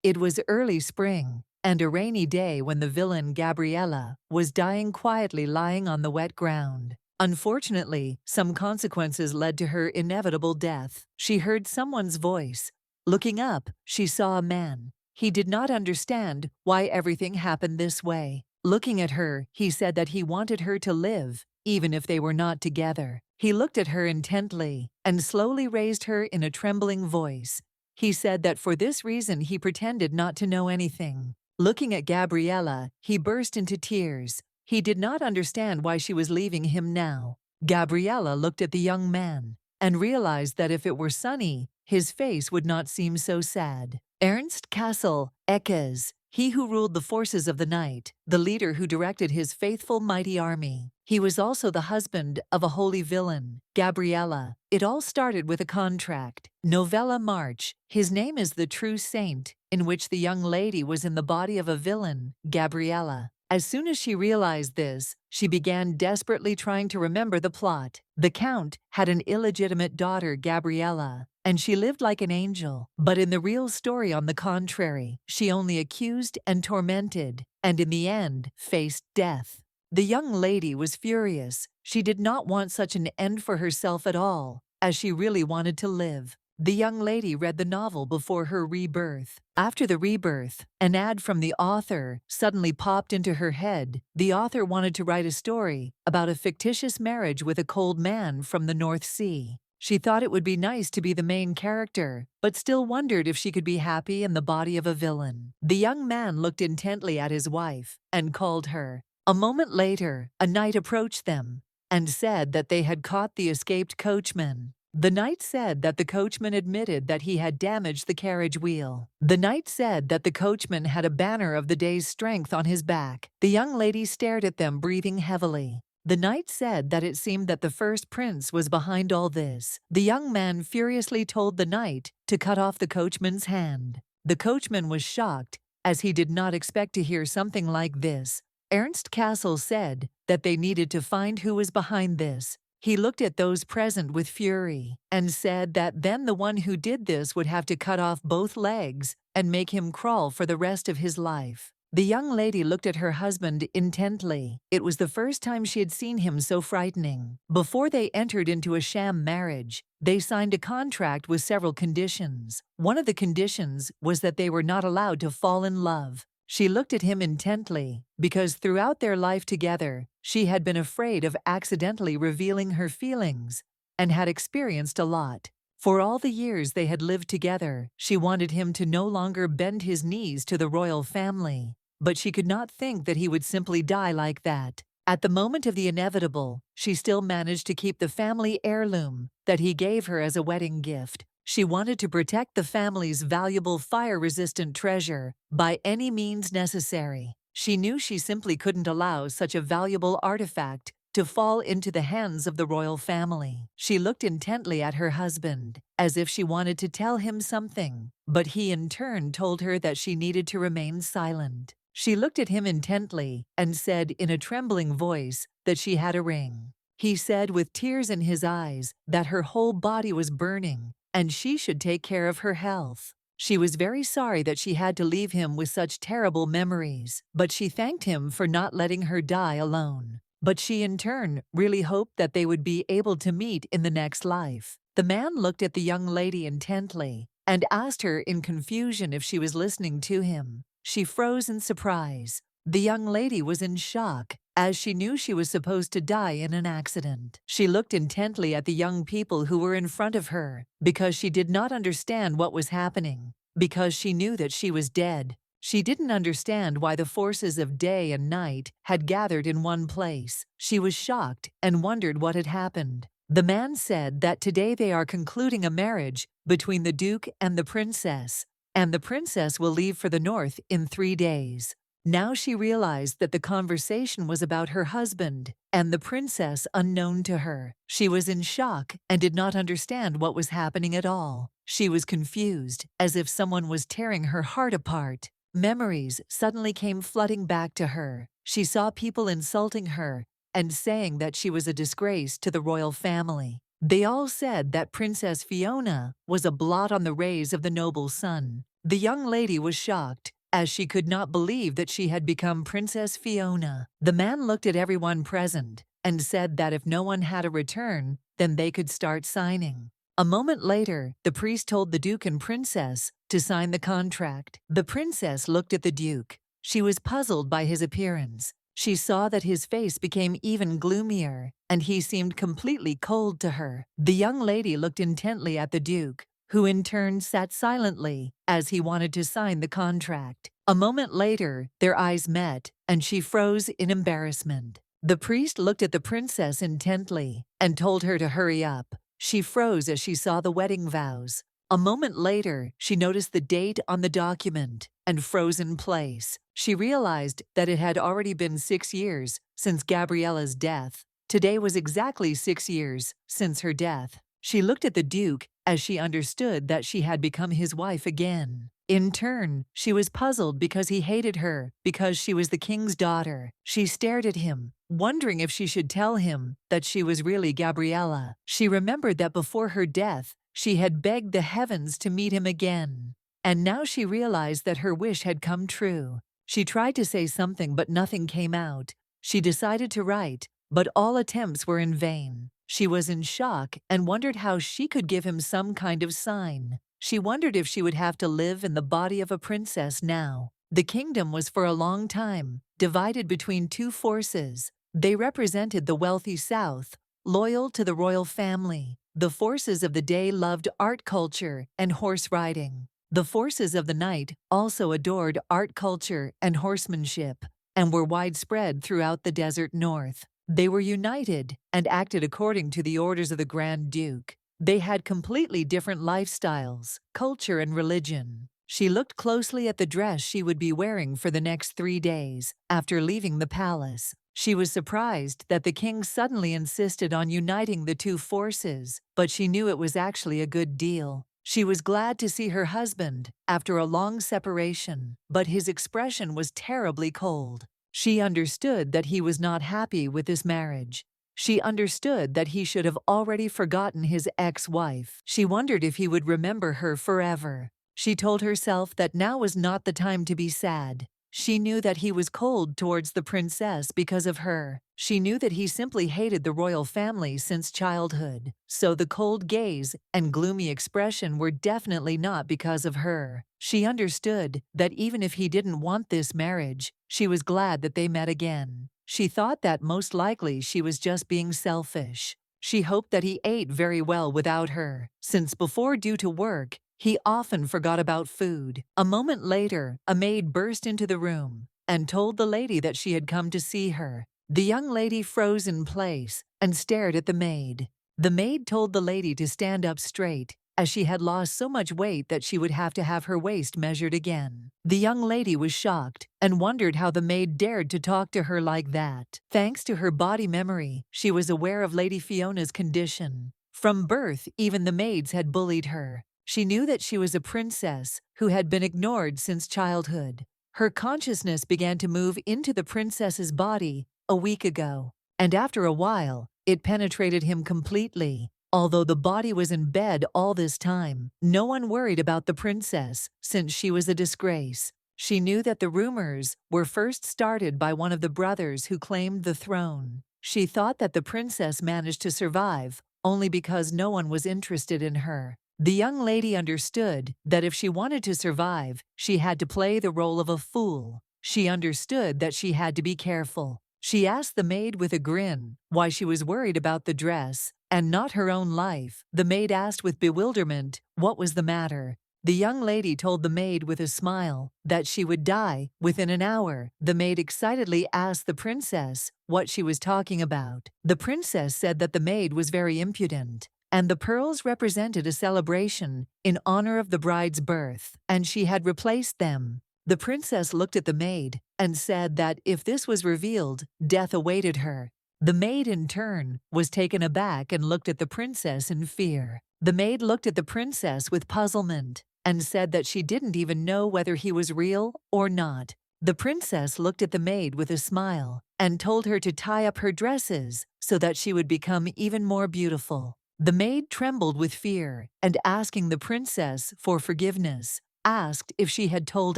It was early spring, and a rainy day when the villain Gabriella was dying quietly lying on the wet ground. Unfortunately, some consequences led to her inevitable death. She heard someone's voice. Looking up, she saw a man. He did not understand why everything happened this way. Looking at her, he said that he wanted her to live, even if they were not together. He looked at her intently and slowly raised her in a trembling voice. He said that for this reason he pretended not to know anything. Looking at Gabriella, he burst into tears. He did not understand why she was leaving him now. Gabriella looked at the young man and realized that if it were sunny, his face would not seem so sad. Ernst Kassel, Ekes, he who ruled the forces of the night, the leader who directed his faithful mighty army. He was also the husband of a holy villain, Gabriella. It all started with a contract. Novella March, his name is the true saint, in which the young lady was in the body of a villain, Gabriella. As soon as she realized this, she began desperately trying to remember the plot. The Count had an illegitimate daughter, Gabriella, and she lived like an angel. But in the real story, on the contrary, she only accused and tormented, and in the end, faced death. The young lady was furious. She did not want such an end for herself at all, as she really wanted to live. The young lady read the novel before her rebirth. After the rebirth, an ad from the author suddenly popped into her head. The author wanted to write a story about a fictitious marriage with a cold man from the North Sea. She thought it would be nice to be the main character, but still wondered if she could be happy in the body of a villain. The young man looked intently at his wife and called her. A moment later, a knight approached them and said that they had caught the escaped coachman. The knight said that the coachman admitted that he had damaged the carriage wheel. The knight said that the coachman had a banner of the day's strength on his back. The young lady stared at them, breathing heavily. The knight said that it seemed that the first prince was behind all this. The young man furiously told the knight to cut off the coachman's hand. The coachman was shocked, as he did not expect to hear something like this. Ernst Kassel said that they needed to find who was behind this. He looked at those present with fury and said that then the one who did this would have to cut off both legs and make him crawl for the rest of his life. The young lady looked at her husband intently. It was the first time she had seen him so frightening. Before they entered into a sham marriage, they signed a contract with several conditions. One of the conditions was that they were not allowed to fall in love. She looked at him intently, because throughout their life together, she had been afraid of accidentally revealing her feelings and had experienced a lot. For all the years they had lived together, she wanted him to no longer bend his knees to the royal family, but she could not think that he would simply die like that. At the moment of the inevitable, she still managed to keep the family heirloom that he gave her as a wedding gift. She wanted to protect the family's valuable fire-resistant treasure by any means necessary. She knew she simply couldn't allow such a valuable artifact to fall into the hands of the royal family. She looked intently at her husband, as if she wanted to tell him something, but he in turn told her that she needed to remain silent. She looked at him intently and said in a trembling voice that she had a ring. He said with tears in his eyes that her whole body was burning and she should take care of her health. She was very sorry that she had to leave him with such terrible memories, but she thanked him for not letting her die alone. But she in turn really hoped that they would be able to meet in the next life. The man looked at the young lady intently and asked her in confusion if she was listening to him. She froze in surprise. The young lady was in shock, as she knew she was supposed to die in an accident. She looked intently at the young people who were in front of her, because she did not understand what was happening, because she knew that she was dead. She didn't understand why the forces of day and night had gathered in one place. She was shocked and wondered what had happened. The man said that today they are concluding a marriage between the Duke and the Princess, and the Princess will leave for the north in 3 days. Now she realized that the conversation was about her husband and the princess unknown to her. She was in shock and did not understand what was happening at all. She was confused, as if someone was tearing her heart apart. Memories suddenly came flooding back to her. She saw people insulting her and saying that she was a disgrace to the royal family. They all said that Princess Fiona was a blot on the rays of the noble sun. The young lady was shocked, as she could not believe that she had become Princess Fiona. The man looked at everyone present and said that if no one had a return, then they could start signing. A moment later, the priest told the Duke and Princess to sign the contract. The princess looked at the Duke. She was puzzled by his appearance. She saw that his face became even gloomier, and he seemed completely cold to her. The young lady looked intently at the Duke, who in turn sat silently as he wanted to sign the contract. A moment later, their eyes met, and she froze in embarrassment. The priest looked at the princess intently and told her to hurry up. She froze as she saw the wedding vows. A moment later, she noticed the date on the document and froze in place. She realized that it had already been 6 years since Gabriella's death. Today was exactly 6 years since her death. She looked at the Duke as she understood that she had become his wife again. In turn, she was puzzled because he hated her because she was the king's daughter. She stared at him, wondering if she should tell him that she was really Gabriella. She remembered that before her death, she had begged the heavens to meet him again. And now she realized that her wish had come true. She tried to say something, but nothing came out. She decided to write, but all attempts were in vain. She was in shock and wondered how she could give him some kind of sign. She wondered if she would have to live in the body of a princess now. The kingdom was for a long time divided between two forces. They represented the wealthy South, loyal to the royal family. The forces of the day loved art culture and horse riding. The forces of the night also adored art culture and horsemanship, and were widespread throughout the desert north. They were united and acted according to the orders of the Grand Duke. They had completely different lifestyles, culture, and religion. She looked closely at the dress she would be wearing for the next 3 days after leaving the palace. She was surprised that the king suddenly insisted on uniting the two forces, but she knew it was actually a good deal. She was glad to see her husband after a long separation, but his expression was terribly cold. She understood that he was not happy with this marriage. She understood that he should have already forgotten his ex-wife. She wondered if he would remember her forever. She told herself that now was not the time to be sad. She knew that he was cold towards the princess because of her. She knew that he simply hated the royal family since childhood. So the cold gaze and gloomy expression were definitely not because of her. She understood that even if he didn't want this marriage, she was glad that they met again. She thought that most likely she was just being selfish. She hoped that he ate very well without her, since before due to work, he often forgot about food. A moment later, a maid burst into the room and told the lady that she had come to see her. The young lady froze in place and stared at the maid. The maid told the lady to stand up straight, as she had lost so much weight that she would have to have her waist measured again. The young lady was shocked and wondered how the maid dared to talk to her like that. Thanks to her body memory, she was aware of Lady Fiona's condition. From birth, even the maids had bullied her. She knew that she was a princess who had been ignored since childhood. Her consciousness began to move into the princess's body a week ago, and after a while, it penetrated him completely. Although the body was in bed all this time, no one worried about the princess since she was a disgrace. She knew that the rumors were first started by one of the brothers who claimed the throne. She thought that the princess managed to survive only because no one was interested in her. The young lady understood that if she wanted to survive, she had to play the role of a fool. She understood that she had to be careful. She asked the maid with a grin why she was worried about the dress and not her own life. The maid asked with bewilderment what was the matter. The young lady told the maid with a smile that she would die within an hour. The maid excitedly asked the princess what she was talking about. The princess said that the maid was very impudent, and the pearls represented a celebration in honor of the bride's birth, and she had replaced them. The princess looked at the maid and said that if this was revealed, death awaited her. The maid, in turn, was taken aback and looked at the princess in fear. The maid looked at the princess with puzzlement and said that she didn't even know whether he was real or not. The princess looked at the maid with a smile and told her to tie up her dresses so that she would become even more beautiful. The maid trembled with fear and asking the princess for forgiveness. asked if she had told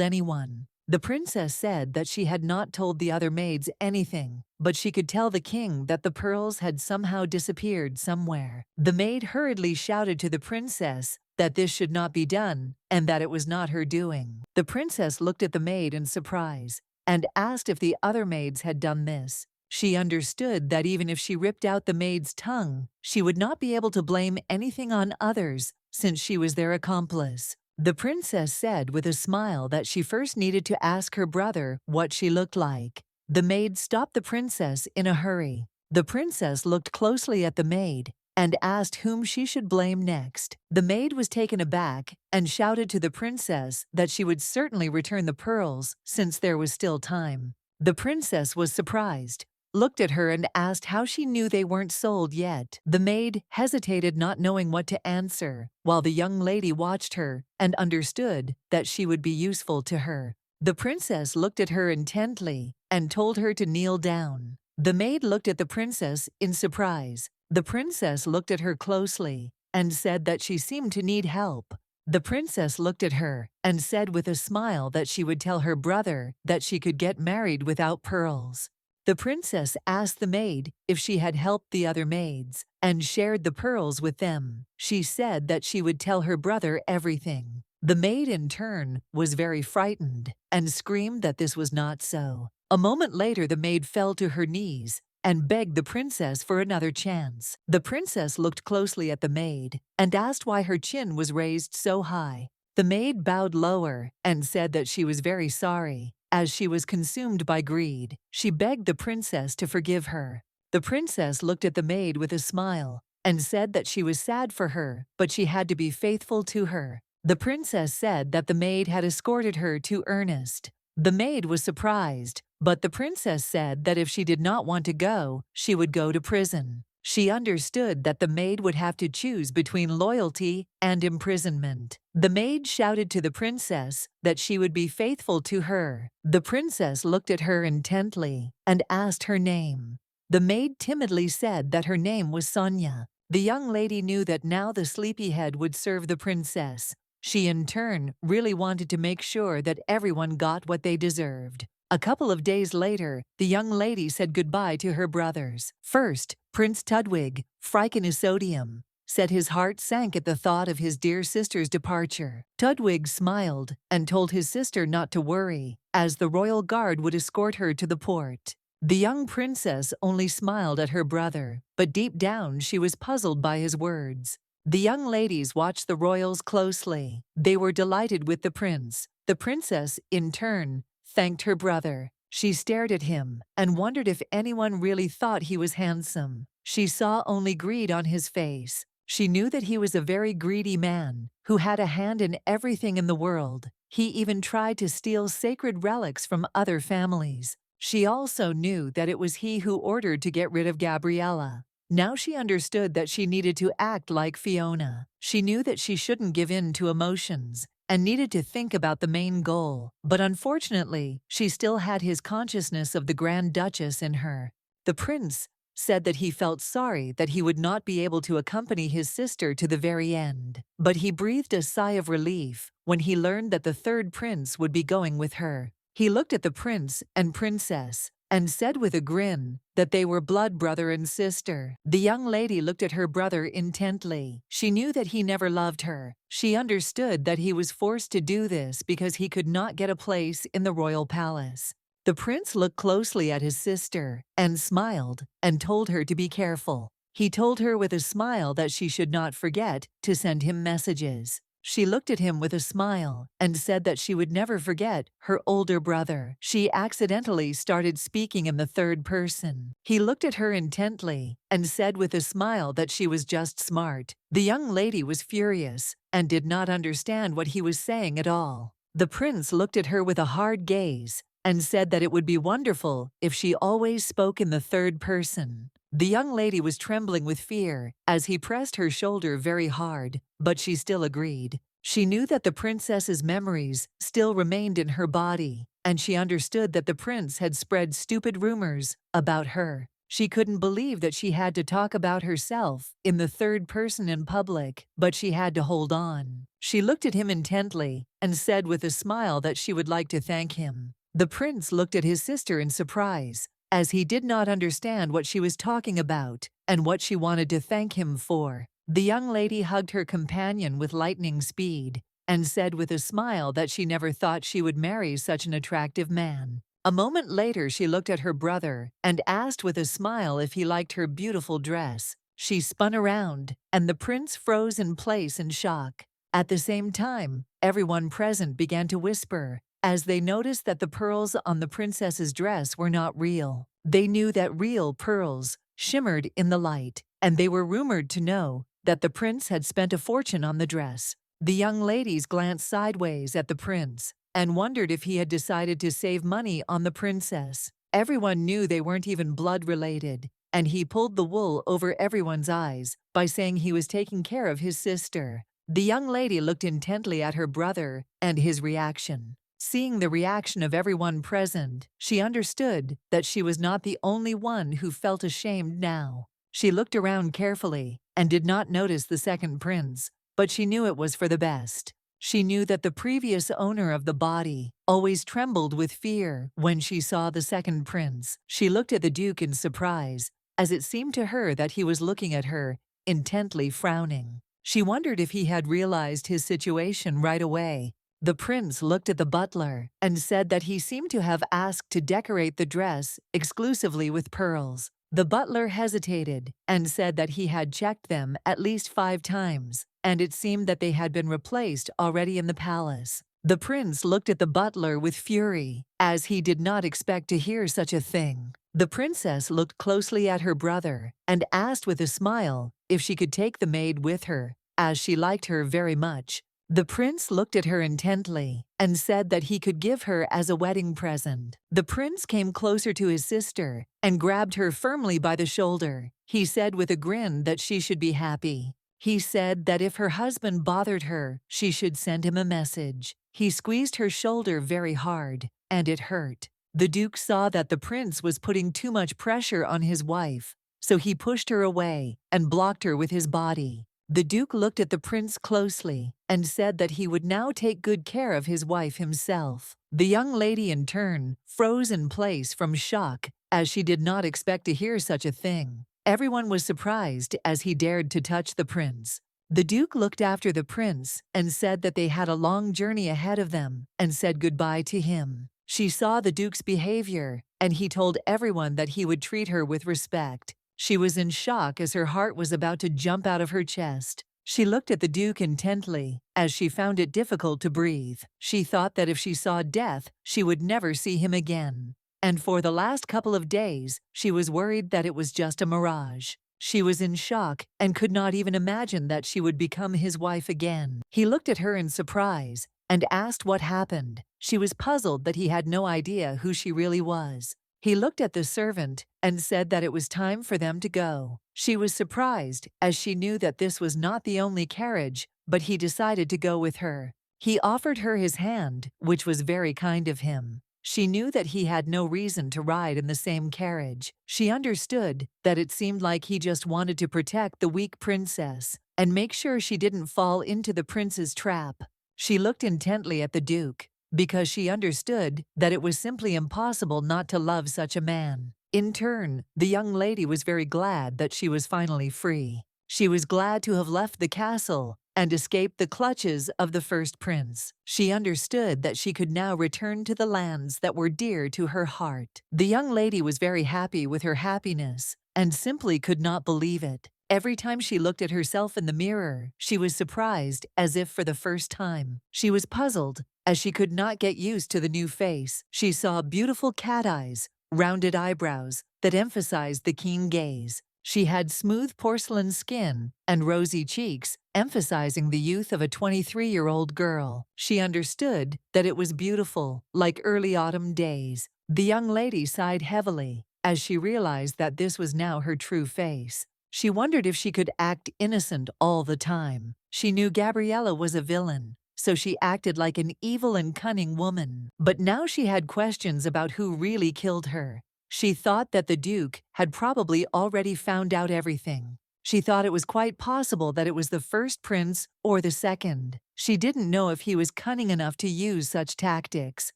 anyone. The princess said that she had not told the other maids anything, but she could tell the king that the pearls had somehow disappeared somewhere. The maid hurriedly shouted to the princess that this should not be done and that it was not her doing. The princess looked at the maid in surprise and asked if the other maids had done this. She understood that even if she ripped out the maid's tongue, she would not be able to blame anything on others since she was their accomplice. The princess said with a smile that she first needed to ask her brother what she looked like. The maid stopped the princess in a hurry. The princess looked closely at the maid and asked whom she should blame next. The maid was taken aback and shouted to the princess that she would certainly return the pearls since there was still time. The princess was surprised, looked at her and asked how she knew they weren't sold yet. The maid hesitated, not knowing what to answer, while the young lady watched her and understood that she would be useful to her. The princess looked at her intently and told her to kneel down. The maid looked at the princess in surprise. The princess looked at her closely and said that she seemed to need help. The princess looked at her and said with a smile that she would tell her brother that she could get married without pearls. The princess asked the maid if she had helped the other maids and shared the pearls with them. She said that she would tell her brother everything. The maid, in turn, was very frightened and screamed that this was not so. A moment later, the maid fell to her knees and begged the princess for another chance. The princess looked closely at the maid and asked why her chin was raised so high. The maid bowed lower and said that she was very sorry, as she was consumed by greed. She begged the princess to forgive her. The princess looked at the maid with a smile and said that she was sad for her, but she had to be faithful to her. The princess said that the maid had escorted her to Ernest. The maid was surprised, but the princess said that if she did not want to go, she would go to prison. She understood that the maid would have to choose between loyalty and imprisonment. The maid shouted to the princess that she would be faithful to her. The princess looked at her intently and asked her name. The maid timidly said that her name was Sonia. The young lady knew that now the sleepyhead would serve the princess. She, in turn, really wanted to make sure that everyone got what they deserved. A couple of days later, the young lady said goodbye to her brothers. First, Prince Tudwig, Frickenisodium, said his heart sank at the thought of his dear sister's departure. Tudwig smiled and told his sister not to worry, as the royal guard would escort her to the port. The young princess only smiled at her brother, but deep down she was puzzled by his words. The young ladies watched the royals closely. They were delighted with the prince. The princess, in turn, thanked her brother. She stared at him and wondered if anyone really thought he was handsome. She saw only greed on his face. She knew that he was a very greedy man who had a hand in everything in the world. He even tried to steal sacred relics from other families. She also knew that it was he who ordered to get rid of Gabriella. Now she understood that she needed to act like Fiona. She knew that she shouldn't give in to emotions and needed to think about the main goal. But unfortunately, she still had his consciousness of the Grand Duchess in her. The prince said that he felt sorry that he would not be able to accompany his sister to the very end. But he breathed a sigh of relief when he learned that the third prince would be going with her. He looked at the prince and princess and said with a grin that they were blood brother and sister. The young lady looked at her brother intently. She knew that he never loved her. She understood that he was forced to do this because he could not get a place in the royal palace. The prince looked closely at his sister and smiled and told her to be careful. He told her with a smile that she should not forget to send him messages. She looked at him with a smile and said that she would never forget her older brother. She accidentally started speaking in the third person. He looked at her intently and said with a smile that she was just smart. The young lady was furious and did not understand what he was saying at all. The prince looked at her with a hard gaze and said that it would be wonderful if she always spoke in the third person. The young lady was trembling with fear as he pressed her shoulder very hard, but she still agreed. She knew that the princess's memories still remained in her body, and she understood that the prince had spread stupid rumors about her. She couldn't believe that she had to talk about herself in the third person in public, but she had to hold on. She looked at him intently and said with a smile that she would like to thank him. The prince looked at his sister in surprise, as he did not understand what she was talking about and what she wanted to thank him for. The young lady hugged her companion with lightning speed and said with a smile that she never thought she would marry such an attractive man. A moment later, she looked at her brother and asked with a smile if he liked her beautiful dress. She spun around, and the prince froze in place in shock. At the same time, everyone present began to whisper, as they noticed that the pearls on the princess's dress were not real. They knew that real pearls shimmered in the light, and they were rumored to know that the prince had spent a fortune on the dress. The young ladies glanced sideways at the prince and wondered if he had decided to save money on the princess. Everyone knew they weren't even blood related, and he pulled the wool over everyone's eyes by saying he was taking care of his sister. The young lady looked intently at her brother and his reaction. Seeing the reaction of everyone present, she understood that she was not the only one who felt ashamed now. She looked around carefully and did not notice the second prince, but she knew it was for the best. She knew that the previous owner of the body always trembled with fear when she saw the second prince. She looked at the duke in surprise, as it seemed to her that he was looking at her, intently frowning. She wondered if he had realized his situation right away. The prince looked at the butler and said that he seemed to have asked to decorate the dress exclusively with pearls. The butler hesitated and said that he had checked them at least 5 times, and it seemed that they had been replaced already in the palace. The prince looked at the butler with fury, as he did not expect to hear such a thing. The princess looked closely at her brother and asked with a smile if she could take the maid with her, as she liked her very much. The prince looked at her intently and said that he could give her as a wedding present. The prince came closer to his sister and grabbed her firmly by the shoulder. He said with a grin that she should be happy. He said that if her husband bothered her, she should send him a message. He squeezed her shoulder very hard, and it hurt. The duke saw that the prince was putting too much pressure on his wife, so he pushed her away and blocked her with his body. The duke looked at the prince closely and said that he would now take good care of his wife himself. The young lady, in turn, froze in place from shock, as she did not expect to hear such a thing. Everyone was surprised as he dared to touch the prince. The duke looked after the prince and said that they had a long journey ahead of them and said goodbye to him. She saw the duke's behavior, and he told everyone that he would treat her with respect. She was in shock as her heart was about to jump out of her chest. She looked at the duke intently, as she found it difficult to breathe. She thought that if she saw death, she would never see him again. And for the last couple of days, she was worried that it was just a mirage. She was in shock and could not even imagine that she would become his wife again. He looked at her in surprise and asked what happened. She was puzzled that he had no idea who she really was. He looked at the servant and said that it was time for them to go. She was surprised, as she knew that this was not the only carriage, but he decided to go with her. He offered her his hand, which was very kind of him. She knew that he had no reason to ride in the same carriage. She understood that it seemed like he just wanted to protect the weak princess and make sure she didn't fall into the prince's trap. She looked intently at the duke, because she understood that it was simply impossible not to love such a man. In turn, the young lady was very glad that she was finally free. She was glad to have left the castle and escaped the clutches of the first prince. She understood that she could now return to the lands that were dear to her heart. The young lady was very happy with her happiness and simply could not believe it. Every time she looked at herself in the mirror, she was surprised as if for the first time. She was puzzled as she could not get used to the new face. She saw beautiful cat eyes, rounded eyebrows that emphasized the keen gaze. She had smooth porcelain skin and rosy cheeks, emphasizing the youth of a 23-year-old girl. She understood that it was beautiful, like early autumn days. The young lady sighed heavily as she realized that this was now her true face. She wondered if she could act innocent all the time. She knew Gabriella was a villain, so she acted like an evil and cunning woman. But now she had questions about who really killed her. She thought that the Duke had probably already found out everything. She thought it was quite possible that it was the first prince or the second. She didn't know if he was cunning enough to use such tactics.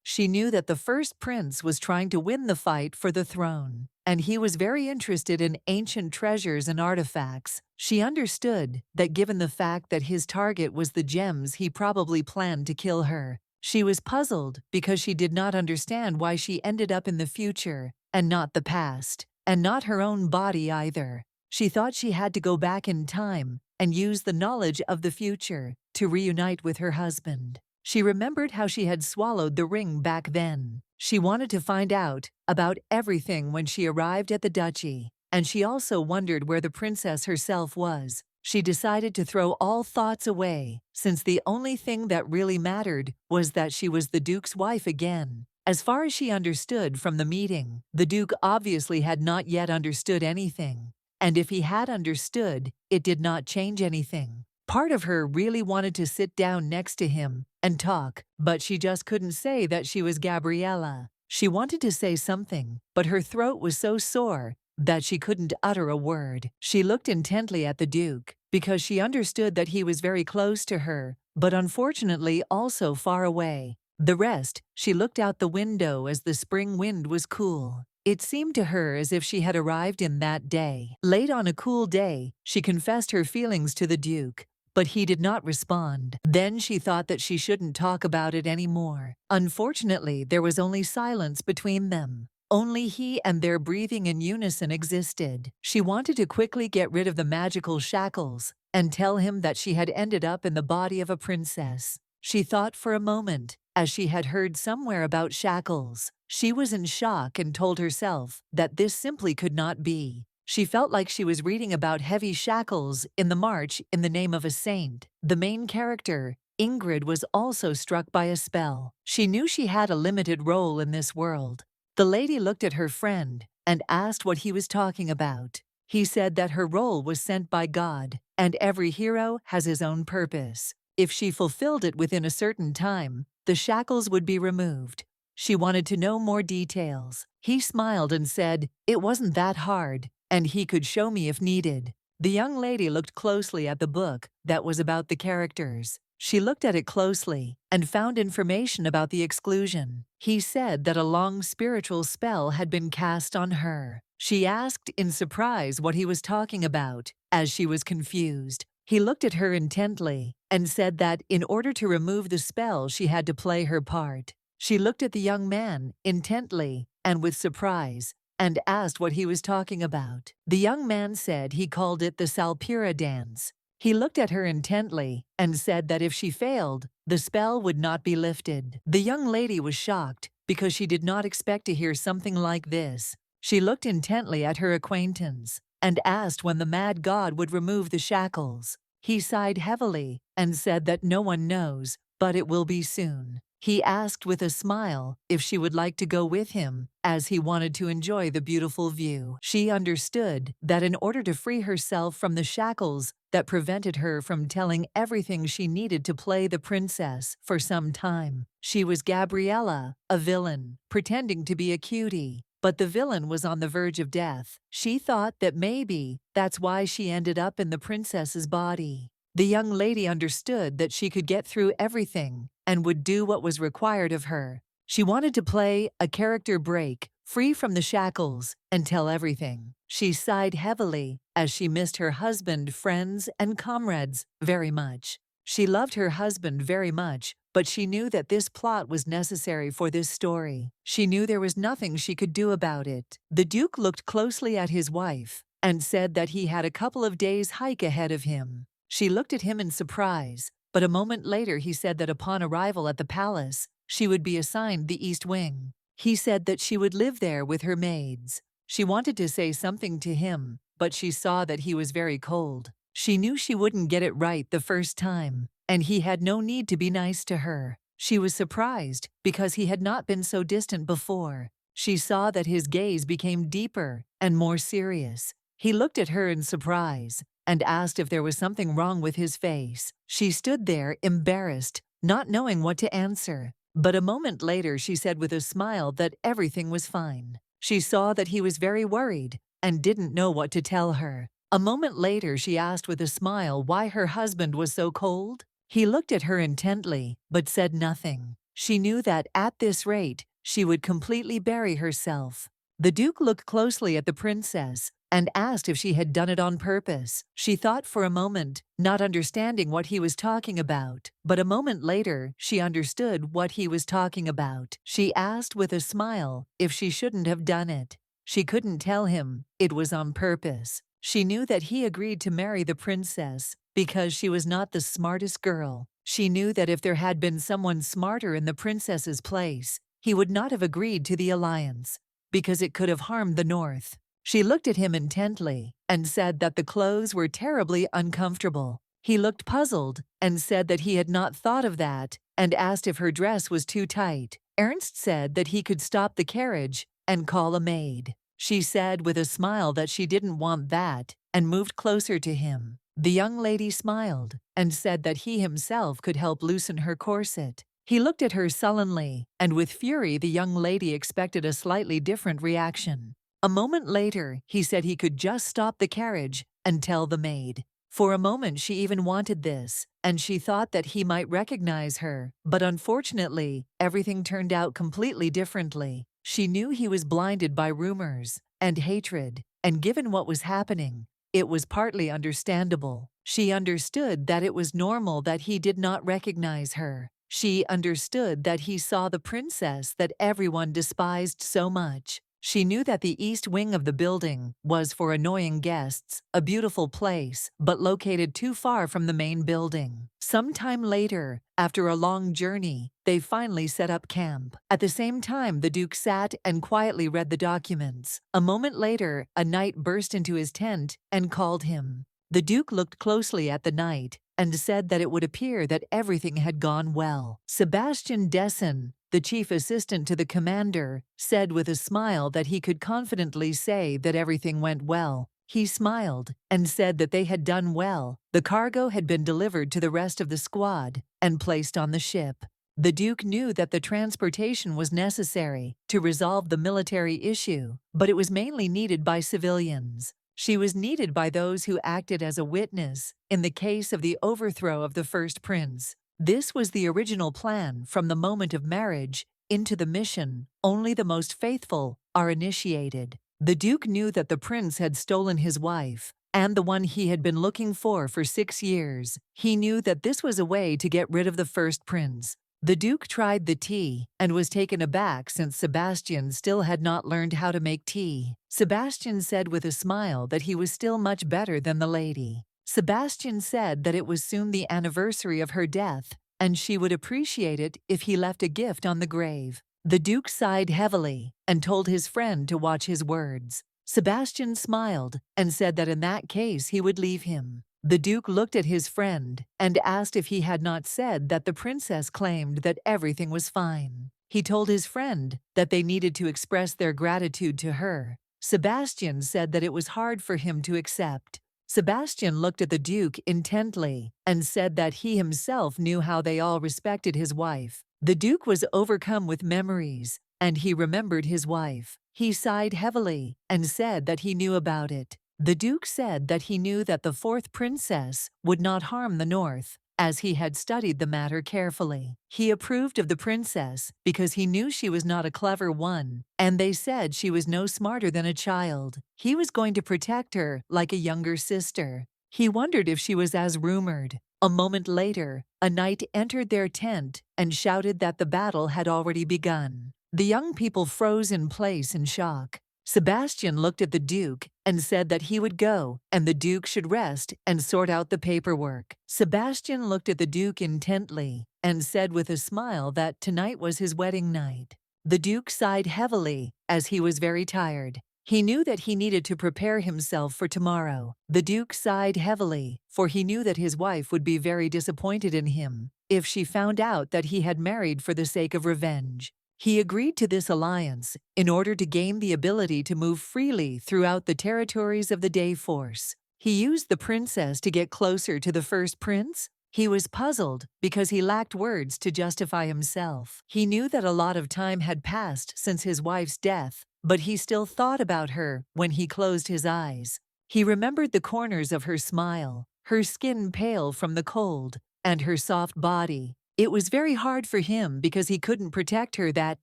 She knew that the first prince was trying to win the fight for the throne, and he was very interested in ancient treasures and artifacts. She understood that given the fact that his target was the gems, he probably planned to kill her. She was puzzled because she did not understand why she ended up in the future and not the past, and not her own body either. She thought she had to go back in time and use the knowledge of the future to reunite with her husband. She remembered how she had swallowed the ring back then. She wanted to find out about everything when she arrived at the duchy, and she also wondered where the princess herself was. She decided to throw all thoughts away, since the only thing that really mattered was that she was the Duke's wife again. As far as she understood from the meeting, the Duke obviously had not yet understood anything. And if he had understood, it did not change anything. Part of her really wanted to sit down next to him and talk, but she just couldn't say that she was Gabriella. She wanted to say something, but her throat was so sore that she couldn't utter a word. She looked intently at the Duke, because she understood that he was very close to her, but unfortunately also far away. The rest, she looked out the window as the spring wind was cool. It seemed to her as if she had arrived in that day. Late on a cool day, she confessed her feelings to the Duke, but he did not respond. Then she thought that she shouldn't talk about it anymore. Unfortunately, there was only silence between them. Only he and their breathing in unison existed. She wanted to quickly get rid of the magical shackles and tell him that she had ended up in the body of a princess. She thought for a moment, as she had heard somewhere about shackles. She was in shock and told herself that this simply could not be. She felt like she was reading about heavy shackles in the March in the Name of a Saint. The main character, Ingrid, was also struck by a spell. She knew she had a limited role in this world. The lady looked at her friend and asked what he was talking about. He said that her role was sent by God, and every hero has his own purpose. If she fulfilled it within a certain time, the shackles would be removed. She wanted to know more details. He smiled and said, "It wasn't that hard, and he could show me if needed." The young lady looked closely at the book that was about the characters. She looked at it closely and found information about the exclusion. He said that a long spiritual spell had been cast on her. She asked in surprise what he was talking about, as she was confused. He looked at her intently and said that in order to remove the spell, she had to play her part. She looked at the young man intently and with surprise and asked what he was talking about. The young man said he called it the Salpira dance. He looked at her intently and said that if she failed, the spell would not be lifted. The young lady was shocked because she did not expect to hear something like this. She looked intently at her acquaintance and asked when the mad god would remove the shackles. He sighed heavily and said that no one knows, but it will be soon. He asked with a smile if she would like to go with him, as he wanted to enjoy the beautiful view. She understood that in order to free herself from the shackles that prevented her from telling everything she needed to play the princess for some time, she was Gabriella, a villain, pretending to be a cutie. But the villain was on the verge of death. She thought that maybe that's why she ended up in the princess's body. The young lady understood that she could get through everything and would do what was required of her. She wanted to play a character break, free from the shackles, and tell everything. She sighed heavily as she missed her husband, friends, and comrades very much. She loved her husband very much, but she knew that this plot was necessary for this story. She knew there was nothing she could do about it. The Duke looked closely at his wife and said that he had a couple of days' hike ahead of him. She looked at him in surprise, but a moment later he said that upon arrival at the palace, she would be assigned the East Wing. He said that she would live there with her maids. She wanted to say something to him, but she saw that he was very cold. She knew she wouldn't get it right the first time, and he had no need to be nice to her. She was surprised because he had not been so distant before. She saw that his gaze became deeper and more serious. He looked at her in surprise and asked if there was something wrong with his face. She stood there, embarrassed, not knowing what to answer. But a moment later she said with a smile that everything was fine. She saw that he was very worried and didn't know what to tell her. A moment later, she asked with a smile why her husband was so cold. He looked at her intently, but said nothing. She knew that at this rate, she would completely bury herself. The Duke looked closely at the princess and asked if she had done it on purpose. She thought for a moment, not understanding what he was talking about, but a moment later, she understood what he was talking about. She asked with a smile if she shouldn't have done it. She couldn't tell him it was on purpose. She knew that he agreed to marry the princess because she was not the smartest girl. She knew that if there had been someone smarter in the princess's place, he would not have agreed to the alliance, because it could have harmed the North. She looked at him intently and said that the clothes were terribly uncomfortable. He looked puzzled and said that he had not thought of that and asked if her dress was too tight. Ernst said that he could stop the carriage and call a maid. She said with a smile that she didn't want that and moved closer to him. The young lady smiled and said that he himself could help loosen her corset. He looked at her sullenly, and with fury the young lady expected a slightly different reaction. A moment later, he said he could just stop the carriage and tell the maid. For a moment she even wanted this, and she thought that he might recognize her, but unfortunately, everything turned out completely differently. She knew he was blinded by rumors and hatred, and given what was happening, it was partly understandable. She understood that it was normal that he did not recognize her. She understood that he saw the princess that everyone despised so much. She knew that the east wing of the building was for annoying guests, a beautiful place, but located too far from the main building. Some time later, after a long journey, they finally set up camp. At the same time, the Duke sat and quietly read the documents. A moment later, a knight burst into his tent and called him. The Duke looked closely at the knight and said that it would appear that everything had gone well. Sebastian Dessen, the chief assistant to the commander, said with a smile that he could confidently say that everything went well. He smiled and said that they had done well. The cargo had been delivered to the rest of the squad and placed on the ship. The Duke knew that the transportation was necessary to resolve the military issue, but it was mainly needed by civilians. She was needed by those who acted as a witness in the case of the overthrow of the first prince. This was the original plan from the moment of marriage into the mission. Only the most faithful are initiated. The Duke knew that the prince had stolen his wife, and the one he had been looking for 6 years. He knew that this was a way to get rid of the first prince. The Duke tried the tea and was taken aback since Sebastian still had not learned how to make tea. Sebastian said with a smile that he was still much better than the lady. Sebastian said that it was soon the anniversary of her death, and she would appreciate it if he left a gift on the grave. The Duke sighed heavily and told his friend to watch his words. Sebastian smiled and said that in that case he would leave him. The Duke looked at his friend and asked if he had not said that the princess claimed that everything was fine. He told his friend that they needed to express their gratitude to her. Sebastian said that it was hard for him to accept. Sebastian looked at the Duke intently and said that he himself knew how they all respected his wife. The Duke was overcome with memories, and he remembered his wife. He sighed heavily and said that he knew about it. The Duke said that he knew that the fourth princess would not harm the North, as he had studied the matter carefully. He approved of the princess because he knew she was not a clever one, and they said she was no smarter than a child. He was going to protect her like a younger sister. He wondered if she was as rumored. A moment later, a knight entered their tent and shouted that the battle had already begun. The young people froze in place in shock. Sebastian looked at the Duke and said that he would go and the Duke should rest and sort out the paperwork. Sebastian looked at the Duke intently and said with a smile that tonight was his wedding night. The Duke sighed heavily as he was very tired. He knew that he needed to prepare himself for tomorrow. The Duke sighed heavily, for he knew that his wife would be very disappointed in him if she found out that he had married for the sake of revenge. He agreed to this alliance in order to gain the ability to move freely throughout the territories of the Day Force. He used the princess to get closer to the first prince. He was puzzled because he lacked words to justify himself. He knew that a lot of time had passed since his wife's death, but he still thought about her when he closed his eyes. He remembered the corners of her smile, her skin pale from the cold, and her soft body. It was very hard for him because he couldn't protect her that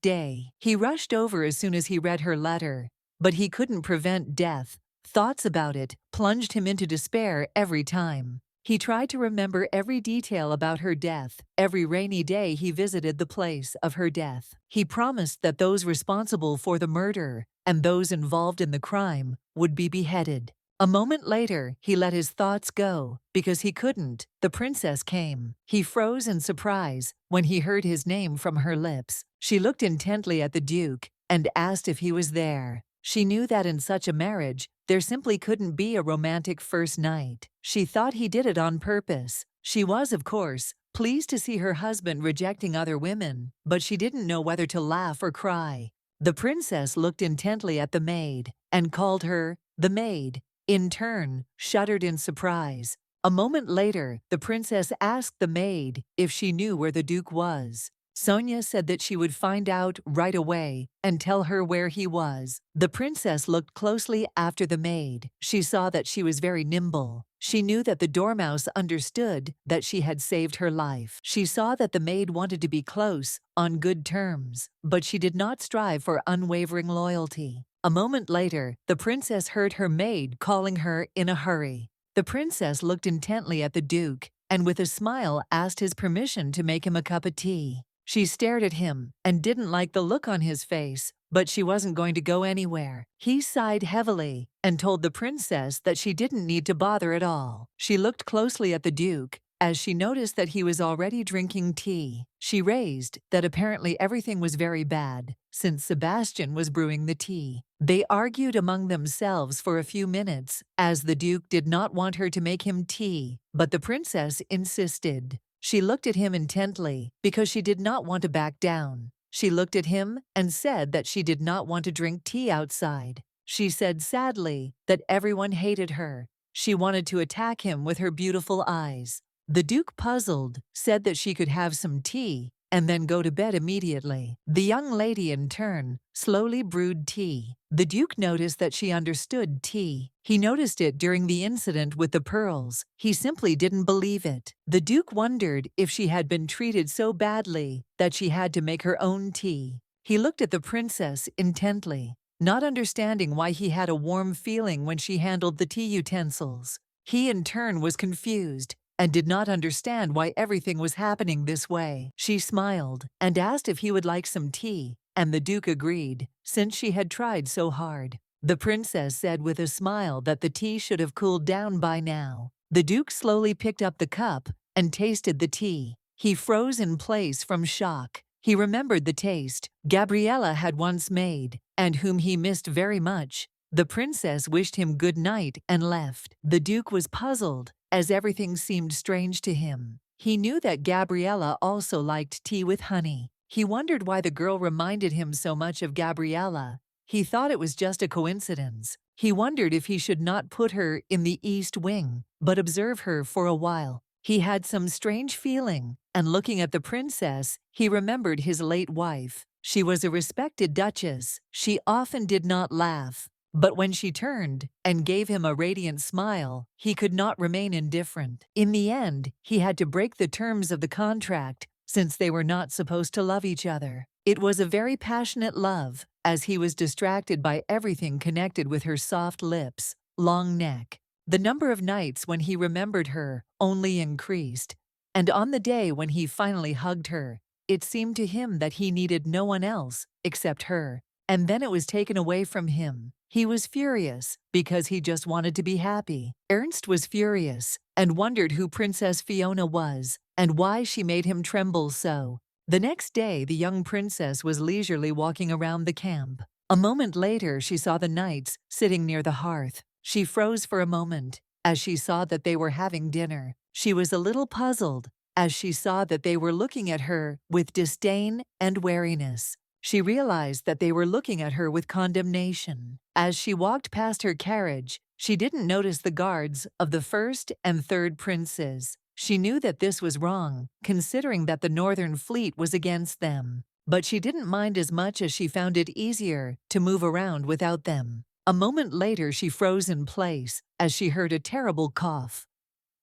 day. He rushed over as soon as he read her letter, but he couldn't prevent death. Thoughts about it plunged him into despair every time. He tried to remember every detail about her death. Every rainy day he visited the place of her death. He promised that those responsible for the murder and those involved in the crime would be beheaded. A moment later, he let his thoughts go because he couldn't. The princess came. He froze in surprise when he heard his name from her lips. She looked intently at the Duke and asked if he was there. She knew that in such a marriage, there simply couldn't be a romantic first night. She thought he did it on purpose. She was, of course, pleased to see her husband rejecting other women, but she didn't know whether to laugh or cry. The princess looked intently at the maid and called her the maid. In turn, shuddered in surprise. A moment later, the princess asked the maid if she knew where the Duke was. Sonia said that she would find out right away and tell her where he was. The princess looked closely after the maid. She saw that she was very nimble. She knew that the dormouse understood that she had saved her life. She saw that the maid wanted to be close, on good terms, but she did not strive for unwavering loyalty. A moment later, the princess heard her maid calling her in a hurry. The princess looked intently at the Duke and with a smile asked his permission to make him a cup of tea. She stared at him and didn't like the look on his face, but she wasn't going to go anywhere. He sighed heavily and told the princess that she didn't need to bother at all. She looked closely at the Duke as she noticed that he was already drinking tea. She raised that apparently everything was very bad, since Sebastian was brewing the tea. They argued among themselves for a few minutes, as the Duke did not want her to make him tea, but the princess insisted. She looked at him intently, because she did not want to back down. She looked at him and said that she did not want to drink tea outside. She said sadly that everyone hated her. She wanted to attack him with her beautiful eyes. The Duke, puzzled, said that she could have some tea and then go to bed immediately. The young lady, in turn, slowly brewed tea. The Duke noticed that she understood tea. He noticed it during the incident with the pearls. He simply didn't believe it. The Duke wondered if she had been treated so badly that she had to make her own tea. He looked at the princess intently, not understanding why he had a warm feeling when she handled the tea utensils. He, in turn, was confused and did not understand why everything was happening this way. She smiled and asked if he would like some tea, and the Duke agreed, since she had tried so hard. The princess said with a smile that the tea should have cooled down by now. The Duke slowly picked up the cup and tasted the tea. He froze in place from shock. He remembered the taste Gabriella had once made, and whom he missed very much. The princess wished him good night and left. The Duke was puzzled, as everything seemed strange to him. He knew that Gabriella also liked tea with honey. He wondered why the girl reminded him so much of Gabriella. He thought it was just a coincidence. He wondered if he should not put her in the East Wing, but observe her for a while. He had some strange feeling, and looking at the princess, he remembered his late wife. She was a respected duchess. She often did not laugh. But when she turned and gave him a radiant smile, he could not remain indifferent. In the end, he had to break the terms of the contract, since they were not supposed to love each other. It was a very passionate love, as he was distracted by everything connected with her soft lips, long neck. The number of nights when he remembered her only increased, and on the day when he finally hugged her, it seemed to him that he needed no one else except her. And then it was taken away from him. He was furious because he just wanted to be happy. Ernst was furious and wondered who Princess Fiona was and why she made him tremble so. The next day, the young princess was leisurely walking around the camp. A moment later, she saw the knights sitting near the hearth. She froze for a moment as she saw that they were having dinner. She was a little puzzled as she saw that they were looking at her with disdain and wariness. She realized that they were looking at her with condemnation. As she walked past her carriage, she didn't notice the guards of the first and third princes. She knew that this was wrong, considering that the Northern Fleet was against them. but she didn't mind as much as she found it easier to move around without them. A moment later she froze in place as she heard a terrible cough.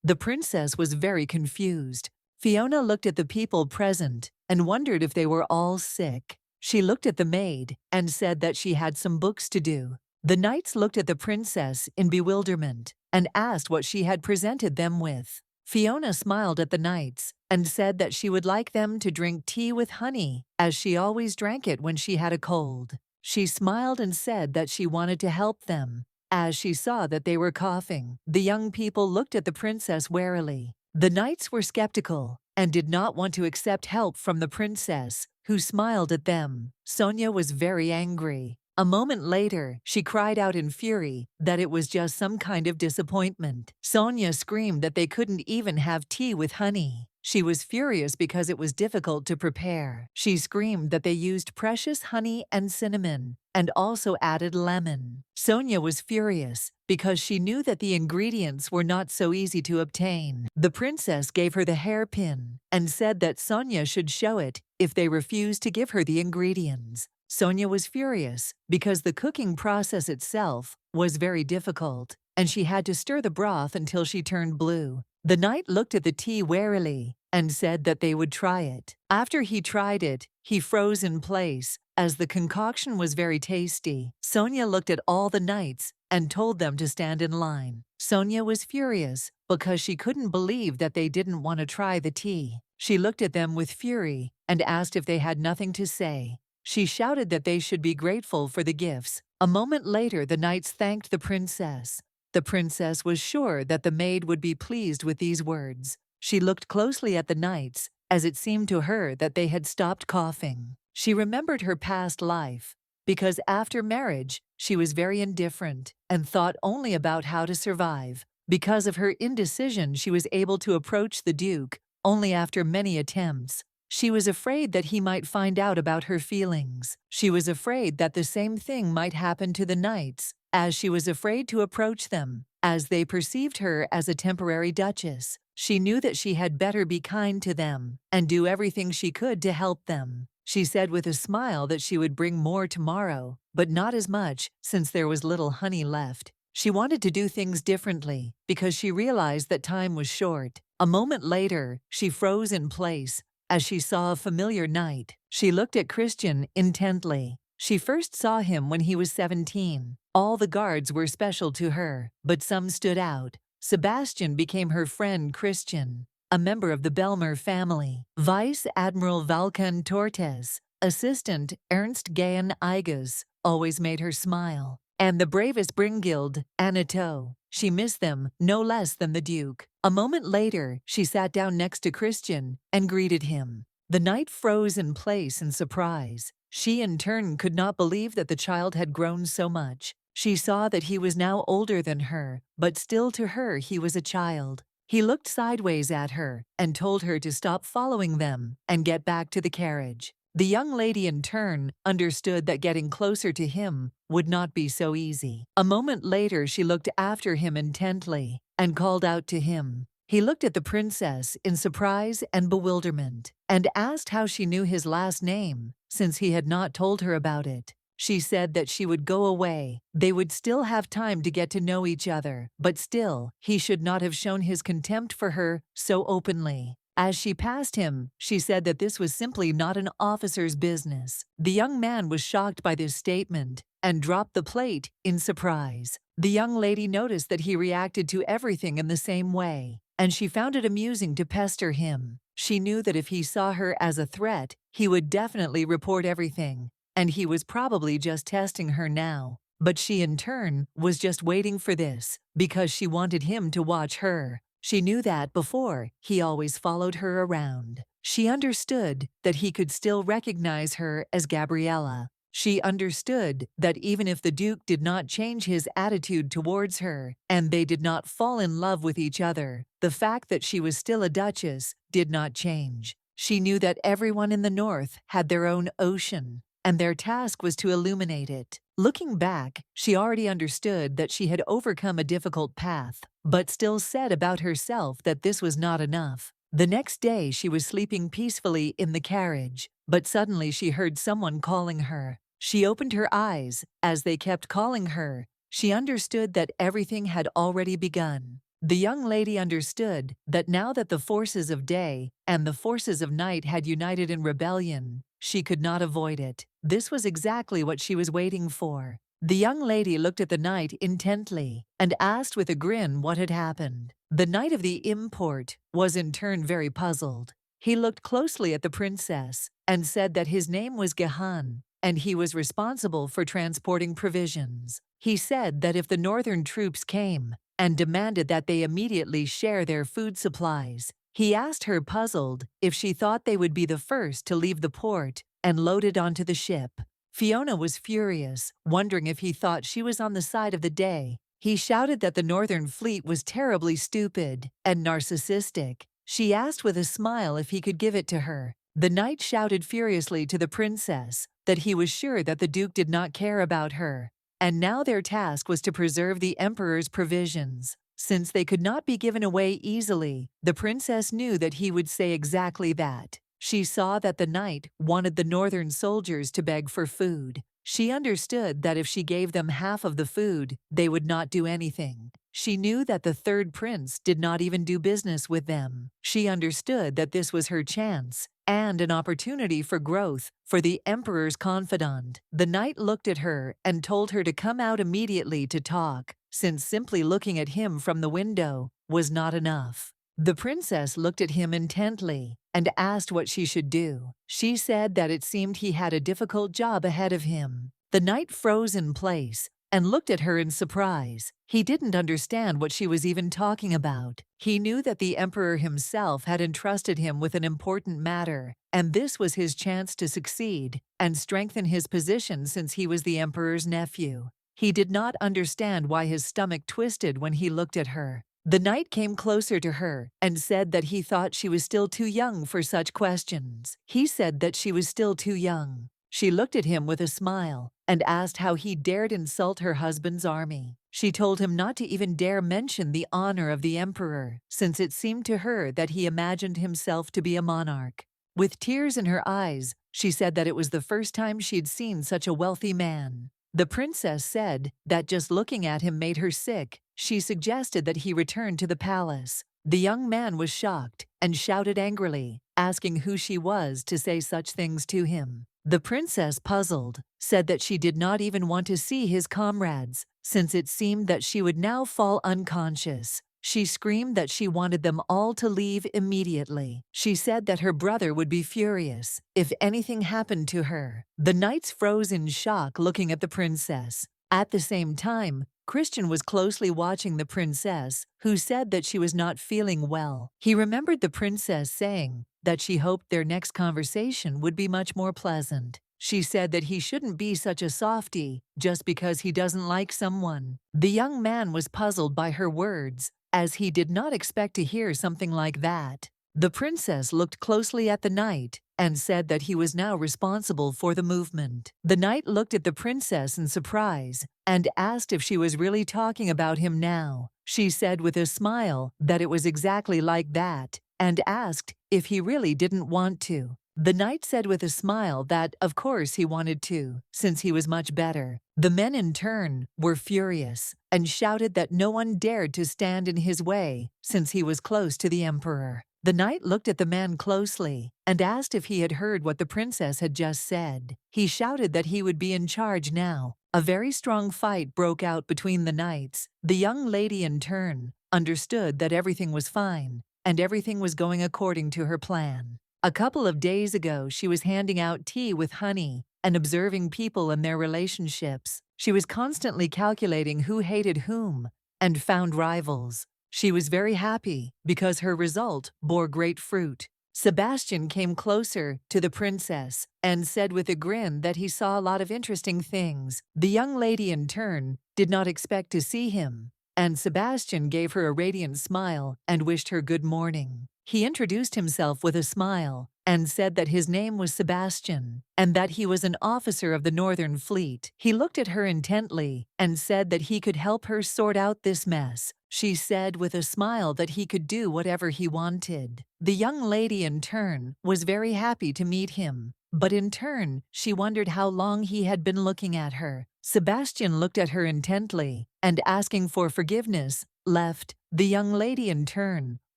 The princess was very confused. Fiona looked at the people present and wondered if they were all sick. She looked at the maid and said that she had some books to do. The knights looked at the princess in bewilderment and asked what she had presented them with. Fiona smiled at the knights and said that she would like them to drink tea with honey, as she always drank it when she had a cold. She smiled and said that she wanted to help them, as she saw that they were coughing. The young people looked at the princess warily. The knights were skeptical and did not want to accept help from the princess, who smiled at them. Sonia was very angry. A moment later, she cried out in fury that it was just some kind of disappointment. Sonia screamed that they couldn't even have tea with honey. She was furious because it was difficult to prepare. She screamed that they used precious honey and cinnamon, and also added lemon. Sonia was furious because she knew that the ingredients were not so easy to obtain. The princess gave her the hairpin and said that Sonia should show it if they refused to give her the ingredients. Sonia was furious because the cooking process itself was very difficult, and she had to stir the broth until she turned blue. The knight looked at the tea warily and said that they would try it. After he tried it, he froze in place, as the concoction was very tasty. Sonia looked at all the knights and told them to stand in line. Sonia was furious because she couldn't believe that they didn't want to try the tea. She looked at them with fury and asked if they had nothing to say. She shouted that they should be grateful for the gifts. A moment later, the knights thanked the princess. The princess was sure that the maid would be pleased with these words. She looked closely at the knights, as it seemed to her that they had stopped coughing. She remembered her past life, because after marriage, she was very indifferent and thought only about how to survive. Because of her indecision, she was able to approach the duke only after many attempts. She was afraid that he might find out about her feelings. She was afraid that the same thing might happen to the knights, as she was afraid to approach them, as they perceived her as a temporary duchess. She knew that she had better be kind to them and do everything she could to help them. She said with a smile that she would bring more tomorrow, but not as much since there was little honey left. She wanted to do things differently because she realized that time was short. A moment later, she froze in place as she saw a familiar knight. She looked at Christian intently. She first saw him when he was 17. All the guards were special to her, but some stood out. Sebastian became her friend Christian, a member of the Belmer family. Vice Admiral Valkan Tortes, Assistant Ernst Gahan Igas, always made her smile. And the bravest Bringild, Anato. She missed them no less than the Duke. A moment later, she sat down next to Christian and greeted him. The knight froze in place in surprise. She in turn could not believe that the child had grown so much. She saw that he was now older than her, but still to her he was a child. He looked sideways at her and told her to stop following them and get back to the carriage. The young lady in turn understood that getting closer to him would not be so easy. A moment later she looked after him intently and called out to him. He looked at the princess in surprise and bewilderment and asked how she knew his last name, since he had not told her about it. She said that she would go away. They would still have time to get to know each other, but still, he should not have shown his contempt for her so openly. As she passed him, she said that this was simply not an officer's business. The young man was shocked by this statement and dropped the plate in surprise. The young lady noticed that he reacted to everything in the same way, and she found it amusing to pester him. She knew that if he saw her as a threat, he would definitely report everything, and he was probably just testing her now. But she in turn was just waiting for this, because she wanted him to watch her. She knew that before, he always followed her around. She understood that he could still recognize her as Gabriella. She understood that even if the Duke did not change his attitude towards her, and they did not fall in love with each other, the fact that she was still a duchess did not change. She knew that everyone in the north had their own ocean, and their task was to illuminate it. Looking back, she already understood that she had overcome a difficult path, but still said about herself that this was not enough. The next day she was sleeping peacefully in the carriage. but suddenly she heard someone calling her. She opened her eyes. As they kept calling her, she understood that everything had already begun. The young lady understood that now that the forces of day and the forces of night had united in rebellion, she could not avoid it. This was exactly what she was waiting for. The young lady looked at the knight intently and asked with a grin what had happened. The knight of the import was in turn very puzzled. He looked closely at the princess and said that his name was Gehan, and he was responsible for transporting provisions. He said that if the northern troops came and demanded that they immediately share their food supplies, he asked her, puzzled, if she thought they would be the first to leave the port and load it onto the ship. Fiona was furious, wondering if he thought she was on the side of the day. He shouted that the Northern Fleet was terribly stupid and narcissistic. She asked with a smile if he could give it to her. The knight shouted furiously to the princess that he was sure that the Duke did not care about her, and now their task was to preserve the Emperor's provisions. Since they could not be given away easily, the princess knew that he would say exactly that. She saw that the knight wanted the northern soldiers to beg for food. She understood that if she gave them half of the food, they would not do anything. She knew that the third prince did not even do business with them. She understood that this was her chance and an opportunity for growth for the emperor's confidant. The knight looked at her and told her to come out immediately to talk, since simply looking at him from the window was not enough. The princess looked at him intently and asked what she should do. She said that it seemed he had a difficult job ahead of him. The knight froze in place and looked at her in surprise. He didn't understand what she was even talking about. He knew that the emperor himself had entrusted him with an important matter, and this was his chance to succeed and strengthen his position since he was the emperor's nephew. He did not understand why his stomach twisted when he looked at her. The knight came closer to her and said that he thought she was still too young for such questions. He said that she was still too young. She looked at him with a smile and asked how he dared insult her husband's army. She told him not to even dare mention the honor of the emperor, since it seemed to her that he imagined himself to be a monarch. With tears in her eyes, she said that it was the first time she'd seen such a wealthy man. The princess said that just looking at him made her sick. She suggested that he return to the palace. The young man was shocked and shouted angrily, asking who she was to say such things to him. The princess, puzzled, said that she did not even want to see his comrades, since it seemed that she would now fall unconscious. She screamed that she wanted them all to leave immediately. She said that her brother would be furious if anything happened to her. The knights froze in shock looking at the princess. At the same time, Christian was closely watching the princess, who said that she was not feeling well. He remembered the princess saying that she hoped their next conversation would be much more pleasant. She said that he shouldn't be such a softie just because he doesn't like someone. The young man was puzzled by her words, as he did not expect to hear something like that. The princess looked closely at the knight and said that he was now responsible for the movement. The knight looked at the princess in surprise and asked if she was really talking about him now. She said with a smile that it was exactly like that and asked if he really didn't want to. The knight said with a smile that, of course, he wanted to, since he was much better. The men in turn were furious and shouted that no one dared to stand in his way since he was close to the emperor. The knight looked at the man closely and asked if he had heard what the princess had just said. He shouted that he would be in charge now. A very strong fight broke out between the knights. The young lady in turn understood that everything was fine and everything was going according to her plan. A couple of days ago, she was handing out tea with honey and observing people and their relationships. She was constantly calculating who hated whom and found rivals. She was very happy because her result bore great fruit. Sebastian came closer to the princess and said with a grin that he saw a lot of interesting things. The young lady in turn did not expect to see him, and Sebastian gave her a radiant smile and wished her good morning. He introduced himself with a smile and said that his name was Sebastian and that he was an officer of the Northern Fleet. He looked at her intently and said that he could help her sort out this mess. She said with a smile that he could do whatever he wanted. The young lady in turn was very happy to meet him, but in turn, she wondered how long he had been looking at her. Sebastian looked at her intently, and asking for forgiveness, left. The young lady in turn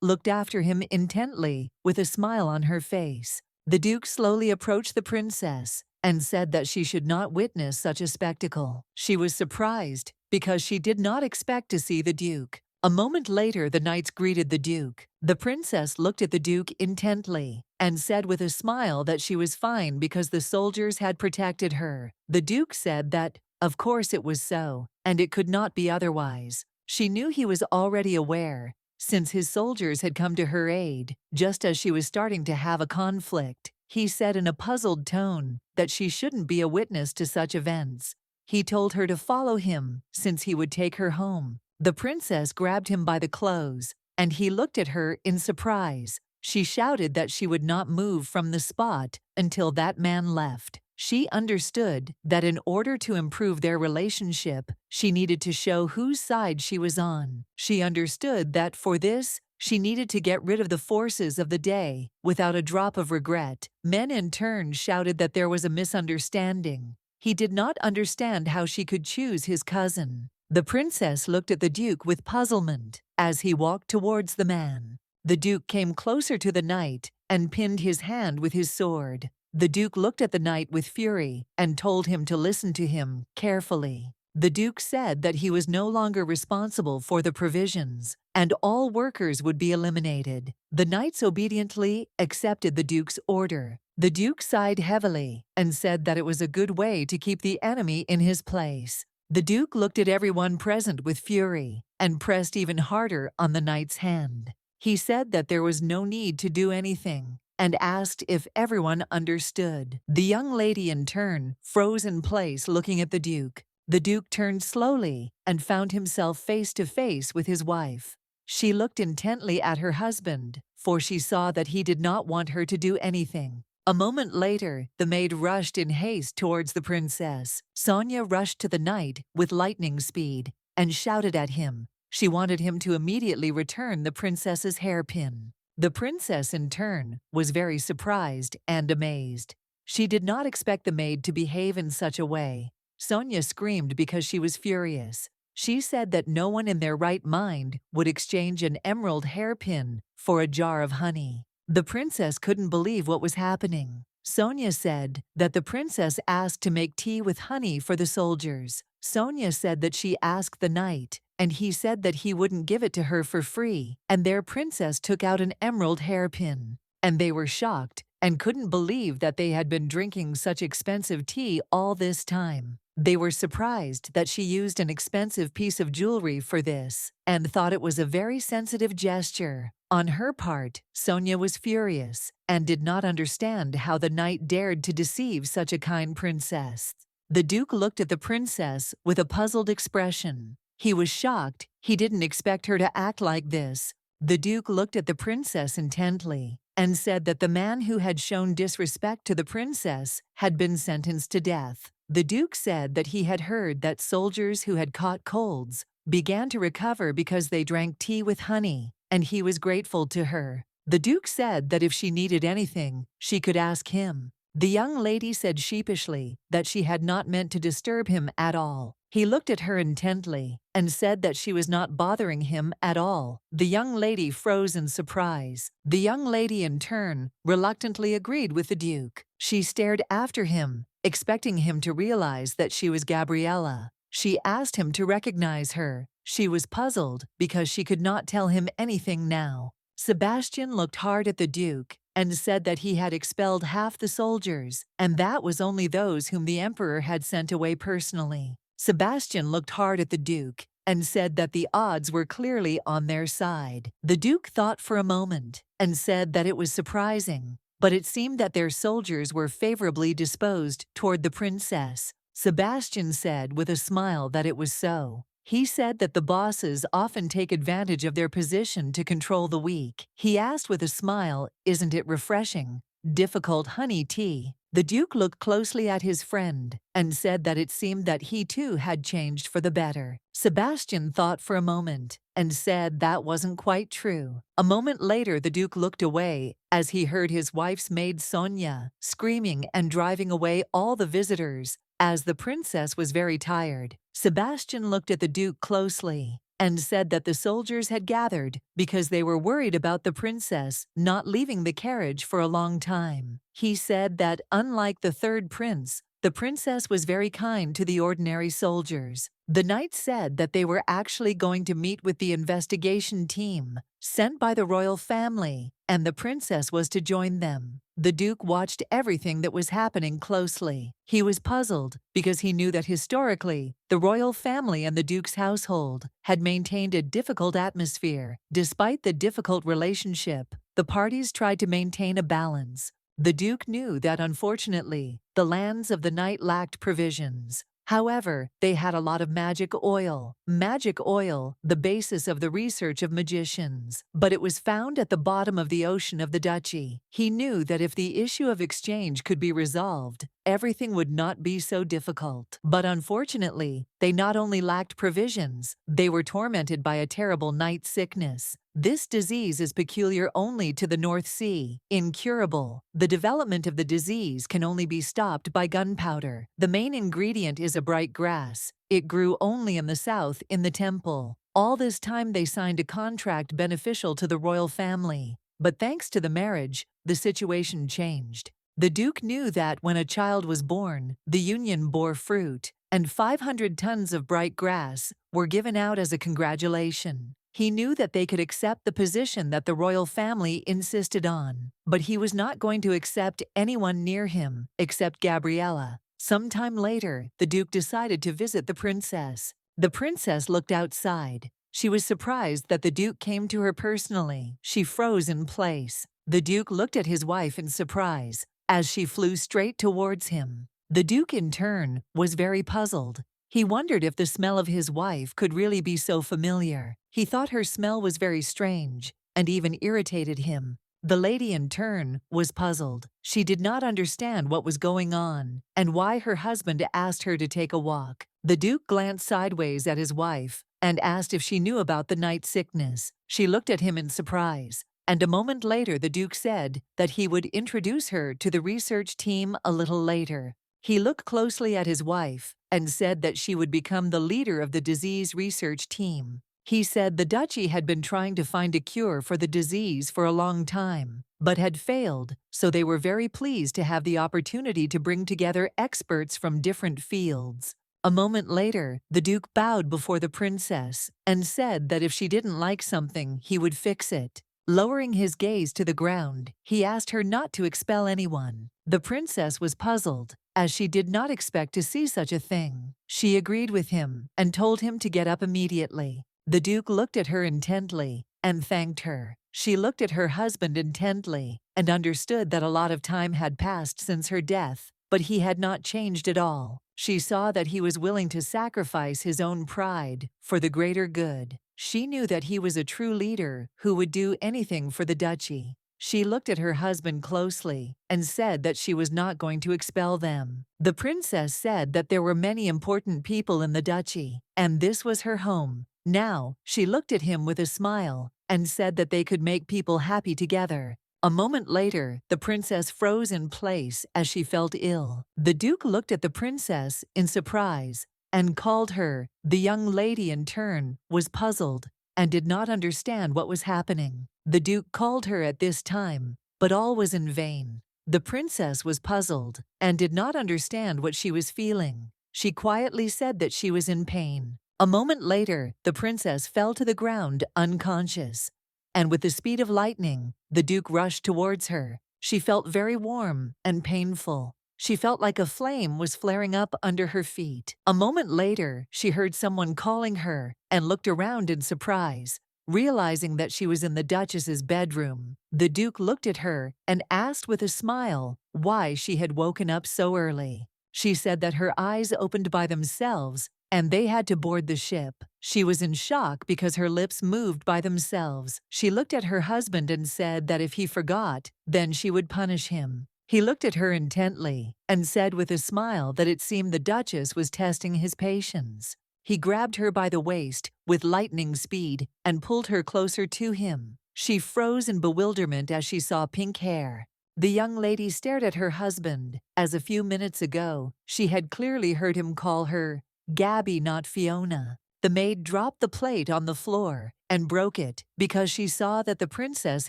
looked after him intently, with a smile on her face. The Duke slowly approached the princess and said that she should not witness such a spectacle. She was surprised because she did not expect to see the Duke. A moment later, the knights greeted the Duke. The princess looked at the Duke intently and said with a smile that she was fine because the soldiers had protected her. The Duke said that, of course it was so, and it could not be otherwise. She knew he was already aware, since his soldiers had come to her aid, just as she was starting to have a conflict. He said in a puzzled tone that she shouldn't be a witness to such events. He told her to follow him, since he would take her home. The princess grabbed him by the clothes, and he looked at her in surprise. She shouted that she would not move from the spot until that man left. She understood that in order to improve their relationship, she needed to show whose side she was on. She understood that for this, she needed to get rid of the forces of the day without a drop of regret. Men in turn shouted that there was a misunderstanding. He did not understand how she could choose his cousin. The princess looked at the Duke with puzzlement as he walked towards the man. The Duke came closer to the knight and pinned his hand with his sword. The Duke looked at the knight with fury and told him to listen to him carefully. The Duke said that he was no longer responsible for the provisions, and all workers would be eliminated. The knights obediently accepted the Duke's order. The Duke sighed heavily and said that it was a good way to keep the enemy in his place. The Duke looked at everyone present with fury and pressed even harder on the knight's hand. He said that there was no need to do anything and asked if everyone understood. The young lady in turn froze in place looking at the Duke. The Duke turned slowly and found himself face to face with his wife. She looked intently at her husband, for she saw that he did not want her to do anything. A moment later, the maid rushed in haste towards the princess. Sonia rushed to the knight with lightning speed and shouted at him. She wanted him to immediately return the princess's hairpin. The princess, in turn, was very surprised and amazed. She did not expect the maid to behave in such a way. Sonia screamed because she was furious. She said that no one in their right mind would exchange an emerald hairpin for a jar of honey. The princess couldn't believe what was happening. Sonia said that the princess asked to make tea with honey for the soldiers. Sonia said that she asked the knight, and he said that he wouldn't give it to her for free, and their princess took out an emerald hairpin. And they were shocked and couldn't believe that they had been drinking such expensive tea all this time. They were surprised that she used an expensive piece of jewelry for this, and thought it was a very sensitive gesture. On her part, Sonia was furious and did not understand how the knight dared to deceive such a kind princess. The Duke looked at the princess with a puzzled expression. He was shocked. He didn't expect her to act like this. The Duke looked at the princess intently and said that the man who had shown disrespect to the princess had been sentenced to death. The Duke said that he had heard that soldiers who had caught colds began to recover because they drank tea with honey, and he was grateful to her. The Duke said that if she needed anything, she could ask him. The young lady said sheepishly that she had not meant to disturb him at all. He looked at her intently and said that she was not bothering him at all. The young lady froze in surprise. The young lady, in turn, reluctantly agreed with the Duke. She stared after him, expecting him to realize that she was Gabriella. She asked him to recognize her. She was puzzled because she could not tell him anything now. Sebastian looked hard at the Duke and said that he had expelled half the soldiers, and that was only those whom the Emperor had sent away personally. Sebastian looked hard at the Duke and said that the odds were clearly on their side. The Duke thought for a moment and said that it was surprising, but it seemed that their soldiers were favorably disposed toward the princess. Sebastian said with a smile that it was so. He said that the bosses often take advantage of their position to control the weak. He asked with a smile, "Isn't it refreshing? Difficult honey tea." The Duke looked closely at his friend and said that it seemed that he too had changed for the better. Sebastian thought for a moment and said that wasn't quite true. A moment later, the Duke looked away as he heard his wife's maid Sonia screaming and driving away all the visitors, as the princess was very tired. Sebastian looked at the Duke closely and said that the soldiers had gathered because they were worried about the princess not leaving the carriage for a long time. He said that, unlike the third prince, the princess was very kind to the ordinary soldiers. The knight said that they were actually going to meet with the investigation team sent by the royal family, and the princess was to join them. The Duke watched everything that was happening closely. He was puzzled because he knew that historically, the royal family and the Duke's household had maintained a difficult atmosphere. Despite the difficult relationship, the parties tried to maintain a balance. The Duke knew that, unfortunately, the lands of the knight lacked provisions. However, they had a lot of magic oil. Magic oil, the basis of the research of magicians. But it was found at the bottom of the ocean of the duchy. He knew that if the issue of exchange could be resolved, everything would not be so difficult. But unfortunately, they not only lacked provisions, they were tormented by a terrible night sickness. This disease is peculiar only to the North Sea, incurable. The development of the disease can only be stopped by gunpowder. The main ingredient is a bright grass. It grew only in the south, in the temple. All this time they signed a contract beneficial to the royal family. But thanks to the marriage, the situation changed. The Duke knew that when a child was born, the union bore fruit, and 500 tons of bright grass were given out as a congratulation. He knew that they could accept the position that the royal family insisted on, but he was not going to accept anyone near him except Gabriella. Sometime later, the Duke decided to visit the princess. The princess looked outside. She was surprised that the Duke came to her personally. She froze in place. The Duke looked at his wife in surprise as she flew straight towards him. The Duke, in turn, was very puzzled. He wondered if the smell of his wife could really be so familiar. He thought her smell was very strange and even irritated him. The lady, in turn, was puzzled. She did not understand what was going on and why her husband asked her to take a walk. The Duke glanced sideways at his wife and asked if she knew about the night sickness. She looked at him in surprise, and a moment later the Duke said that he would introduce her to the research team a little later. He looked closely at his wife and said that she would become the leader of the disease research team. He said the duchy had been trying to find a cure for the disease for a long time, but had failed, so they were very pleased to have the opportunity to bring together experts from different fields. A moment later, the Duke bowed before the princess and said that if she didn't like something, he would fix it. Lowering his gaze to the ground, he asked her not to expel anyone. The princess was puzzled, as she did not expect to see such a thing. She agreed with him and told him to get up immediately. The Duke looked at her intently and thanked her. She looked at her husband intently and understood that a lot of time had passed since her death, but he had not changed at all. She saw that he was willing to sacrifice his own pride for the greater good. She knew that he was a true leader who would do anything for the duchy. She looked at her husband closely and said that she was not going to expel them. The princess said that there were many important people in the duchy, and this was her home. Now, she looked at him with a smile and said that they could make people happy together. A moment later, the princess froze in place as she felt ill. The Duke looked at the princess in surprise and called her. The young lady, in turn, was puzzled and did not understand what was happening. The Duke called her at this time, but all was in vain. The princess was puzzled and did not understand what she was feeling. She quietly said that she was in pain. A moment later, the princess fell to the ground unconscious, and with the speed of lightning, the Duke rushed towards her. She felt very warm and painful. She felt like a flame was flaring up under her feet. A moment later, she heard someone calling her and looked around in surprise, realizing that she was in the Duchess's bedroom. The Duke looked at her and asked with a smile why she had woken up so early. She said that her eyes opened by themselves and they had to board the ship. She was in shock because her lips moved by themselves. She looked at her husband and said that if he forgot, then she would punish him. He looked at her intently and said with a smile that it seemed the Duchess was testing his patience. He grabbed her by the waist with lightning speed and pulled her closer to him. She froze in bewilderment as she saw pink hair. The young lady stared at her husband, as a few minutes ago she had clearly heard him call her Gabby, not Fiona. The maid dropped the plate on the floor and broke it because she saw that the princess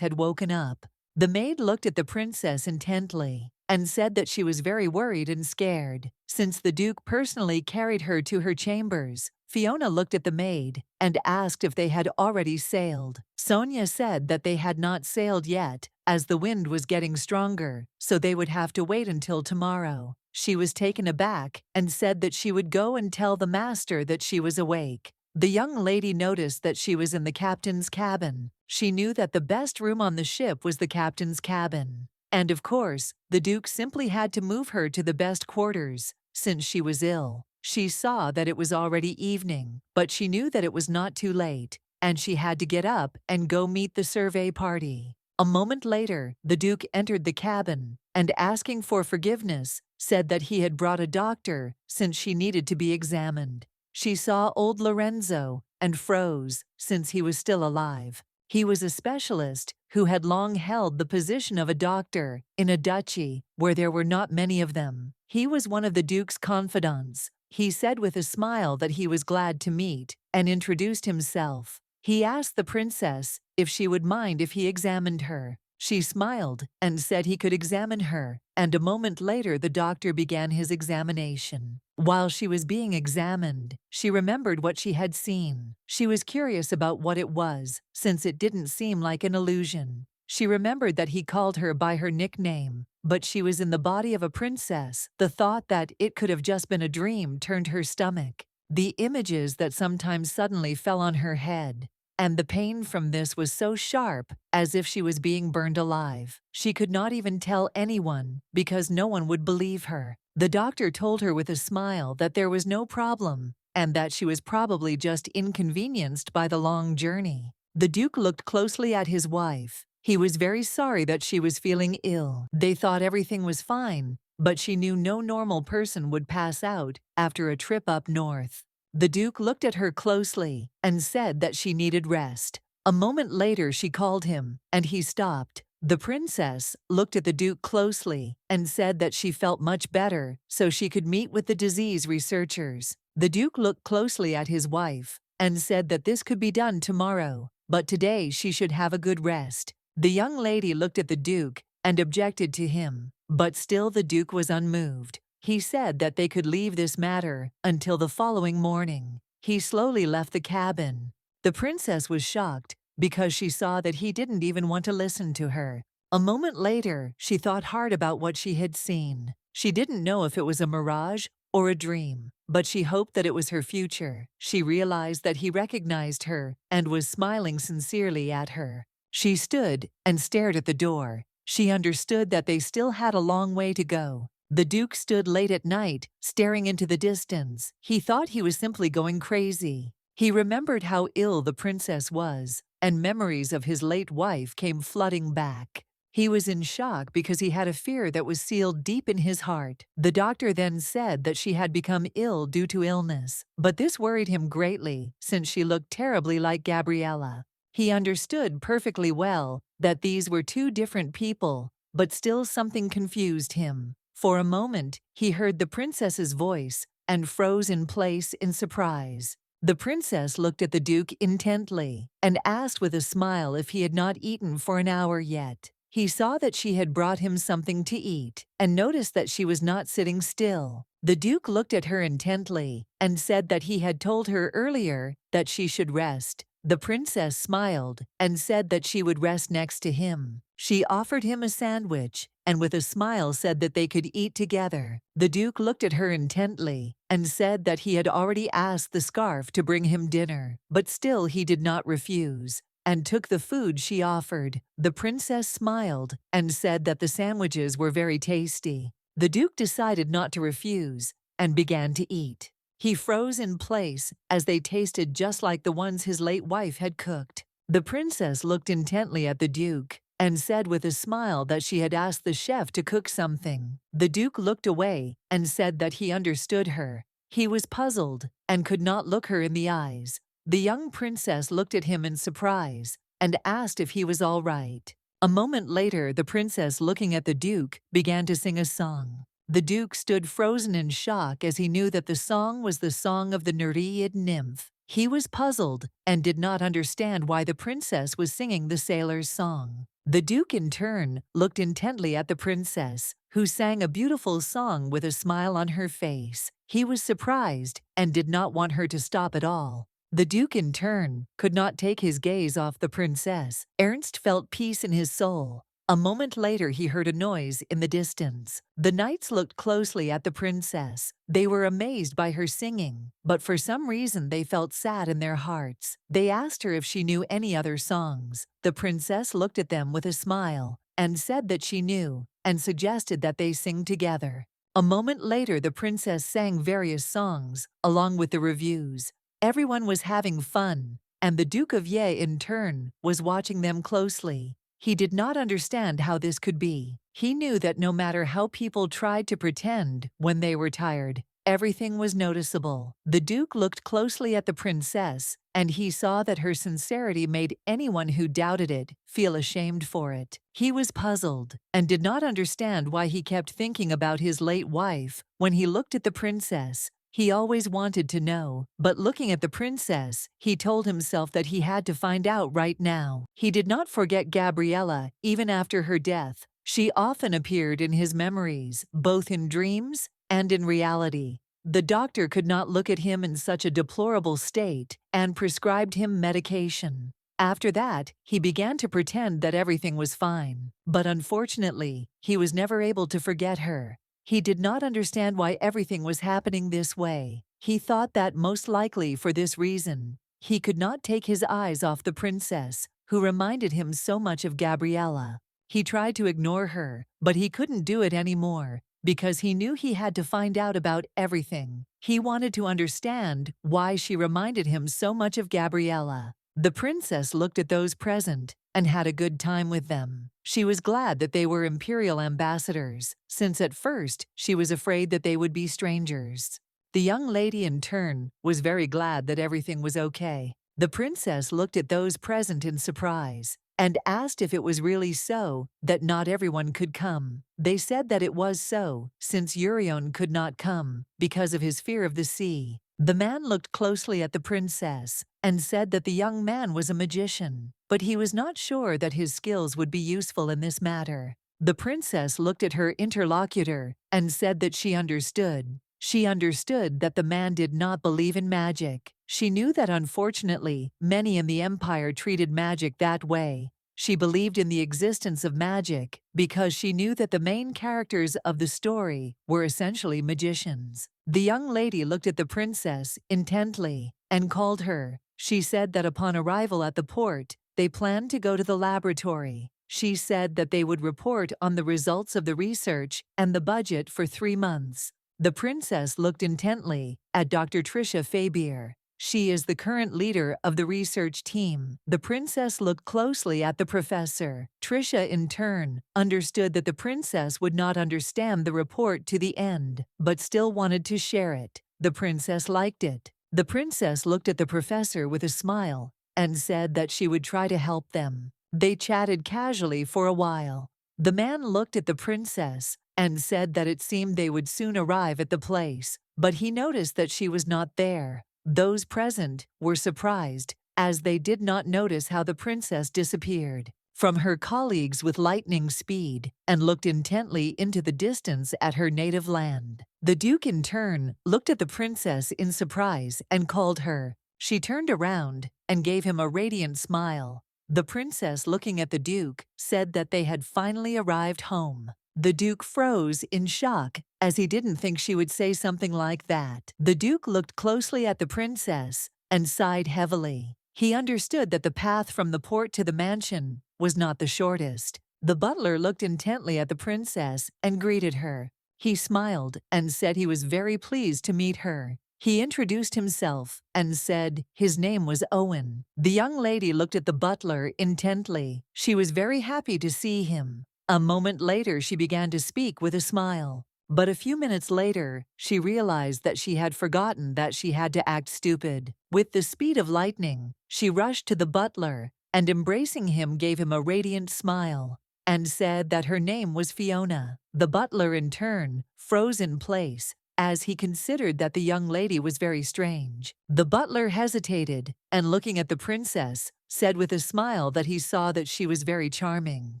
had woken up. The maid looked at the princess intently and said that she was very worried and scared. Since the Duke personally carried her to her chambers, Fiona looked at the maid and asked if they had already sailed. Sonia said that they had not sailed yet, as the wind was getting stronger, so they would have to wait until tomorrow. She was taken aback and said that she would go and tell the master that she was awake. The young lady noticed that she was in the captain's cabin. She knew that the best room on the ship was the captain's cabin. And of course, the Duke simply had to move her to the best quarters, since she was ill. She saw that it was already evening, but she knew that it was not too late, and she had to get up and go meet the survey party. A moment later, the Duke entered the cabin, and asking for forgiveness, said that he had brought a doctor since she needed to be examined. She saw old Lorenzo and froze, since he was still alive. He was a specialist who had long held the position of a doctor in a duchy where there were not many of them. He was one of the Duke's confidants. He said with a smile that he was glad to meet and introduced himself. He asked the princess if she would mind if he examined her. She smiled and said he could examine her, and a moment later the doctor began his examination. While she was being examined, she remembered what she had seen. She was curious about what it was, since it didn't seem like an illusion. She remembered that he called her by her nickname, but she was in the body of a princess. The thought that it could have just been a dream turned her stomach. The images that sometimes suddenly fell on her head, and the pain from this was so sharp, as if she was being burned alive. She could not even tell anyone, because no one would believe her. The doctor told her with a smile that there was no problem, and that she was probably just inconvenienced by the long journey. The Duke looked closely at his wife. He was very sorry that she was feeling ill. They thought everything was fine, but she knew no normal person would pass out after a trip up north. The Duke looked at her closely and said that she needed rest. A moment later she called him, and he stopped. The princess looked at the Duke closely and said that she felt much better so she could meet with the disease researchers. The Duke looked closely at his wife and said that this could be done tomorrow, but today she should have a good rest. The young lady looked at the Duke and objected to him, but still the Duke was unmoved. He said that they could leave this matter until the following morning. He slowly left the cabin. The princess was shocked because she saw that he didn't even want to listen to her. A moment later, she thought hard about what she had seen. She didn't know if it was a mirage or a dream, but she hoped that it was her future. She realized that he recognized her and was smiling sincerely at her. She stood and stared at the door. She understood that they still had a long way to go. The Duke stood late at night, staring into the distance. He thought he was simply going crazy. He remembered how ill the princess was, and memories of his late wife came flooding back. He was in shock because he had a fear that was sealed deep in his heart. The doctor then said that she had become ill due to illness, but this worried him greatly since she looked terribly like Gabriella. He understood perfectly well that these were two different people, but still something confused him. For a moment, he heard the princess's voice and froze in place in surprise. The princess looked at the Duke intently and asked with a smile if he had not eaten for an hour yet. He saw that she had brought him something to eat and noticed that she was not sitting still. The Duke looked at her intently and said that he had told her earlier that she should rest. The princess smiled and said that she would rest next to him. She offered him a sandwich and with a smile said that they could eat together. The Duke looked at her intently and said that he had already asked the scarf to bring him dinner, but still he did not refuse and took the food she offered. The princess smiled and said that the sandwiches were very tasty. The Duke decided not to refuse and began to eat. He froze in place as they tasted just like the ones his late wife had cooked. The princess looked intently at the Duke and said with a smile that she had asked the chef to cook something. The Duke looked away and said that he understood her. He was puzzled and could not look her in the eyes. The young princess looked at him in surprise and asked if he was all right. A moment later, the princess, looking at the duke, began to sing a song. The duke stood frozen in shock as he knew that the song was the song of the Nereid nymph. He was puzzled and did not understand why the princess was singing the sailor's song. The duke, in turn, looked intently at the princess, who sang a beautiful song with a smile on her face. He was surprised and did not want her to stop at all. The duke, in turn, could not take his gaze off the princess. Ernst felt peace in his soul. A moment later, he heard a noise in the distance. The knights looked closely at the princess. They were amazed by her singing, but for some reason they felt sad in their hearts. They asked her if she knew any other songs. The princess looked at them with a smile and said that she knew, and suggested that they sing together. A moment later, the princess sang various songs, along with the reviews. Everyone was having fun, and the Duke of Ye, in turn, was watching them closely. He did not understand how this could be. He knew that no matter how people tried to pretend when they were tired, everything was noticeable. The Duke looked closely at the princess, and he saw that her sincerity made anyone who doubted it feel ashamed for it. He was puzzled and did not understand why he kept thinking about his late wife when he looked at the princess. He always wanted to know, but looking at the princess, he told himself that he had to find out right now. He did not forget Gabriella, even after her death. She often appeared in his memories, both in dreams and in reality. The doctor could not look at him in such a deplorable state and prescribed him medication. After that, he began to pretend that everything was fine. But unfortunately, he was never able to forget her. He did not understand why everything was happening this way. He thought that most likely for this reason, he could not take his eyes off the princess, who reminded him so much of Gabriella. He tried to ignore her, but he couldn't do it anymore, because he knew he had to find out about everything. He wanted to understand why she reminded him so much of Gabriella. The princess looked at those present and had a good time with them. She was glad that they were imperial ambassadors, since at first she was afraid that they would be strangers. The young lady, in turn, was very glad that everything was okay. The princess looked at those present in surprise and asked if it was really so that not everyone could come. They said that it was so, since Urion could not come because of his fear of the sea. The man looked closely at the princess and said that the young man was a magician, but he was not sure that his skills would be useful in this matter. The princess looked at her interlocutor and said that she understood. She understood that the man did not believe in magic. She knew that unfortunately, many in the empire treated magic that way. She believed in the existence of magic because she knew that the main characters of the story were essentially magicians. The young lady looked at the princess intently and called her. She said that upon arrival at the port, they planned to go to the laboratory. She said that they would report on the results of the research and the budget for 3 months. The princess looked intently at Dr. Tricia Fabier. She is the current leader of the research team. The princess looked closely at the professor. Tricia, in turn, understood that the princess would not understand the report to the end, but still wanted to share it. The princess liked it. The princess looked at the professor with a smile and said that she would try to help them. They chatted casually for a while. The man looked at the princess and said that it seemed they would soon arrive at the place, but he noticed that she was not there. Those present were surprised, as they did not notice how the princess disappeared from her colleagues with lightning speed and looked intently into the distance at her native land. The Duke, in turn, looked at the princess in surprise and called her. She turned around and gave him a radiant smile. The princess, looking at the Duke, said that they had finally arrived home. The Duke froze in shock, as he didn't think she would say something like that. The Duke looked closely at the princess and sighed heavily. He understood that the path from the port to the mansion was not the shortest. The butler looked intently at the princess and greeted her. He smiled and said he was very pleased to meet her. He introduced himself and said his name was Owen. The young lady looked at the butler intently. She was very happy to see him. A moment later, she began to speak with a smile. But a few minutes later, she realized that she had forgotten that she had to act stupid. With the speed of lightning, she rushed to the butler and, embracing him, gave him a radiant smile and said that her name was Fiona. The butler, in turn, froze in place as he considered that the young lady was very strange. The butler hesitated and, looking at the princess, said with a smile that he saw that she was very charming.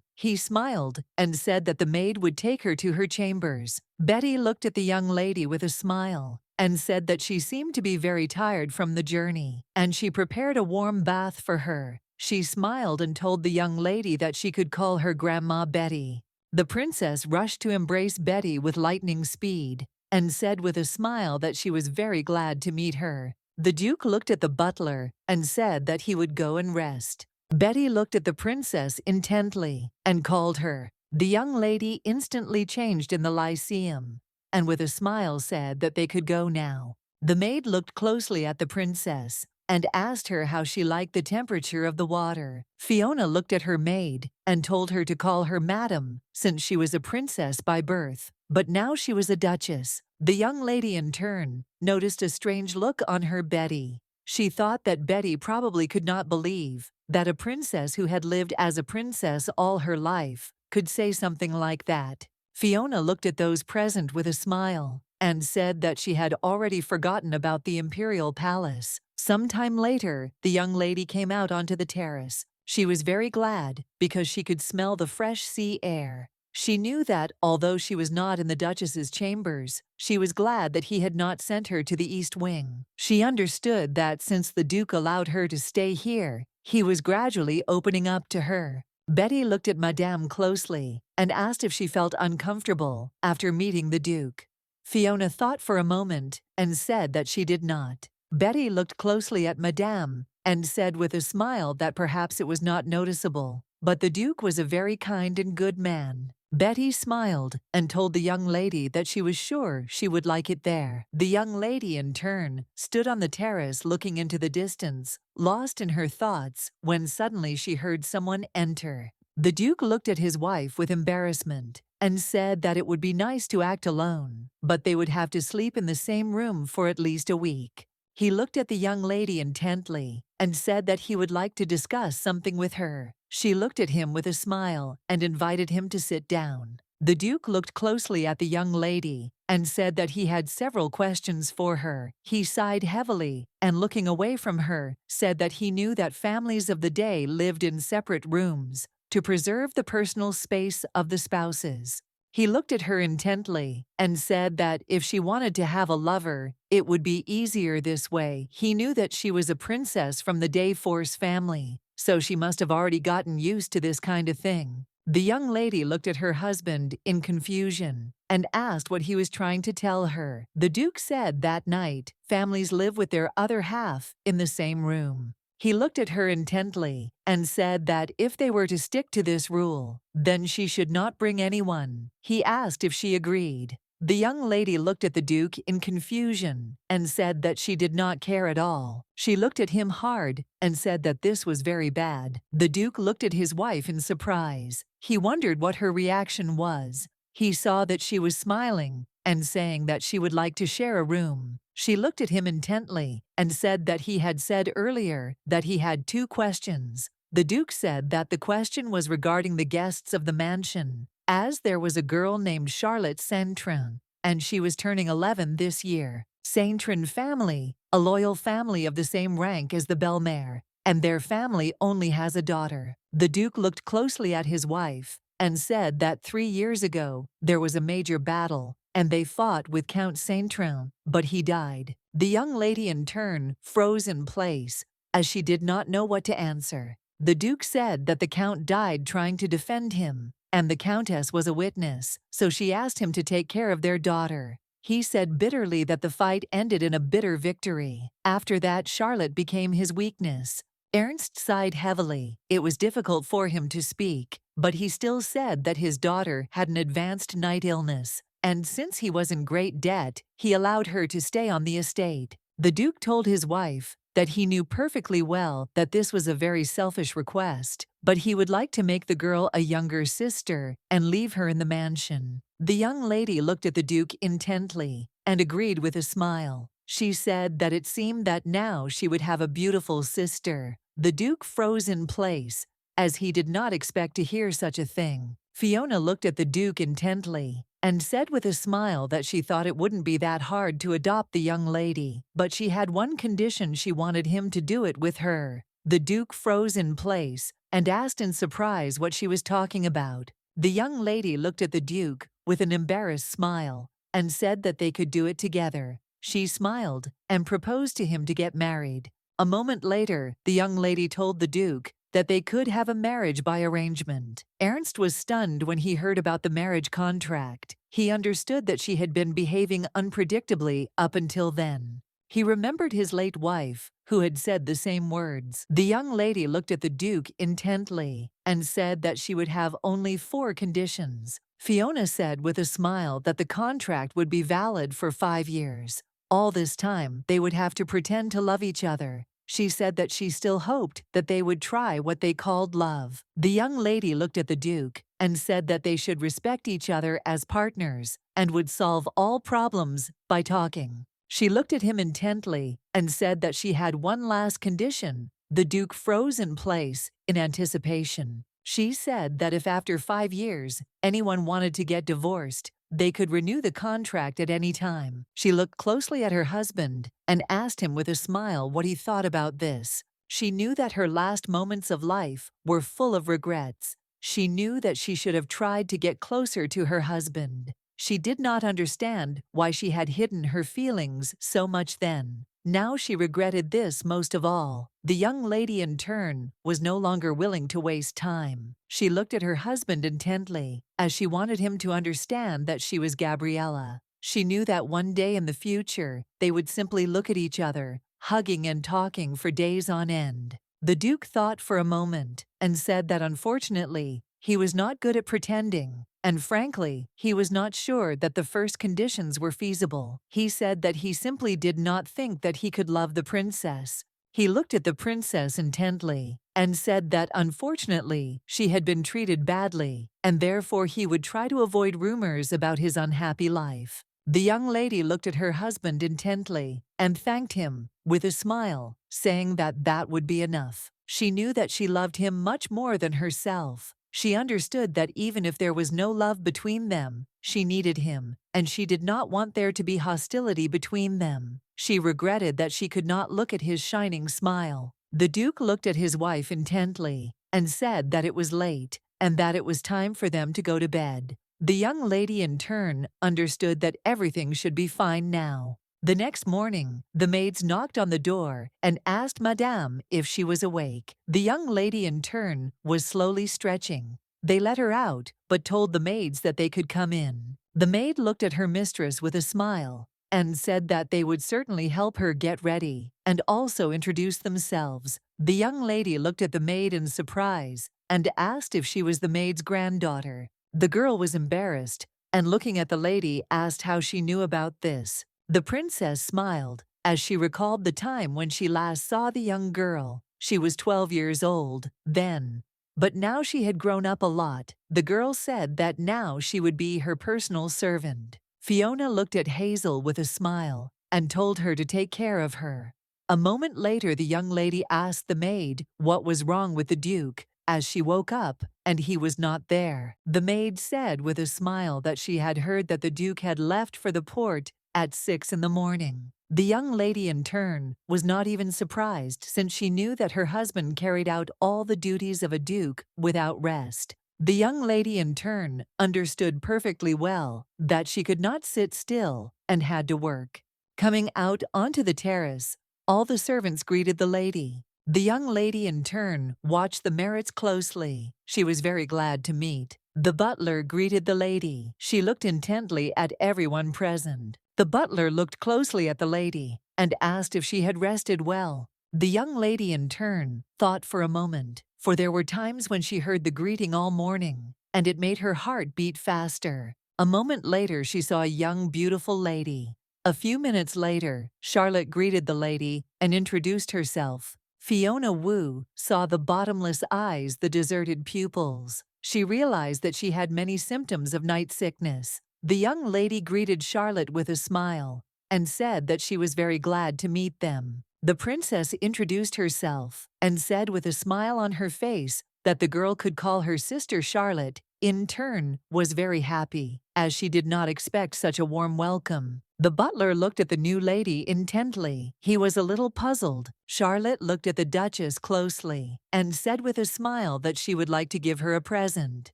He smiled and said that the maid would take her to her chambers. Betty looked at the young lady with a smile and said that she seemed to be very tired from the journey, and she prepared a warm bath for her. She smiled and told the young lady that she could call her Grandma Betty. The princess rushed to embrace Betty with lightning speed and said with a smile that she was very glad to meet her. The Duke looked at the butler and said that he would go and rest. Betty looked at the princess intently and called her. The young lady instantly changed in the Lyceum and with a smile said that they could go now. The maid looked closely at the princess and asked her how she liked the temperature of the water. Fiona looked at her maid and told her to call her Madam, since she was a princess by birth, but now she was a duchess. The young lady, in turn, noticed a strange look on her Betty. She thought that Betty probably could not believe that a princess who had lived as a princess all her life could say something like that. Fiona looked at those present with a smile and said that she had already forgotten about the imperial palace. Some time later, the young lady came out onto the terrace. She was very glad because she could smell the fresh sea air. She knew that, although she was not in the Duchess's chambers, she was glad that he had not sent her to the East Wing. She understood that since the Duke allowed her to stay here, he was gradually opening up to her. Betty looked at Madame closely and asked if she felt uncomfortable after meeting the Duke. Fiona thought for a moment and said that she did not. Betty looked closely at Madame and said with a smile that perhaps it was not noticeable, but the Duke was a very kind and good man. Betty smiled and told the young lady that she was sure she would like it there. The young lady, in turn, stood on the terrace looking into the distance, lost in her thoughts, when suddenly she heard someone enter. The Duke looked at his wife with embarrassment and said that it would be nice to act alone, but they would have to sleep in the same room for at least a week. He looked at the young lady intently and said that he would like to discuss something with her. She looked at him with a smile and invited him to sit down. The Duke looked closely at the young lady and said that he had several questions for her. He sighed heavily and, looking away from her, said that he knew that families of the day lived in separate rooms to preserve the personal space of the spouses. He looked at her intently and said that if she wanted to have a lover, it would be easier this way. He knew that she was a princess from the De Force family, so she must have already gotten used to this kind of thing. The young lady looked at her husband in confusion and asked what he was trying to tell her. The Duke said that night families live with their other half in the same room. He looked at her intently and said that if they were to stick to this rule, then she should not bring anyone. He asked if she agreed. The young lady looked at the Duke in confusion and said that she did not care at all. She looked at him hard and said that this was very bad. The Duke looked at his wife in surprise. He wondered what her reaction was. He saw that she was smiling and saying that she would like to share a room. She looked at him intently and said that he had said earlier that he had 2 questions. The Duke said that the question was regarding the guests of the mansion, as there was a girl named Charlotte Saintrin, and she was turning 11 this year. Saintrin family, a loyal family of the same rank as the Belmare, and their family only has a daughter. The Duke looked closely at his wife and said that 3 years ago there was a major battle, and they fought with Count Saintrin, but he died. The young lady, in turn, froze in place, as she did not know what to answer. The Duke said that the Count died trying to defend him, and the Countess was a witness, so she asked him to take care of their daughter. He said bitterly that the fight ended in a bitter victory. After that, Charlotte became his weakness. Ernst sighed heavily. It was difficult for him to speak, but he still said that his daughter had an advanced night illness, and since he was in great debt, he allowed her to stay on the estate. The Duke told his wife that he knew perfectly well that this was a very selfish request, but he would like to make the girl a younger sister and leave her in the mansion. The young lady looked at the Duke intently and agreed with a smile. She said that it seemed that now she would have a beautiful sister. The Duke froze in place, as he did not expect to hear such a thing. Fiona looked at the Duke intently and said with a smile that she thought it wouldn't be that hard to adopt the young lady, but she had one condition: she wanted him to do it with her. The Duke froze in place and asked in surprise what she was talking about. The young lady looked at the Duke with an embarrassed smile and said that they could do it together. She smiled and proposed to him to get married. A moment later, the young lady told the Duke that they could have a marriage by arrangement. Ernst was stunned when he heard about the marriage contract. He understood that she had been behaving unpredictably up until then. He remembered his late wife, who had said the same words. The young lady looked at the Duke intently and said that she would have only 4 conditions. Fiona said with a smile that the contract would be valid for 5 years. All this time, they would have to pretend to love each other. She said that she still hoped that they would try what they called love. The young lady looked at the Duke and said that they should respect each other as partners and would solve all problems by talking. She looked at him intently and said that she had one last condition. The Duke froze in place in anticipation. She said that if after 5 years anyone wanted to get divorced, they could renew the contract at any time. She looked closely at her husband and asked him with a smile what he thought about this. She knew that her last moments of life were full of regrets. She knew that she should have tried to get closer to her husband. She did not understand why she had hidden her feelings so much then. Now she regretted this most of all. The young lady, in turn, was no longer willing to waste time. She looked at her husband intently, as she wanted him to understand that she was Gabriella. She knew that one day in the future, they would simply look at each other, hugging and talking for days on end. The Duke thought for a moment and said that unfortunately, he was not good at pretending. And frankly, he was not sure that the first conditions were feasible. He said that he simply did not think that he could love the princess. He looked at the princess intently and said that unfortunately she had been treated badly, and therefore he would try to avoid rumors about his unhappy life. The young lady looked at her husband intently and thanked him with a smile, saying that that would be enough. She knew that she loved him much more than herself. She understood that even if there was no love between them, she needed him, and she did not want there to be hostility between them. She regretted that she could not look at his shining smile. The Duke looked at his wife intently and said that it was late and that it was time for them to go to bed. The young lady, in turn, understood that everything should be fine now. The next morning, the maids knocked on the door and asked Madame if she was awake. The young lady, in turn, was slowly stretching. They let her out, but told the maids that they could come in. The maid looked at her mistress with a smile and said that they would certainly help her get ready and also introduce themselves. The young lady looked at the maid in surprise and asked if she was the maid's granddaughter. The girl was embarrassed and, looking at the lady, asked how she knew about this. The princess smiled as she recalled the time when she last saw the young girl. She was 12 years old then, but now she had grown up a lot. The girl said that now she would be her personal servant. Fiona looked at Hazel with a smile and told her to take care of her. A moment later, the young lady asked the maid what was wrong with the Duke as she woke up and he was not there. The maid said with a smile that she had heard that the Duke had left for the port at 6 in the morning. The young lady, in turn, was not even surprised, since she knew that her husband carried out all the duties of a duke without rest. The young lady, in turn, understood perfectly well that she could not sit still and had to work. Coming out onto the terrace, all the servants greeted the lady. The young lady, in turn, watched the Merritts closely. She was very glad to meet. The butler greeted the lady. She looked intently at everyone present. The butler looked closely at the lady and asked if she had rested well. The young lady, in turn, thought for a moment, for there were times when she heard the greeting all morning, and it made her heart beat faster. A moment later, she saw a young, beautiful lady. A few minutes later, Charlotte greeted the lady and introduced herself. Fiona Wu saw the bottomless eyes, the deserted pupils. She realized that she had many symptoms of night sickness. The young lady greeted Charlotte with a smile and said that she was very glad to meet them. The princess introduced herself and said with a smile on her face that the girl could call her sister Charlotte, in turn, was very happy, as she did not expect such a warm welcome. The butler looked at the new lady intently. He was a little puzzled. Charlotte looked at the Duchess closely and said with a smile that she would like to give her a present.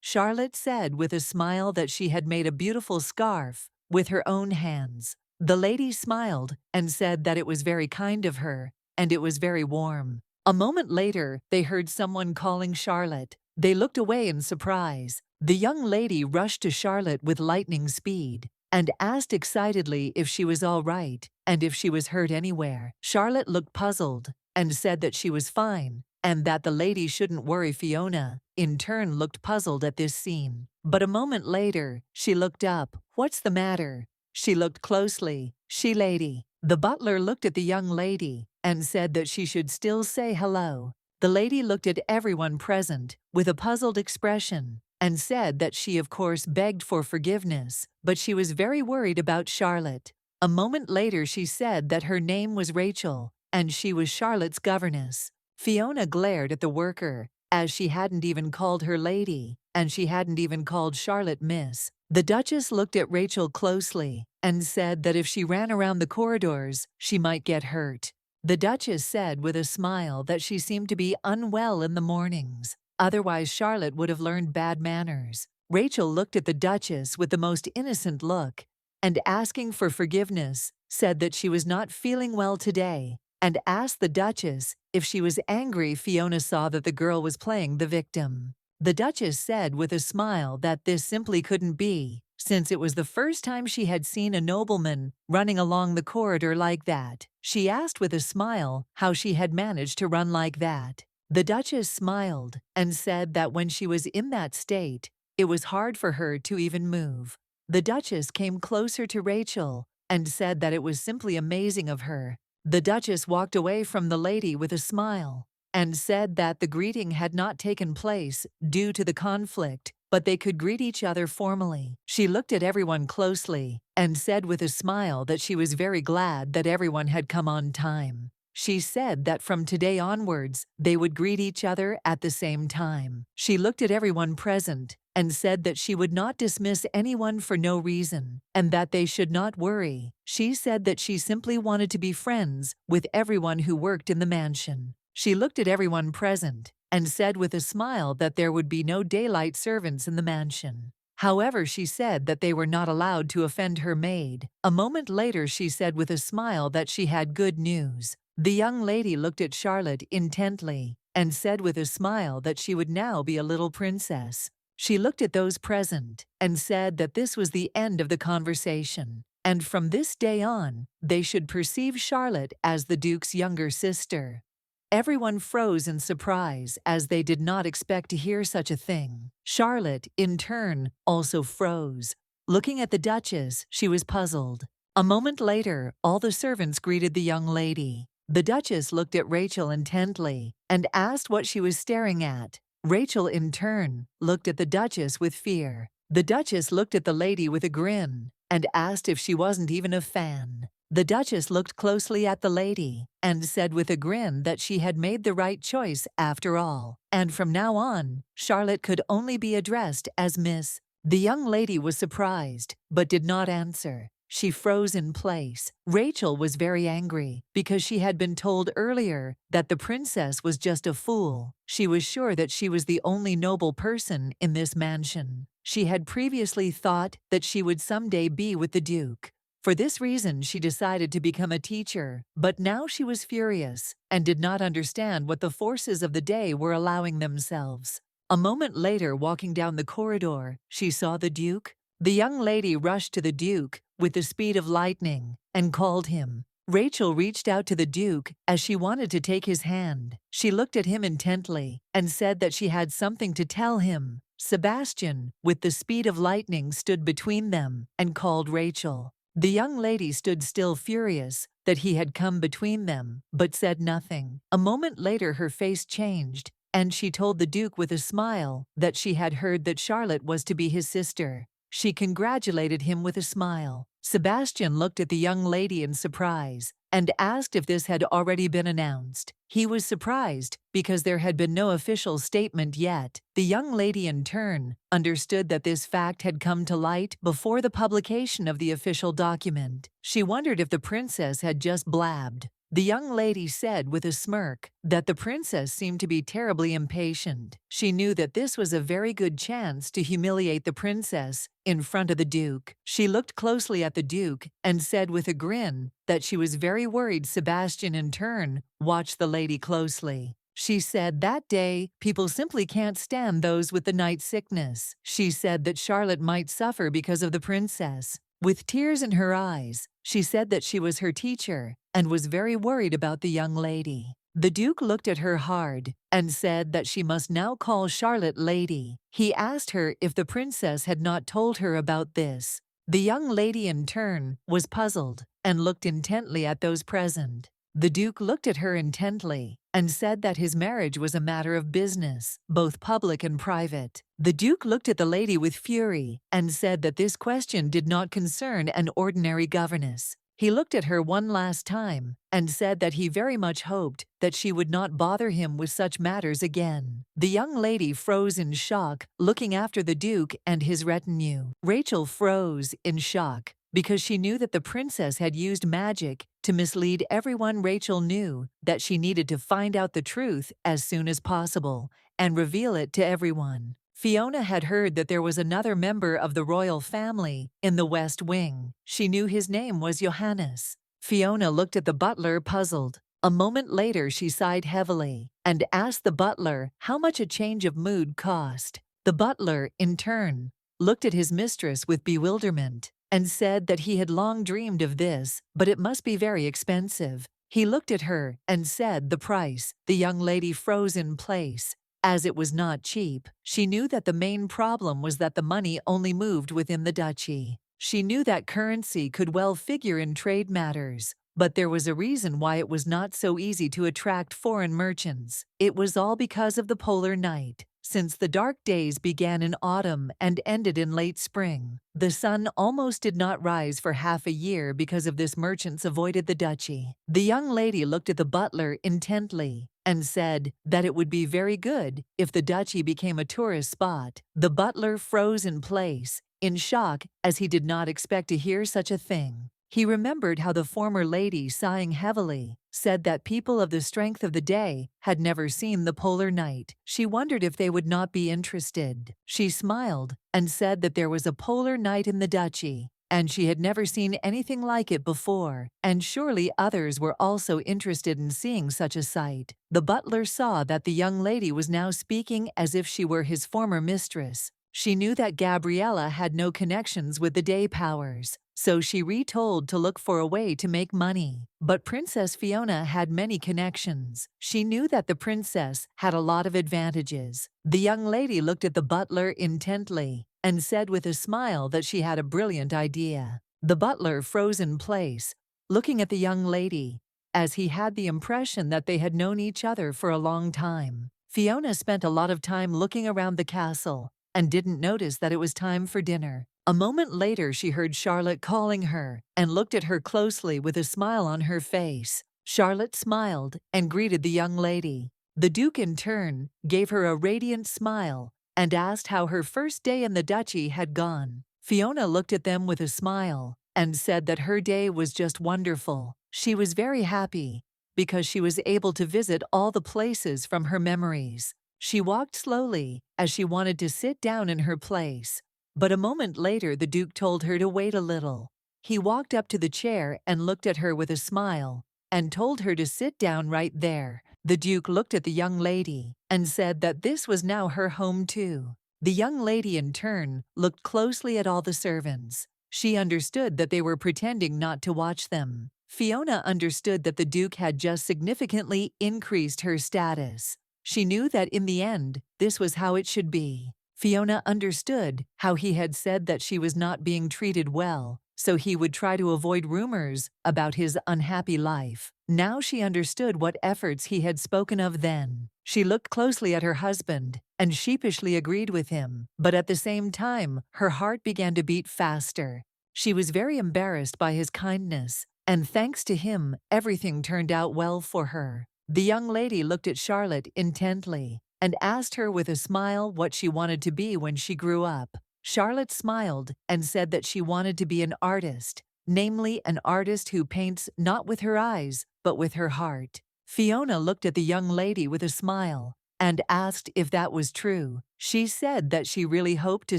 Charlotte said with a smile that she had made a beautiful scarf with her own hands. The lady smiled and said that it was very kind of her, and it was very warm. A moment later, they heard someone calling Charlotte. They looked away in surprise. The young lady rushed to Charlotte with lightning speed and asked excitedly if she was all right and if she was hurt anywhere. Charlotte looked puzzled and said that she was fine and that the lady shouldn't worry. Fiona, in turn, looked puzzled at this scene. But a moment later, she looked up. "What's the matter?" She looked closely. "She lady." The butler looked at the young lady and said that she should still say hello. The lady looked at everyone present with a puzzled expression and said that she of course begged for forgiveness, but she was very worried about Charlotte. A moment later she said that her name was Rachel and she was Charlotte's governess. Fiona glared at the worker, as she hadn't even called her lady, and she hadn't even called Charlotte Miss. The Duchess looked at Rachel closely and said that if she ran around the corridors, she might get hurt. The Duchess said with a smile that she seemed to be unwell in the mornings. Otherwise, Charlotte would have learned bad manners. Rachel looked at the Duchess with the most innocent look and, asking for forgiveness, said that she was not feeling well today and asked the Duchess if she was angry. Fiona saw that the girl was playing the victim. The Duchess said with a smile that this simply couldn't be, since it was the first time she had seen a nobleman running along the corridor like that. She asked with a smile how she had managed to run like that. The Duchess smiled and said that when she was in that state, it was hard for her to even move. The Duchess came closer to Rachel and said that it was simply amazing of her. The Duchess walked away from the lady with a smile and said that the greeting had not taken place due to the conflict, but they could greet each other formally. She looked at everyone closely and said with a smile that she was very glad that everyone had come on time. She said that from today onwards, they would greet each other at the same time. She looked at everyone present and said that she would not dismiss anyone for no reason and that they should not worry. She said that she simply wanted to be friends with everyone who worked in the mansion. She looked at everyone present and said with a smile that there would be no daylight servants in the mansion. However, she said that they were not allowed to offend her maid. A moment later, she said with a smile that she had good news. The young lady looked at Charlotte intently and said with a smile that she would now be a little princess. She looked at those present and said that this was the end of the conversation, and from this day on, they should perceive Charlotte as the Duke's younger sister. Everyone froze in surprise as they did not expect to hear such a thing. Charlotte, in turn, also froze. Looking at the Duchess, she was puzzled. A moment later, all the servants greeted the young lady. The Duchess looked at Rachel intently and asked what she was staring at. Rachel, in turn, looked at the Duchess with fear. The Duchess looked at the lady with a grin and asked if she wasn't even a fan. The Duchess looked closely at the lady and said with a grin that she had made the right choice after all, and from now on, Charlotte could only be addressed as Miss. The young lady was surprised, but did not answer. She froze in place. Rachel was very angry because she had been told earlier that the princess was just a fool. She was sure that she was the only noble person in this mansion. She had previously thought that she would someday be with the Duke. For this reason, she decided to become a teacher, but now she was furious and did not understand what the forces of the day were allowing themselves. A moment later, walking down the corridor, she saw the Duke. The young lady rushed to the Duke with the speed of lightning and called him. Rachel reached out to the Duke as she wanted to take his hand. She looked at him intently and said that she had something to tell him. Sebastian, with the speed of lightning, stood between them and called Rachel. The young lady stood still, furious that he had come between them, but said nothing. A moment later, her face changed, and she told the Duke with a smile that she had heard that Charlotte was to be his sister. She congratulated him with a smile. Sebastian looked at the young lady in surprise and asked if this had already been announced. He was surprised because there had been no official statement yet. The young lady, in turn, understood that this fact had come to light before the publication of the official document. She wondered if the princess had just blabbed. The young lady said with a smirk that the princess seemed to be terribly impatient. She knew that this was a very good chance to humiliate the princess in front of the Duke. She looked closely at the Duke and said with a grin that she was very worried Sebastian, in turn, watched the lady closely. She said that day, people simply can't stand those with the night sickness. She said that Charlotte might suffer because of the princess. With tears in her eyes, she said that she was her teacher and was very worried about the young lady. The Duke looked at her hard and said that she must now call Charlotte lady. He asked her if the princess had not told her about this. The young lady, in turn, was puzzled and looked intently at those present. The Duke looked at her intently and said that his marriage was a matter of business, both public and private. The Duke looked at the lady with fury and said that this question did not concern an ordinary governess. He looked at her one last time and said that he very much hoped that she would not bother him with such matters again. The young lady froze in shock, looking after the Duke and his retinue. Rachel froze in shock because she knew that the princess had used magic to mislead everyone. Rachel knew that she needed to find out the truth as soon as possible and reveal it to everyone. Fiona had heard that there was another member of the royal family in the West Wing. She knew his name was Johannes. Fiona looked at the butler, puzzled. A moment later, she sighed heavily and asked the butler how much a change of mood cost. The butler, in turn, looked at his mistress with bewilderment and said that he had long dreamed of this, but it must be very expensive. He looked at her and said the price. The young lady froze in place. As it was not cheap, she knew that the main problem was that the money only moved within the duchy. She knew that currency could well figure in trade matters, but there was a reason why it was not so easy to attract foreign merchants. It was all because of the polar night. Since the dark days began in autumn and ended in late spring, the sun almost did not rise for half a year. Because of this, merchants avoided the duchy. The young lady looked at the butler intently and said that it would be very good if the duchy became a tourist spot. The butler froze in place, in shock, as he did not expect to hear such a thing. He remembered how the former lady, sighing heavily, said that people of the strength of the day had never seen the polar night. She wondered if they would not be interested. She smiled and said that there was a polar night in the duchy, and she had never seen anything like it before, and surely others were also interested in seeing such a sight. The butler saw that the young lady was now speaking as if she were his former mistress. She knew that Gabriella had no connections with the day powers, so she retold to look for a way to make money. But Princess Fiona had many connections. She knew that the princess had a lot of advantages. The young lady looked at the butler intently and said with a smile that she had a brilliant idea. The butler froze in place, looking at the young lady, as he had the impression that they had known each other for a long time. Fiona spent a lot of time looking around the castle and didn't notice that it was time for dinner. A moment later, she heard Charlotte calling her and looked at her closely with a smile on her face. Charlotte smiled and greeted the young lady. The Duke, in turn, gave her a radiant smile and asked how her first day in the duchy had gone. Fiona looked at them with a smile and said that her day was just wonderful. She was very happy because she was able to visit all the places from her memories. She walked slowly as she wanted to sit down in her place, but a moment later the Duke told her to wait a little. He walked up to the chair and looked at her with a smile and told her to sit down right there. The Duke looked at the young lady and said that this was now her home too. The young lady, in turn, looked closely at all the servants. She understood that they were pretending not to watch them. Fiona understood that the Duke had just significantly increased her status. She knew that in the end, this was how it should be. Fiona understood how he had said that she was not being treated well, so he would try to avoid rumors about his unhappy life. Now she understood what efforts he had spoken of then. She looked closely at her husband and sheepishly agreed with him, but at the same time, her heart began to beat faster. She was very embarrassed by his kindness, and thanks to him, everything turned out well for her. The young lady looked at Charlotte intently and asked her with a smile what she wanted to be when she grew up. Charlotte smiled and said that she wanted to be an artist, namely an artist who paints not with her eyes, but with her heart. Fiona looked at the young lady with a smile and asked if that was true. She said that she really hoped to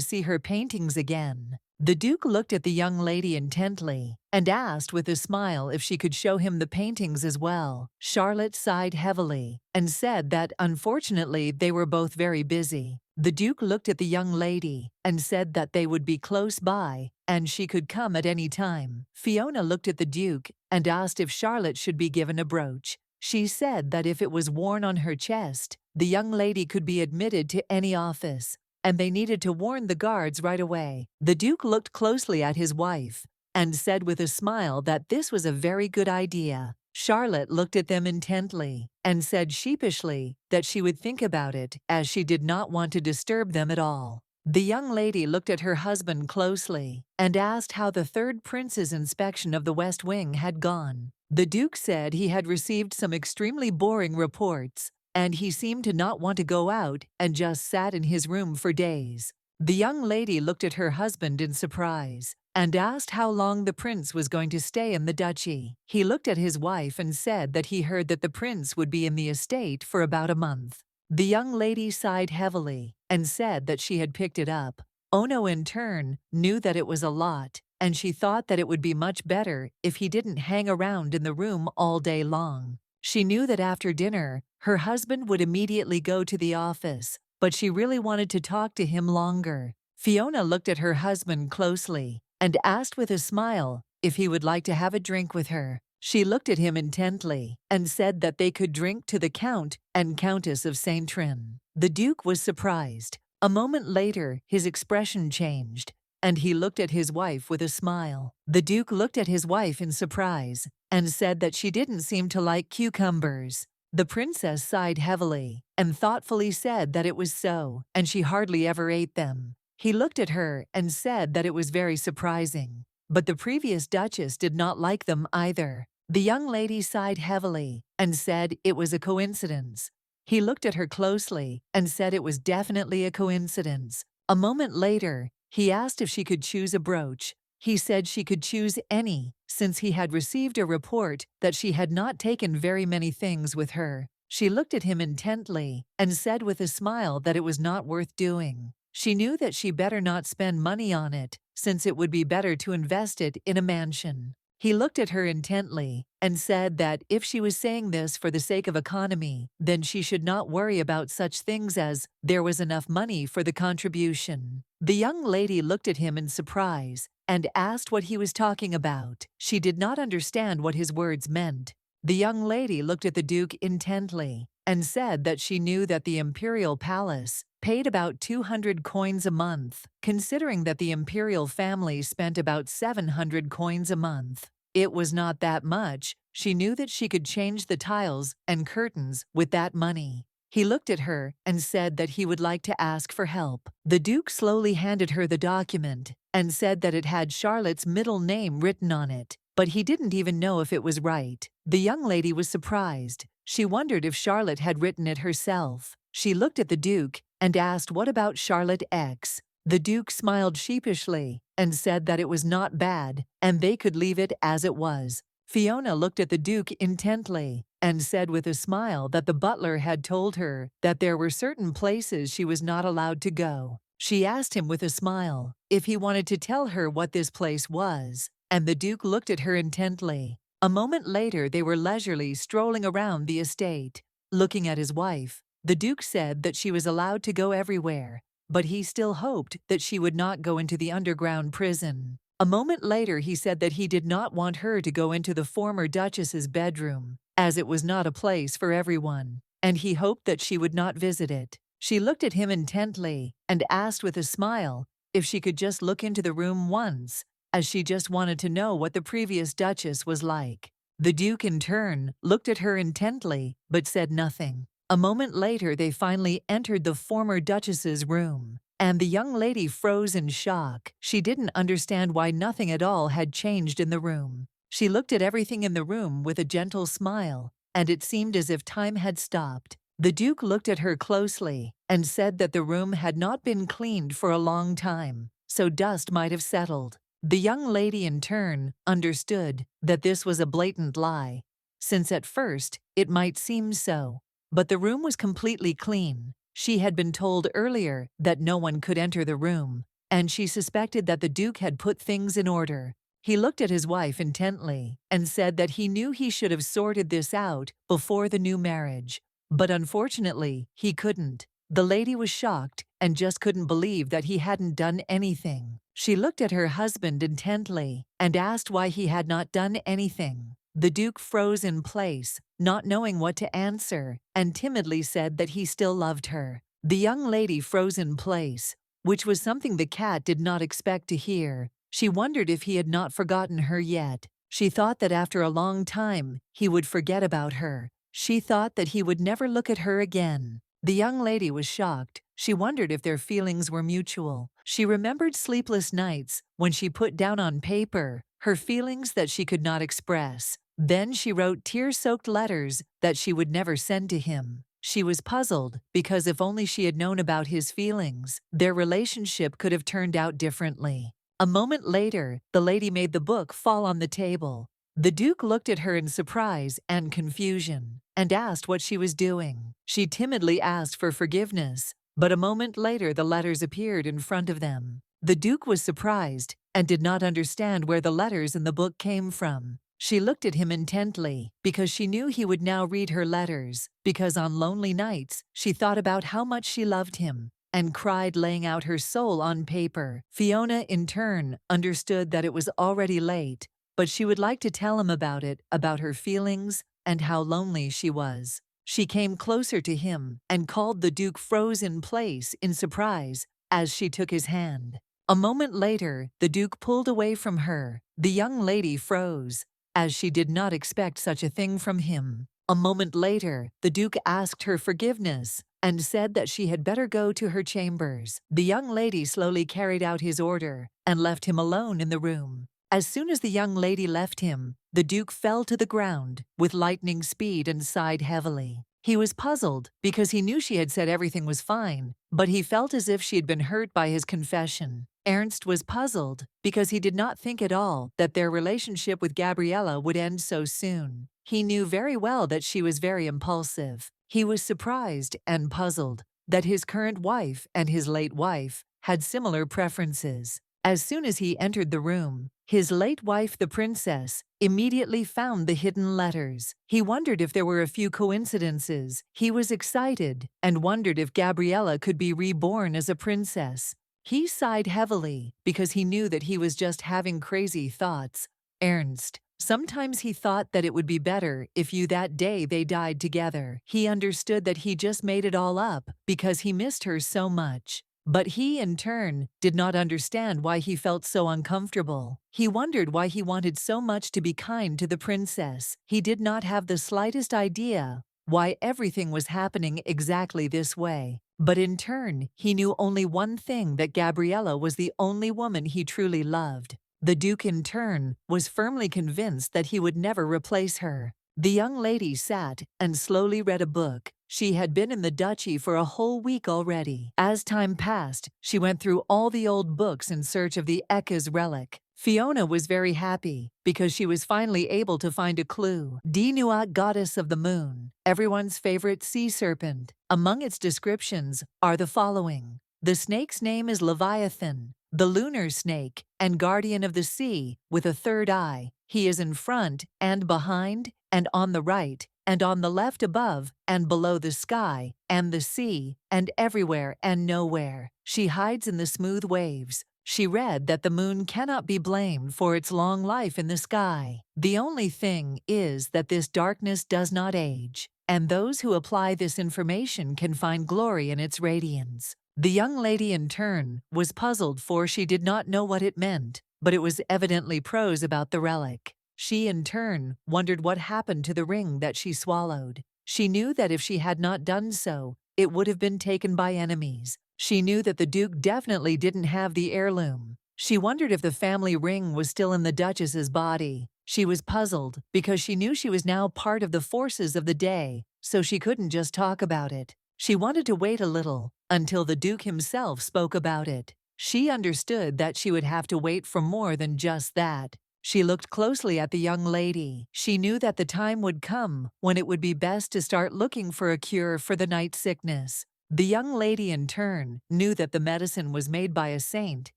see her paintings again. The Duke looked at the young lady intently and asked with a smile if she could show him the paintings as well. Charlotte sighed heavily and said that unfortunately they were both very busy. The Duke looked at the young lady and said that they would be close by and she could come at any time. Fiona looked at the Duke and asked if Charlotte should be given a brooch. She said that if it was worn on her chest, the young lady could be admitted to any office, and they needed to warn the guards right away. The Duke looked closely at his wife and said with a smile that this was a very good idea. Charlotte looked at them intently and said sheepishly that she would think about it, as she did not want to disturb them at all. The young lady looked at her husband closely and asked how the third prince's inspection of the West Wing had gone. The Duke said he had received some extremely boring reports, and he seemed to not want to go out and just sat in his room for days. The young lady looked at her husband in surprise and asked how long the prince was going to stay in the duchy. He looked at his wife and said that he heard that the prince would be in the estate for about a month. The young lady sighed heavily and said that she had picked it up. Ono, in turn, knew that it was a lot, and she thought that it would be much better if he didn't hang around in the room all day long. She knew that after dinner, her husband would immediately go to the office, but she really wanted to talk to him longer. Fiona looked at her husband closely and asked with a smile if he would like to have a drink with her. She looked at him intently and said that they could drink to the Count and Countess of St. Trin. The Duke was surprised. A moment later, his expression changed, and he looked at his wife with a smile. The Duke looked at his wife in surprise and said that she didn't seem to like cucumbers. The princess sighed heavily and thoughtfully said that it was so, and she hardly ever ate them. He looked at her and said that it was very surprising, but the previous duchess did not like them either. The young lady sighed heavily and said it was a coincidence. He looked at her closely and said it was definitely a coincidence. A moment later, he asked if she could choose a brooch. He said she could choose any, since he had received a report that she had not taken very many things with her. She looked at him intently and said with a smile that it was not worth doing. She knew that she better not spend money on it, since it would be better to invest it in a mansion. He looked at her intently and said that if she was saying this for the sake of economy, then she should not worry about such things as there was enough money for the contribution. The young lady looked at him in surprise and asked what he was talking about. She did not understand what his words meant. The young lady looked at the Duke intently and said that she knew that the imperial palace paid about 200 coins a month, considering that the imperial family spent about 700 coins a month. It was not that much. She knew that she could change the tiles and curtains with that money. He looked at her and said that he would like to ask for help. The Duke slowly handed her the document and said that it had Charlotte's middle name written on it, but he didn't even know if it was right. The young lady was surprised. She wondered if Charlotte had written it herself. She looked at the Duke and asked what about Charlotte X. The Duke smiled sheepishly and said that it was not bad and they could leave it as it was. Fiona looked at the Duke intently and said with a smile that the butler had told her that there were certain places she was not allowed to go. She asked him with a smile if he wanted to tell her what this place was, and the Duke looked at her intently. A moment later, they were leisurely strolling around the estate. Looking at his wife, the Duke said that she was allowed to go everywhere, but he still hoped that she would not go into the underground prison. A moment later, he said that he did not want her to go into the former Duchess's bedroom, as it was not a place for everyone, and he hoped that she would not visit it. She looked at him intently and asked with a smile if she could just look into the room once, as she just wanted to know what the previous Duchess was like. The Duke, in turn, looked at her intently but said nothing. A moment later they finally entered the former Duchess's room, and the young lady froze in shock. She didn't understand why nothing at all had changed in the room. She looked at everything in the room with a gentle smile, and it seemed as if time had stopped. The Duke looked at her closely and said that the room had not been cleaned for a long time, so dust might have settled. The young lady in turn understood that this was a blatant lie, since at first it might seem so. But the room was completely clean. She had been told earlier that no one could enter the room, and she suspected that the Duke had put things in order. He looked at his wife intently and said that he knew he should have sorted this out before the new marriage. But unfortunately, he couldn't. The lady was shocked and just couldn't believe that he hadn't done anything. She looked at her husband intently and asked why he had not done anything. The Duke froze in place, not knowing what to answer, and timidly said that he still loved her. The young lady froze in place, which was something the cat did not expect to hear. She wondered if he had not forgotten her yet. She thought that after a long time, he would forget about her. She thought that he would never look at her again. The young lady was shocked. She wondered if their feelings were mutual. She remembered sleepless nights when she put down on paper her feelings that she could not express. Then she wrote tear-soaked letters that she would never send to him. She was puzzled because if only she had known about his feelings, their relationship could have turned out differently. A moment later, the lady made the book fall on the table. The Duke looked at her in surprise and confusion and asked what she was doing. She timidly asked for forgiveness, but a moment later the letters appeared in front of them. The Duke was surprised and did not understand where the letters in the book came from. She looked at him intently because she knew he would now read her letters, because on lonely nights she thought about how much she loved him and cried, laying out her soul on paper. Fiona, in turn, understood that it was already late, but she would like to tell him about it, about her feelings and how lonely she was. She came closer to him and called. The Duke froze in place in surprise as she took his hand. A moment later, the Duke pulled away from her. The young lady froze, as she did not expect such a thing from him. A moment later, the Duke asked her forgiveness and said that she had better go to her chambers. The young lady slowly carried out his order and left him alone in the room. As soon as the young lady left him, the Duke fell to the ground with lightning speed and sighed heavily. He was puzzled because he knew she had said everything was fine, but he felt as if she had been hurt by his confession. Ernst was puzzled because he did not think at all that their relationship with Gabriella would end so soon. He knew very well that she was very impulsive. He was surprised and puzzled that his current wife and his late wife had similar preferences. As soon as he entered the room, his late wife, the princess, immediately found the hidden letters. He wondered if there were a few coincidences. He was excited and wondered if Gabriella could be reborn as a princess. He sighed heavily because he knew that he was just having crazy thoughts. Ernst. Sometimes he thought that it would be better if that day they died together. He understood that he just made it all up because he missed her so much. But he, in turn, did not understand why he felt so uncomfortable. He wondered why he wanted so much to be kind to the princess. He did not have the slightest idea why everything was happening exactly this way. But in turn, he knew only one thing, that Gabriella was the only woman he truly loved. The Duke, in turn, was firmly convinced that he would never replace her. The young lady sat and slowly read a book. She had been in the duchy for a whole week already. As time passed, she went through all the old books in search of the Eka's relic. Fiona was very happy because she was finally able to find a clue. Dinuat, goddess of the moon, everyone's favorite sea serpent. Among its descriptions are the following. The snake's name is Leviathan, the lunar snake, and guardian of the sea, with a third eye. He is in front and behind and on the right and on the left, above and below the sky and the sea, and everywhere and nowhere. She hides in the smooth waves. She read that the moon cannot be blamed for its long life in the sky. The only thing is that this darkness does not age, and those who apply this information can find glory in its radiance. The young lady, in turn, was puzzled, for she did not know what it meant, but it was evidently prose about the relic. She, in turn, wondered what happened to the ring that she swallowed. She knew that if she had not done so, it would have been taken by enemies. She knew that the Duke definitely didn't have the heirloom. She wondered if the family ring was still in the Duchess's body. She was puzzled because she knew she was now part of the forces of the day, so she couldn't just talk about it. She wanted to wait a little until the Duke himself spoke about it. She understood that she would have to wait for more than just that. She looked closely at the young lady. She knew that the time would come when it would be best to start looking for a cure for the night sickness. The young lady, in turn, knew that the medicine was made by a saint,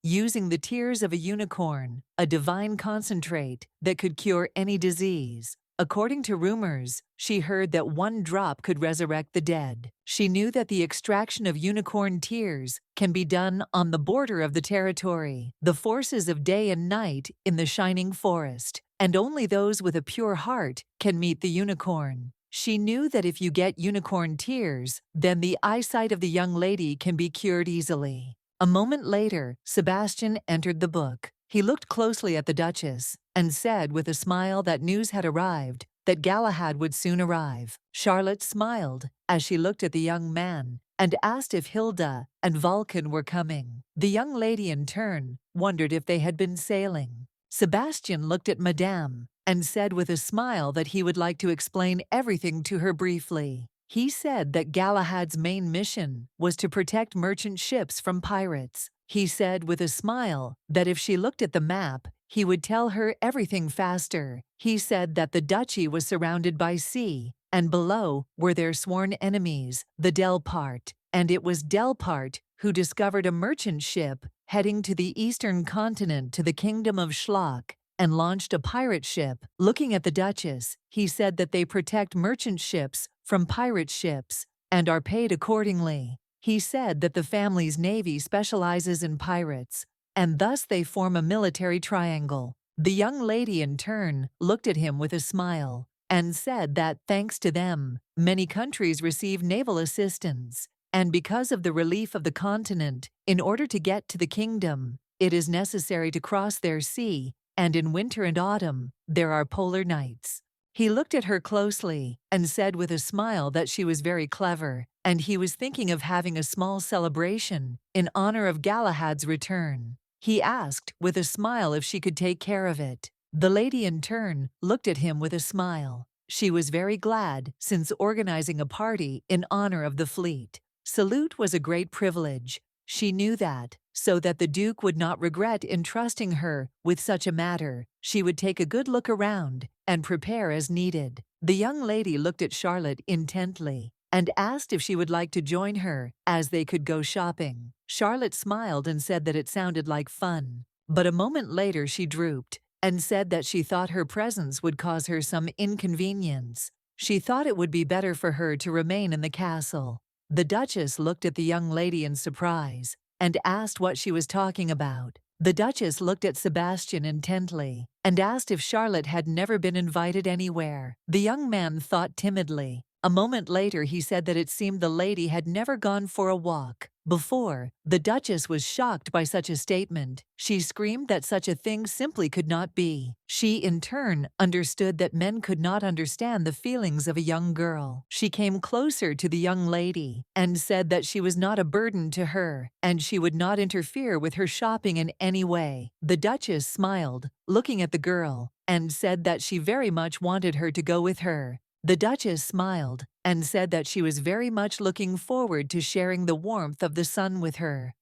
using the tears of a unicorn, a divine concentrate that could cure any disease. According to rumors, she heard that one drop could resurrect the dead. She knew that the extraction of unicorn tears can be done on the border of the territory, the forces of day and night in the shining forest, and only those with a pure heart can meet the unicorn. She knew that if you get unicorn tears, then the eyesight of the young lady can be cured easily. A moment later, Sebastian entered the book. He looked closely at the Duchess and said with a smile that news had arrived, that Galahad would soon arrive. Charlotte smiled as she looked at the young man and asked if Hilda and Vulcan were coming. The young lady, in turn, wondered if they had been sailing. Sebastian looked at Madame and said with a smile that he would like to explain everything to her briefly. He said that Galahad's main mission was to protect merchant ships from pirates. He said with a smile that if she looked at the map, he would tell her everything faster. He said that the duchy was surrounded by sea, and below were their sworn enemies, the Delpart. And it was Delpart who discovered a merchant ship heading to the eastern continent to the kingdom of Schlock and launched a pirate ship. Looking at the Duchess, he said that they protect merchant ships from pirate ships and are paid accordingly. He said that the family's navy specializes in pirates, and thus they form a military triangle. The young lady, in turn, looked at him with a smile and said that, thanks to them, many countries receive naval assistance, and because of the relief of the continent, in order to get to the kingdom, it is necessary to cross their sea, and in winter and autumn, there are polar nights. He looked at her closely and said with a smile that she was very clever, and he was thinking of having a small celebration in honor of Galahad's return. He asked with a smile if she could take care of it. The lady, in turn, looked at him with a smile. She was very glad, since organizing a party in honor of the fleet. Salute was a great privilege. She knew that, so that the Duke would not regret entrusting her with such a matter, she would take a good look around and prepare as needed. The young lady looked at Charlotte intently and asked if she would like to join her, as they could go shopping. Charlotte smiled and said that it sounded like fun, but a moment later she drooped and said that she thought her presence would cause her some inconvenience. She thought it would be better for her to remain in the castle. The Duchess looked at the young lady in surprise and asked what she was talking about. The Duchess looked at Sebastian intently and asked if Charlotte had never been invited anywhere. The young man thought timidly. A moment later he said that it seemed the lady had never gone for a walk before. The Duchess was shocked by such a statement. She screamed that such a thing simply could not be. She, in turn, understood that men could not understand the feelings of a young girl. She came closer to the young lady and said that she was not a burden to her, and she would not interfere with her shopping in any way. The Duchess smiled, looking at the girl, and said that she very much wanted her to go with her. The Duchess smiled and said that she was very much looking forward to sharing the warmth of the sun with her.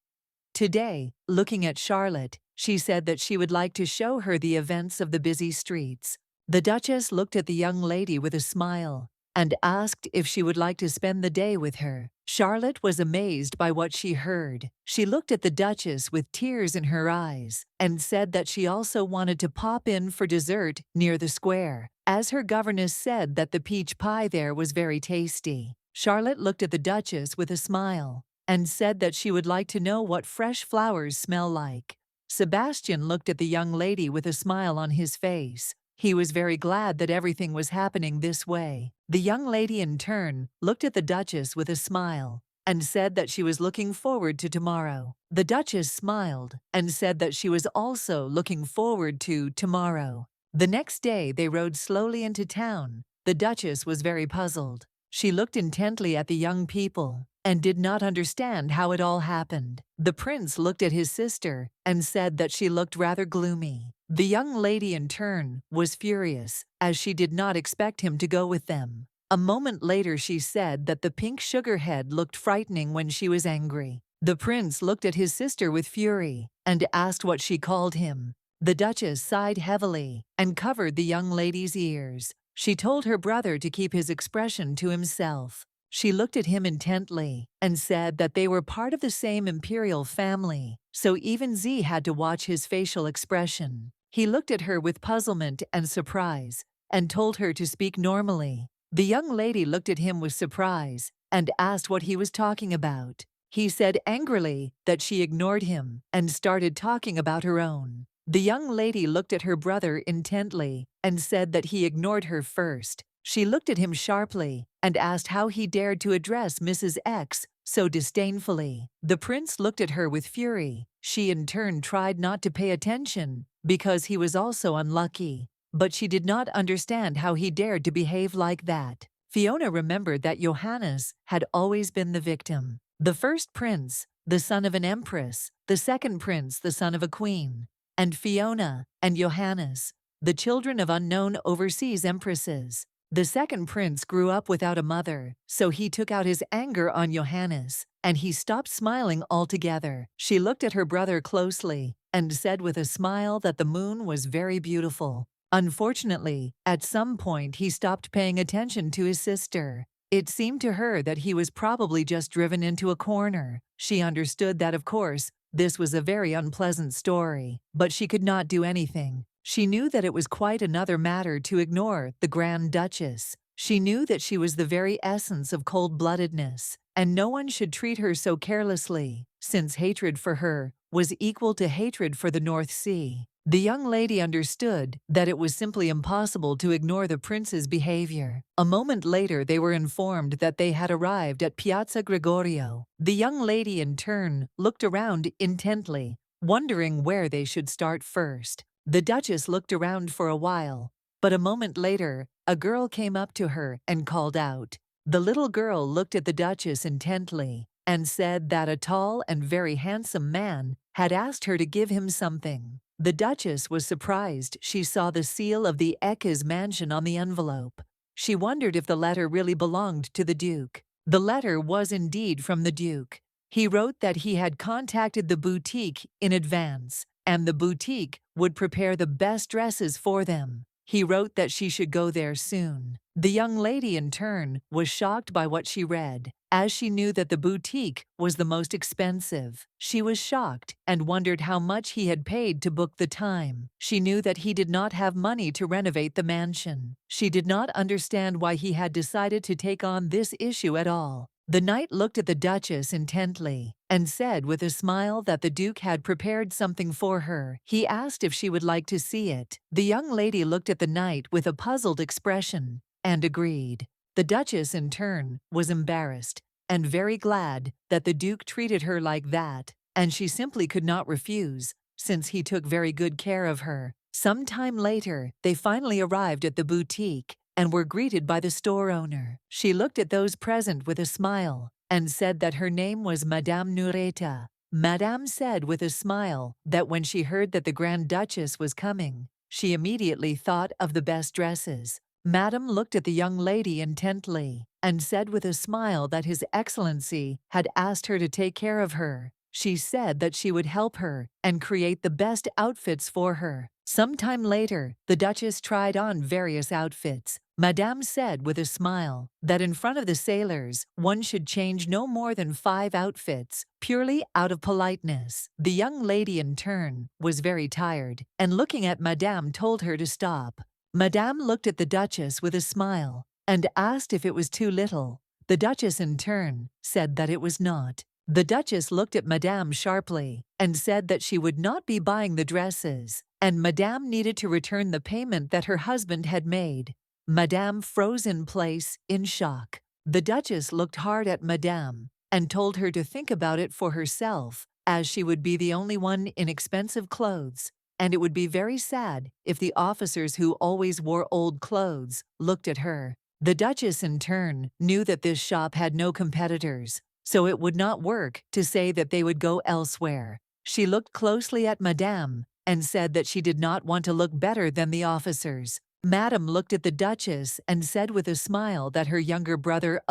Today, looking at Charlotte, she said that she would like to show her the events of the busy streets. The Duchess looked at the young lady with a smile and asked if she would like to spend the day with her. Charlotte was amazed by what she heard. She looked at the Duchess with tears in her eyes and said that she also wanted to pop in for dessert near the square, as her governess said that the peach pie there was very tasty. Charlotte looked at the Duchess with a smile and said that she would like to know what fresh flowers smell like. Sebastian looked at the young lady with a smile on his face. He was very glad that everything was happening this way. The young lady, in turn, looked at the Duchess with a smile and said that she was looking forward to tomorrow. The Duchess smiled and said that she was also looking forward to tomorrow. The next day they rode slowly into town. The Duchess was very puzzled. She looked intently at the young people and did not understand how it all happened. The prince looked at his sister and said that she looked rather gloomy. The young lady in turn was furious, as she did not expect him to go with them. A moment later she said that the pink sugar head looked frightening when she was angry. The prince looked at his sister with fury and asked what she called him. The duchess sighed heavily and covered the young lady's ears. She told her brother to keep his expression to himself. She looked at him intently and said that they were part of the same imperial family, so even Z had to watch his facial expression. He looked at her with puzzlement and surprise and told her to speak normally. The young lady looked at him with surprise and asked what he was talking about. He said angrily that she ignored him and started talking about her own. The young lady looked at her brother intently and said that he ignored her first. She looked at him sharply and asked how he dared to address Mrs. X so disdainfully. The prince looked at her with fury. She in turn tried not to pay attention because he was also unlucky, but she did not understand how he dared to behave like that. Fiona remembered that Johannes had always been the victim. The first prince, the son of an empress, the second prince, the son of a queen, and Fiona and Johannes, the children of unknown overseas empresses. The second prince grew up without a mother, so he took out his anger on Johannes, and he stopped smiling altogether. She looked at her brother closely and said with a smile that the moon was very beautiful. Unfortunately, at some point he stopped paying attention to his sister. It seemed to her that he was probably just driven into a corner. She understood that, of course, this was a very unpleasant story, but she could not do anything. She knew that it was quite another matter to ignore the Grand Duchess. She knew that she was the very essence of cold-bloodedness, and no one should treat her so carelessly, since hatred for her was equal to hatred for the North Sea. The young lady understood that it was simply impossible to ignore the prince's behavior. A moment later they were informed that they had arrived at Piazza Gregorio. The young lady in turn looked around intently, wondering where they should start first. The duchess looked around for a while, but a moment later a girl came up to her and called out. The little girl looked at the duchess intently and said that a tall and very handsome man had asked her to give him something. The duchess was surprised she saw the seal of the Eckes mansion on the envelope. She wondered if the letter really belonged to the duke. The letter was indeed from the duke. He wrote that he had contacted the boutique in advance, and the boutique would prepare the best dresses for them. He wrote that she should go there soon. The young lady, in turn, was shocked by what she read, as she knew that the boutique was the most expensive. She was shocked and wondered how much he had paid to book the time. She knew that he did not have money to renovate the mansion. She did not understand why he had decided to take on this issue at all. The knight looked at the duchess intently and said with a smile that the duke had prepared something for her. He asked if she would like to see it. The young lady looked at the knight with a puzzled expression and agreed. The duchess, in turn, was embarrassed and very glad that the duke treated her like that, and she simply could not refuse, since he took very good care of her. Some time later, they finally arrived at the boutique and were greeted by the store owner. She looked at those present with a smile and said that her name was Madame Nureta. Madame said with a smile that when she heard that the Grand Duchess was coming, she immediately thought of the best dresses. Madame looked at the young lady intently and said with a smile that His Excellency had asked her to take care of her. She said that she would help her and create the best outfits for her. Some time later, the Duchess tried on various outfits. Madame said with a smile that in front of the sailors, one should change no more than 5 outfits, purely out of politeness. The young lady, in turn, was very tired, and looking at Madame told her to stop. Madame looked at the Duchess with a smile and asked if it was too little. The Duchess, in turn, said that it was not. The Duchess looked at Madame sharply and said that she would not be buying the dresses, and Madame needed to return the payment that her husband had made. Madame froze in place in shock. The Duchess looked hard at Madame and told her to think about it for herself, as she would be the only one in expensive clothes, and it would be very sad if the officers who always wore old clothes looked at her. The Duchess, in turn, knew that this shop had no competitors, so it would not work to say that they would go elsewhere. She looked closely at Madame and said that she did not want to look better than the officers. Madame looked at the Duchess and said with a smile that her younger brother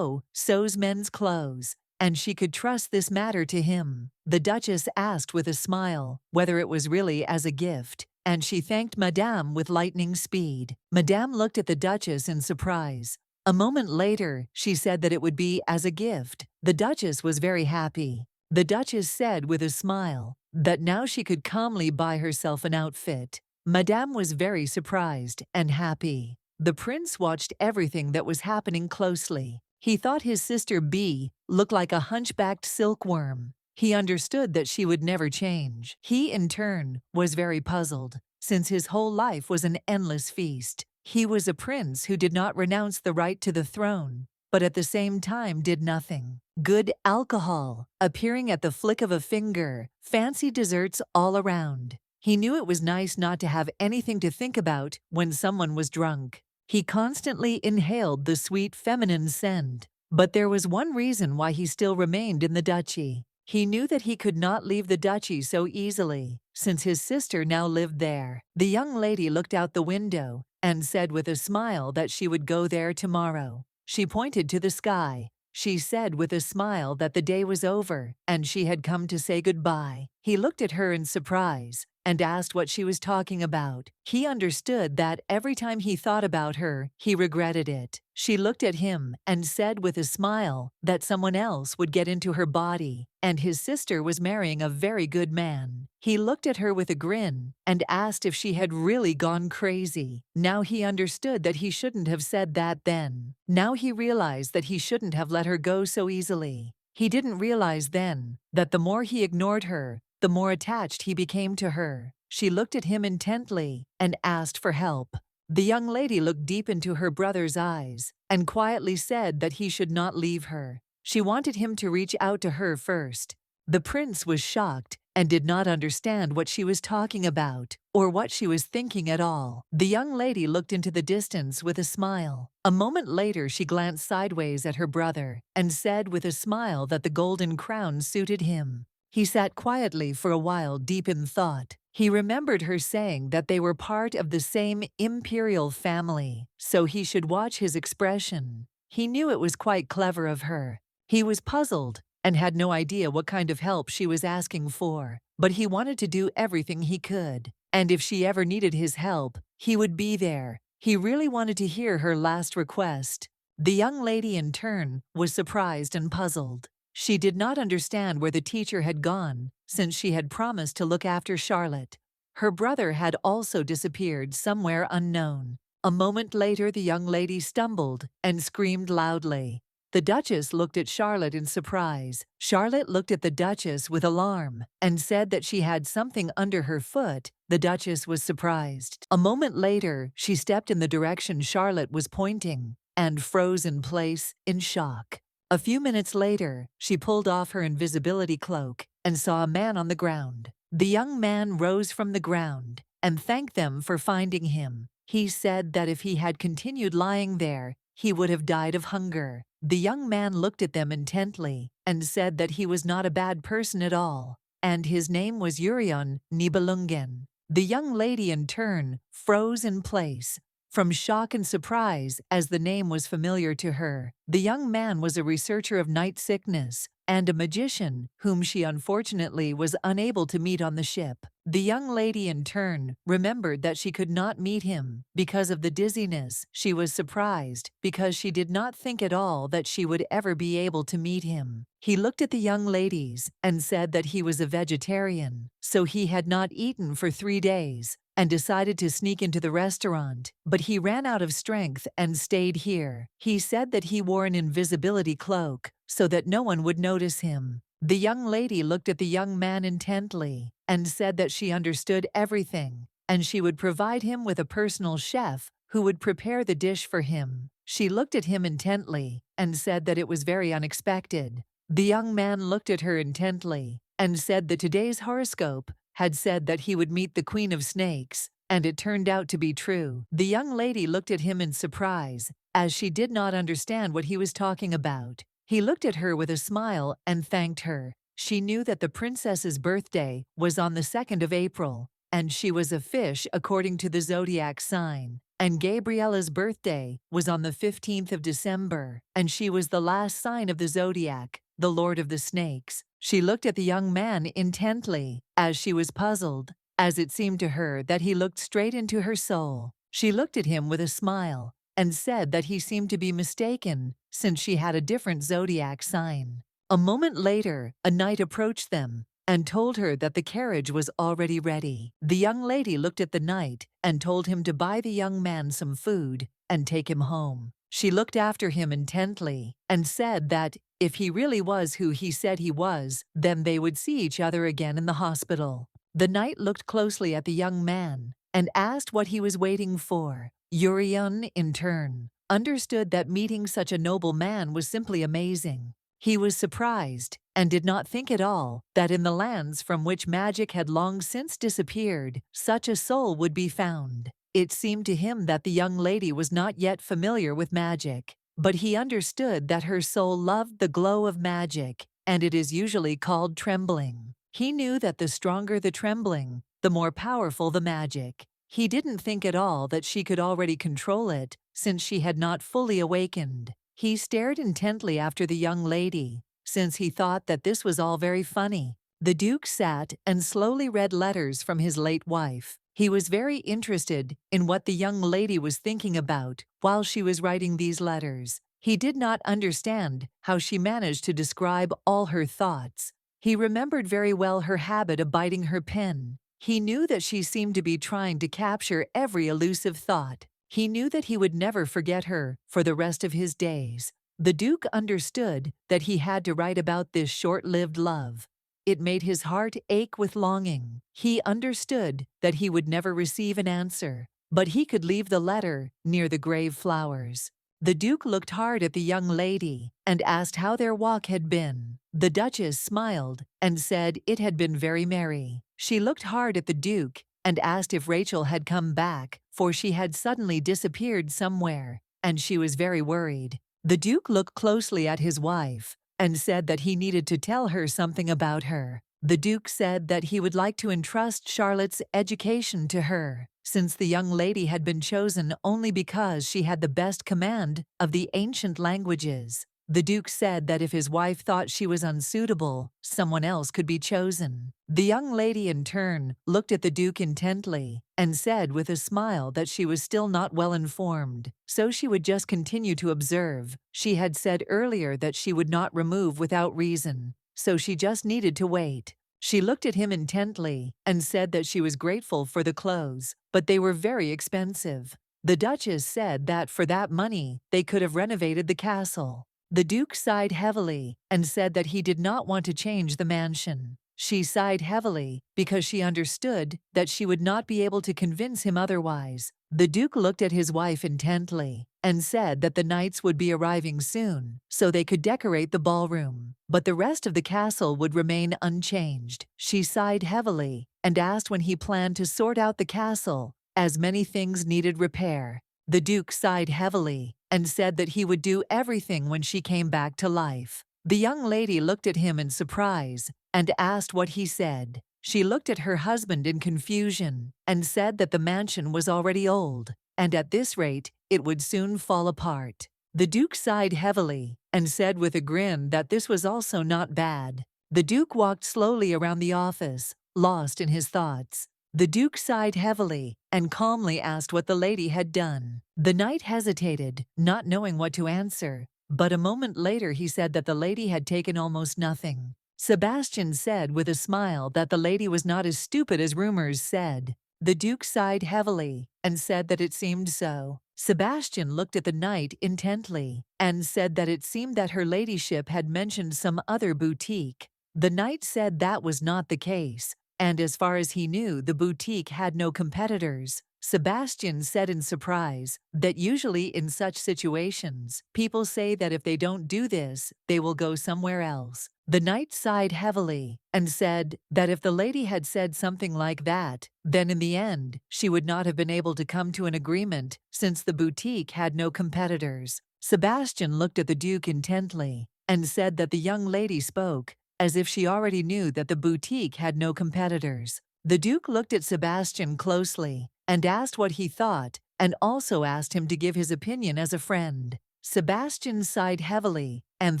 sews men's clothes, and she could trust this matter to him. The Duchess asked with a smile whether it was really as a gift, and she thanked Madame with lightning speed. Madame looked at the Duchess in surprise. A moment later, she said that it would be as a gift. The Duchess was very happy. The Duchess said with a smile that now she could calmly buy herself an outfit. Madame was very surprised and happy. The prince watched everything that was happening closely. He thought his sister B looked like a hunchbacked silkworm. He understood that she would never change. He, in turn, was very puzzled, since his whole life was an endless feast. He was a prince who did not renounce the right to the throne, but at the same time did nothing. Good alcohol, appearing at the flick of a finger, fancy desserts all around. He knew it was nice not to have anything to think about when someone was drunk. He constantly inhaled the sweet feminine scent. But there was one reason why he still remained in the duchy. He knew that he could not leave the duchy so easily, since his sister now lived there. The young lady looked out the window and said with a smile that she would go there tomorrow. She pointed to the sky. She said with a smile that the day was over and she had come to say goodbye. He looked at her in surprise and asked what she was talking about. He understood that every time he thought about her, he regretted it. She looked at him and said with a smile that someone else would get into her body, and his sister was marrying a very good man. He looked at her with a grin and asked if she had really gone crazy. Now he understood that he shouldn't have said that then. Now he realized that he shouldn't have let her go so easily. He didn't realize then that the more he ignored her, the more attached he became to her. She looked at him intently and asked for help. The young lady looked deep into her brother's eyes and quietly said that he should not leave her. She wanted him to reach out to her first. The prince was shocked and did not understand what she was talking about or what she was thinking at all. The young lady looked into the distance with a smile. A moment later, she glanced sideways at her brother and said with a smile that the golden crown suited him. He sat quietly for a while, deep in thought. He remembered her saying that they were part of the same imperial family, so he should watch his expression. He knew it was quite clever of her. He was puzzled and had no idea what kind of help she was asking for, but he wanted to do everything he could. And if she ever needed his help, he would be there. He really wanted to hear her last request. The young lady, in turn, was surprised and puzzled. She did not understand where the teacher had gone, since she had promised to look after Charlotte. Her brother had also disappeared somewhere unknown. A moment later, the young lady stumbled and screamed loudly. The Duchess looked at Charlotte in surprise. Charlotte looked at the Duchess with alarm and said that she had something under her foot. The Duchess was surprised. A moment later, she stepped in the direction Charlotte was pointing and froze in place in shock. A few minutes later, she pulled off her invisibility cloak and saw a man on the ground. The young man rose from the ground and thanked them for finding him. He said that if he had continued lying there, he would have died of hunger. The young man looked at them intently and said that he was not a bad person at all, and his name was Urion Nibelungen. The young lady, in turn, froze in place from shock and surprise, as the name was familiar to her. The young man was a researcher of night sickness and a magician whom she unfortunately was unable to meet on the ship. The young lady, in turn, remembered that she could not meet him because of the dizziness. She was surprised because she did not think at all that she would ever be able to meet him. He looked at the young ladies and said that he was a vegetarian, so he had not eaten for 3 days, and decided to sneak into the restaurant, but he ran out of strength and stayed here. He said that he wore an invisibility cloak so that no one would notice him. The young lady looked at the young man intently and said that she understood everything, and she would provide him with a personal chef who would prepare the dish for him. She looked at him intently and said that it was very unexpected. The young man looked at her intently and said that today's horoscope had said that he would meet the Queen of Snakes, and it turned out to be true. The young lady looked at him in surprise as she did not understand what he was talking about. He looked at her with a smile and thanked her. She knew that the princess's birthday was on the 2nd of April, and she was a fish according to the zodiac sign. And Gabriella's birthday was on the 15th of December, and she was the last sign of the zodiac, the Lord of the Snakes. She looked at the young man intently, as she was puzzled, as it seemed to her that he looked straight into her soul. She looked at him with a smile, and said that he seemed to be mistaken, since she had a different zodiac sign. A moment later, a knight approached them, and told her that the carriage was already ready. The young lady looked at the knight and told him to buy the young man some food and take him home. She looked after him intently and said that if he really was who he said he was, then they would see each other again in the hospital. The knight looked closely at the young man and asked what he was waiting for. Urian, in turn, understood that meeting such a noble man was simply amazing. He was surprised and did not think at all that in the lands from which magic had long since disappeared, such a soul would be found. It seemed to him that the young lady was not yet familiar with magic, but he understood that her soul loved the glow of magic, and it is usually called trembling. He knew that the stronger the trembling, the more powerful the magic. He didn't think at all that she could already control it, since she had not fully awakened. He stared intently after the young lady, since he thought that this was all very funny. The Duke sat and slowly read letters from his late wife. He was very interested in what the young lady was thinking about while she was writing these letters. He did not understand how she managed to describe all her thoughts. He remembered very well her habit of biting her pen. He knew that she seemed to be trying to capture every elusive thought. He knew that he would never forget her for the rest of his days. The Duke understood that he had to write about this short-lived love. It made his heart ache with longing. He understood that he would never receive an answer, but he could leave the letter near the grave flowers. The Duke looked hard at the young lady and asked how their walk had been. The Duchess smiled and said it had been very merry. She looked hard at the Duke and asked if Rachel had come back, for she had suddenly disappeared somewhere, and she was very worried. The Duke looked closely at his wife and said that he needed to tell her something about her. The Duke said that he would like to entrust Charlotte's education to her, since the young lady had been chosen only because she had the best command of the ancient languages. The Duke said that if his wife thought she was unsuitable, someone else could be chosen. The young lady in turn looked at the Duke intently and said with a smile that she was still not well informed, so she would just continue to observe. She had said earlier that she would not remove without reason, so she just needed to wait. She looked at him intently and said that she was grateful for the clothes, but they were very expensive. The Duchess said that for that money they could have renovated the castle. The Duke sighed heavily and said that he did not want to change the mansion. She sighed heavily because she understood that she would not be able to convince him otherwise. The Duke looked at his wife intently and said that the knights would be arriving soon, so they could decorate the ballroom, but the rest of the castle would remain unchanged. She sighed heavily and asked when he planned to sort out the castle, as many things needed repair. The Duke sighed heavily and said that he would do everything when she came back to life. The young lady looked at him in surprise and asked what he said. She looked at her husband in confusion and said that the mansion was already old, and at this rate it would soon fall apart. The Duke sighed heavily and said with a grin that this was also not bad. The Duke walked slowly around the office, lost in his thoughts. The Duke sighed heavily and calmly asked what the lady had done. The knight hesitated, not knowing what to answer, but a moment later he said that the lady had taken almost nothing. Sebastian said with a smile that the lady was not as stupid as rumors said. The Duke sighed heavily and said that it seemed so. Sebastian looked at the knight intently and said that it seemed that her ladyship had mentioned some other boutique. The knight said that was not the case, and as far as he knew, the boutique had no competitors. Sebastian said in surprise that usually in such situations, people say that if they don't do this, they will go somewhere else. The knight sighed heavily and said that if the lady had said something like that, then in the end, she would not have been able to come to an agreement since the boutique had no competitors. Sebastian looked at the Duke intently and said that the young lady spoke as if she already knew that the boutique had no competitors. The Duke looked at Sebastian closely and asked what he thought, and also asked him to give his opinion as a friend. Sebastian sighed heavily and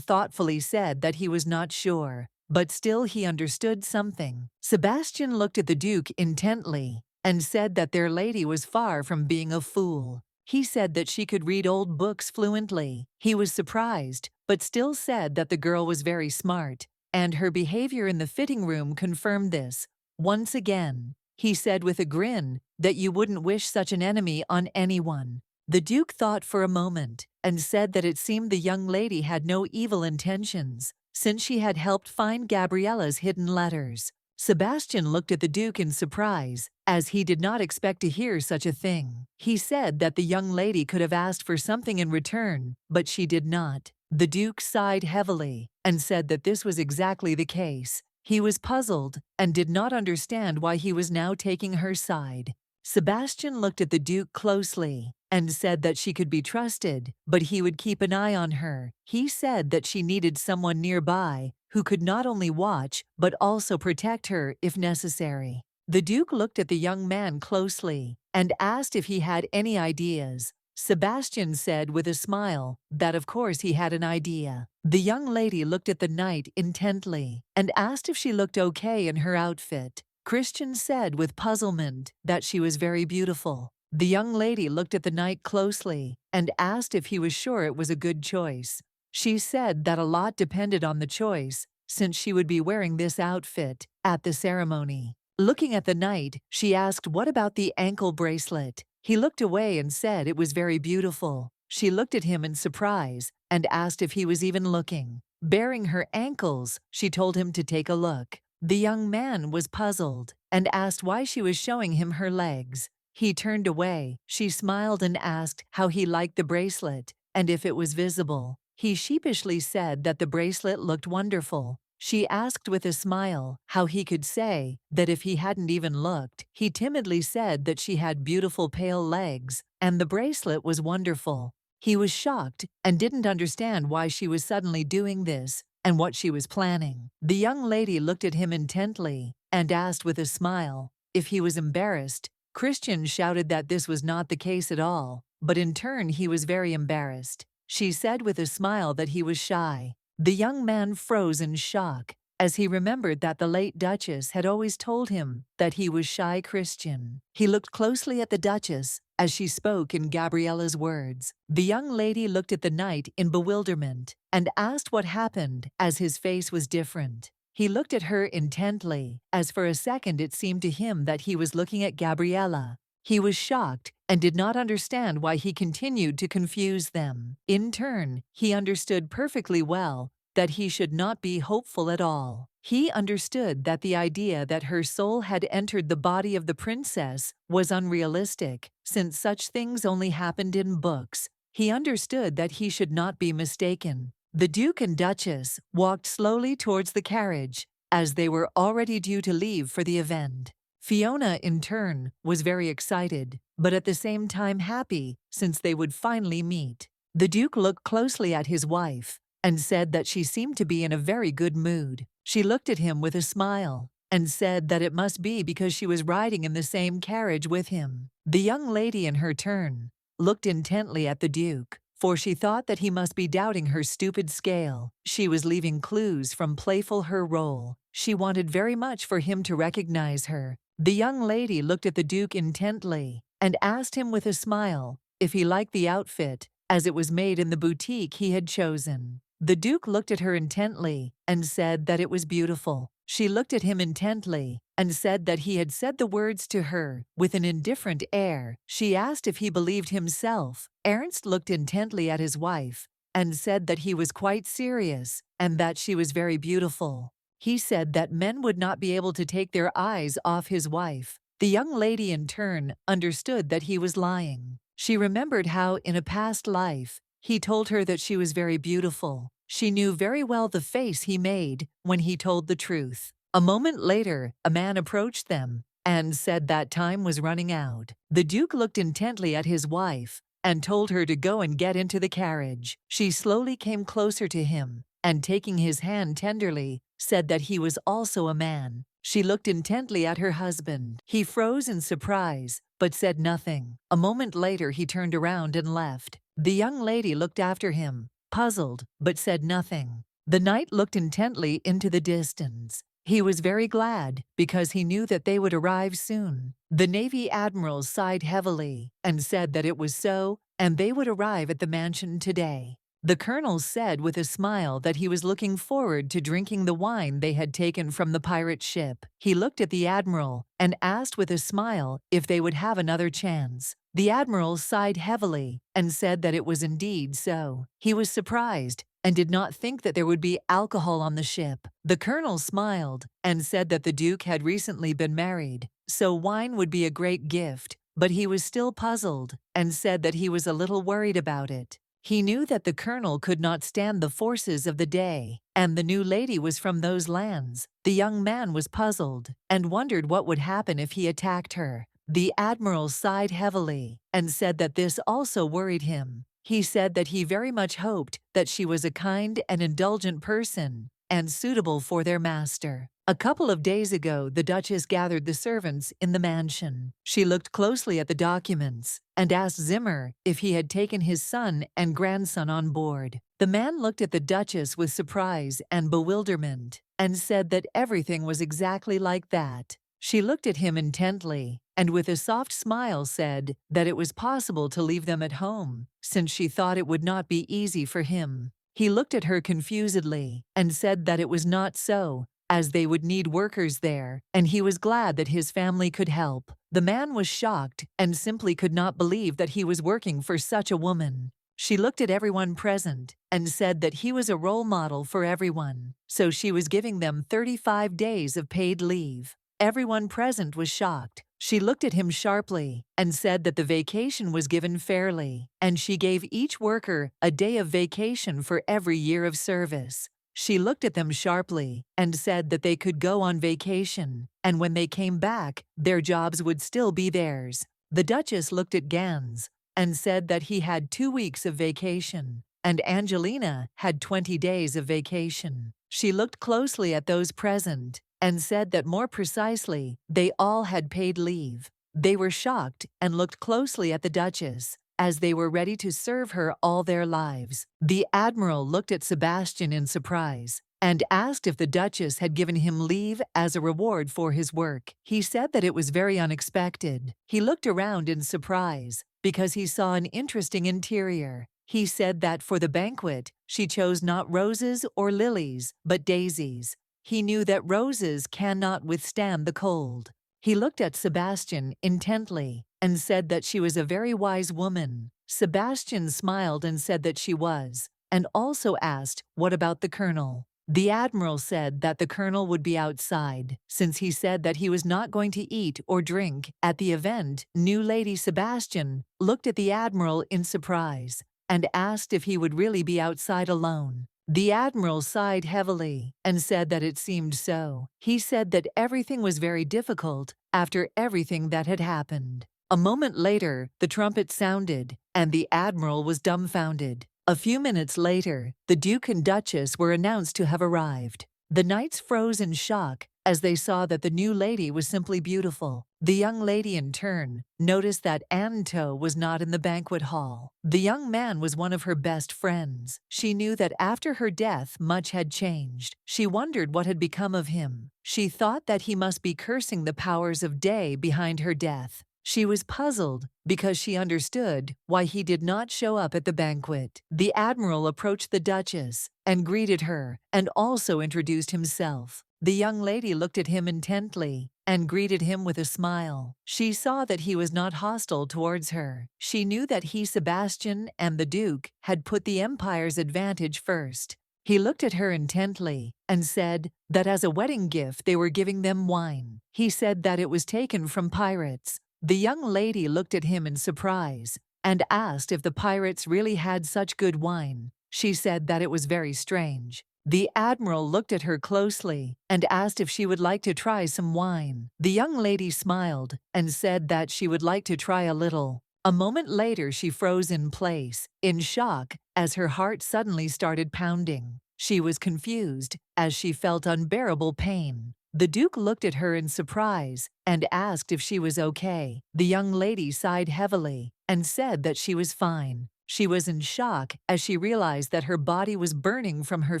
thoughtfully said that he was not sure, but still he understood something. Sebastian looked at the Duke intently and said that their lady was far from being a fool. He said that she could read old books fluently. He was surprised, but still said that the girl was very smart, and her behavior in the fitting room confirmed this. Once again, he said with a grin that you wouldn't wish such an enemy on anyone. The Duke thought for a moment and said that it seemed the young lady had no evil intentions, since she had helped find Gabriella's hidden letters. Sebastian looked at the Duke in surprise, as he did not expect to hear such a thing. He said that the young lady could have asked for something in return, but she did not. The Duke sighed heavily and said that this was exactly the case. He was puzzled and did not understand why he was now taking her side. Sebastian looked at the Duke closely and said that she could be trusted, but he would keep an eye on her. He said that she needed someone nearby who could not only watch but also protect her if necessary. The Duke looked at the young man closely and asked if he had any ideas. Sebastian said with a smile that of course he had an idea. The young lady looked at the knight intently and asked if she looked okay in her outfit. Christian said with puzzlement that she was very beautiful. The young lady looked at the knight closely and asked if he was sure it was a good choice. She said that a lot depended on the choice, since she would be wearing this outfit at the ceremony. Looking at the knight, she asked what about the ankle bracelet. He looked away and said it was very beautiful. She looked at him in surprise and asked if he was even looking. Baring her ankles, she told him to take a look. The young man was puzzled and asked why she was showing him her legs. He turned away. She smiled and asked how he liked the bracelet and if it was visible. He sheepishly said that the bracelet looked wonderful. She asked with a smile how he could say that if he hadn't even looked. He timidly said that she had beautiful pale legs and the bracelet was wonderful. He was shocked and didn't understand why she was suddenly doing this and what she was planning. The young lady looked at him intently and asked with a smile if he was embarrassed. Christian shouted that this was not the case at all, but in turn he was very embarrassed. She said with a smile that he was shy. The young man froze in shock as he remembered that the late Duchess had always told him that he was shy Christian. He looked closely at the Duchess as she spoke in Gabriella's words. The young lady looked at the knight in bewilderment and asked what happened as his face was different. He looked at her intently, as for a second it seemed to him that he was looking at Gabriella. He was shocked and did not understand why he continued to confuse them. In turn, he understood perfectly well that he should not be hopeful at all. He understood that the idea that her soul had entered the body of the princess was unrealistic, since such things only happened in books. He understood that he should not be mistaken. The Duke and Duchess walked slowly towards the carriage, as they were already due to leave for the event. Fiona, in turn, was very excited, but at the same time happy, since they would finally meet. The Duke looked closely at his wife and said that she seemed to be in a very good mood. She looked at him with a smile and said that it must be because she was riding in the same carriage with him. The young lady, in her turn, looked intently at the Duke, for she thought that he must be doubting her stupid scale. She was leaving clues from playful her role. She wanted very much for him to recognize her. The young lady looked at the Duke intently and asked him with a smile if he liked the outfit, as it was made in the boutique he had chosen. The Duke looked at her intently and said that it was beautiful. She looked at him intently and said that he had said the words to her with an indifferent air. She asked if he believed himself. Ernst looked intently at his wife and said that he was quite serious and that she was very beautiful. He said that men would not be able to take their eyes off his wife. The young lady in turn understood that he was lying. She remembered how, in a past life, he told her that she was very beautiful. She knew very well the face he made when he told the truth. A moment later, a man approached them and said that time was running out. The Duke looked intently at his wife and told her to go and get into the carriage. She slowly came closer to him and, taking his hand tenderly, said that he was also a man. She looked intently at her husband. He froze in surprise, but said nothing. A moment later, he turned around and left. The young lady looked after him, puzzled, but said nothing. The knight looked intently into the distance. He was very glad because he knew that they would arrive soon. The Navy admiral sighed heavily and said that it was so, and they would arrive at the mansion today. The colonel said with a smile that he was looking forward to drinking the wine they had taken from the pirate ship. He looked at the admiral and asked with a smile if they would have another chance. The admiral sighed heavily and said that it was indeed so. He was surprised and did not think that there would be alcohol on the ship. The colonel smiled and said that the Duke had recently been married, so wine would be a great gift, but he was still puzzled and said that he was a little worried about it. He knew that the colonel could not stand the forces of the day, and the new lady was from those lands. The young man was puzzled and wondered what would happen if he attacked her. The admiral sighed heavily and said that this also worried him. He said that he very much hoped that she was a kind and indulgent person and suitable for their master. A couple of days ago, the Duchess gathered the servants in the mansion. She looked closely at the documents and asked Zimmer if he had taken his son and grandson on board. The man looked at the Duchess with surprise and bewilderment and said that everything was exactly like that. She looked at him intently and with a soft smile said that it was possible to leave them at home, since she thought it would not be easy for him. He looked at her confusedly and said that it was not so, as they would need workers there, and he was glad that his family could help. The man was shocked and simply could not believe that he was working for such a woman. She looked at everyone present and said that he was a role model for everyone, so she was giving them 35 days of paid leave. Everyone present was shocked. She looked at him sharply and said that the vacation was given fairly, and she gave each worker a day of vacation for every year of service. She looked at them sharply and said that they could go on vacation, and when they came back, their jobs would still be theirs. The Duchess looked at Gans and said that he had 2 weeks of vacation, and Angelina had 20 days of vacation. She looked closely at those present and said that more precisely, they all had paid leave. They were shocked and looked closely at the Duchess, as they were ready to serve her all their lives. The admiral looked at Sebastian in surprise and asked if the Duchess had given him leave as a reward for his work. He said that it was very unexpected. He looked around in surprise because he saw an interesting interior. He said that for the banquet, she chose not roses or lilies, but daisies. He knew that roses cannot withstand the cold. He looked at Sebastian intently and said that she was a very wise woman. Sebastian smiled and said that she was, and also asked, "What about the colonel?" The admiral said that the colonel would be outside, since he said that he was not going to eat or drink at the event. New Lady Sebastian looked at the admiral in surprise and asked if he would really be outside alone. The admiral sighed heavily and said that it seemed so. He said that everything was very difficult after everything that had happened. A moment later, the trumpet sounded, and the admiral was dumbfounded. A few minutes later, the Duke and Duchess were announced to have arrived. The knights froze in shock as they saw that the new lady was simply beautiful. The young lady, in turn, noticed that Anto was not in the banquet hall. The young man was one of her best friends. She knew that after her death, much had changed. She wondered what had become of him. She thought that he must be cursing the powers of day behind her death. She was puzzled because she understood why he did not show up at the banquet. The admiral approached the Duchess and greeted her and also introduced himself. The young lady looked at him intently and greeted him with a smile. She saw that he was not hostile towards her. She knew that he, Sebastian, and the Duke had put the Empire's advantage first, He looked at her intently and said that as a wedding gift they were giving them wine. He said that it was taken from pirates. The young lady looked at him in surprise and asked if the pirates really had such good wine. She said that it was very strange. The admiral looked at her closely and asked if she would like to try some wine. The young lady smiled and said that she would like to try a little. A moment later, she froze in place, in shock, as her heart suddenly started pounding. She was confused, as she felt unbearable pain. The Duke looked at her in surprise and asked if she was okay. The young lady sighed heavily and said that she was fine. She was in shock as she realized that her body was burning from her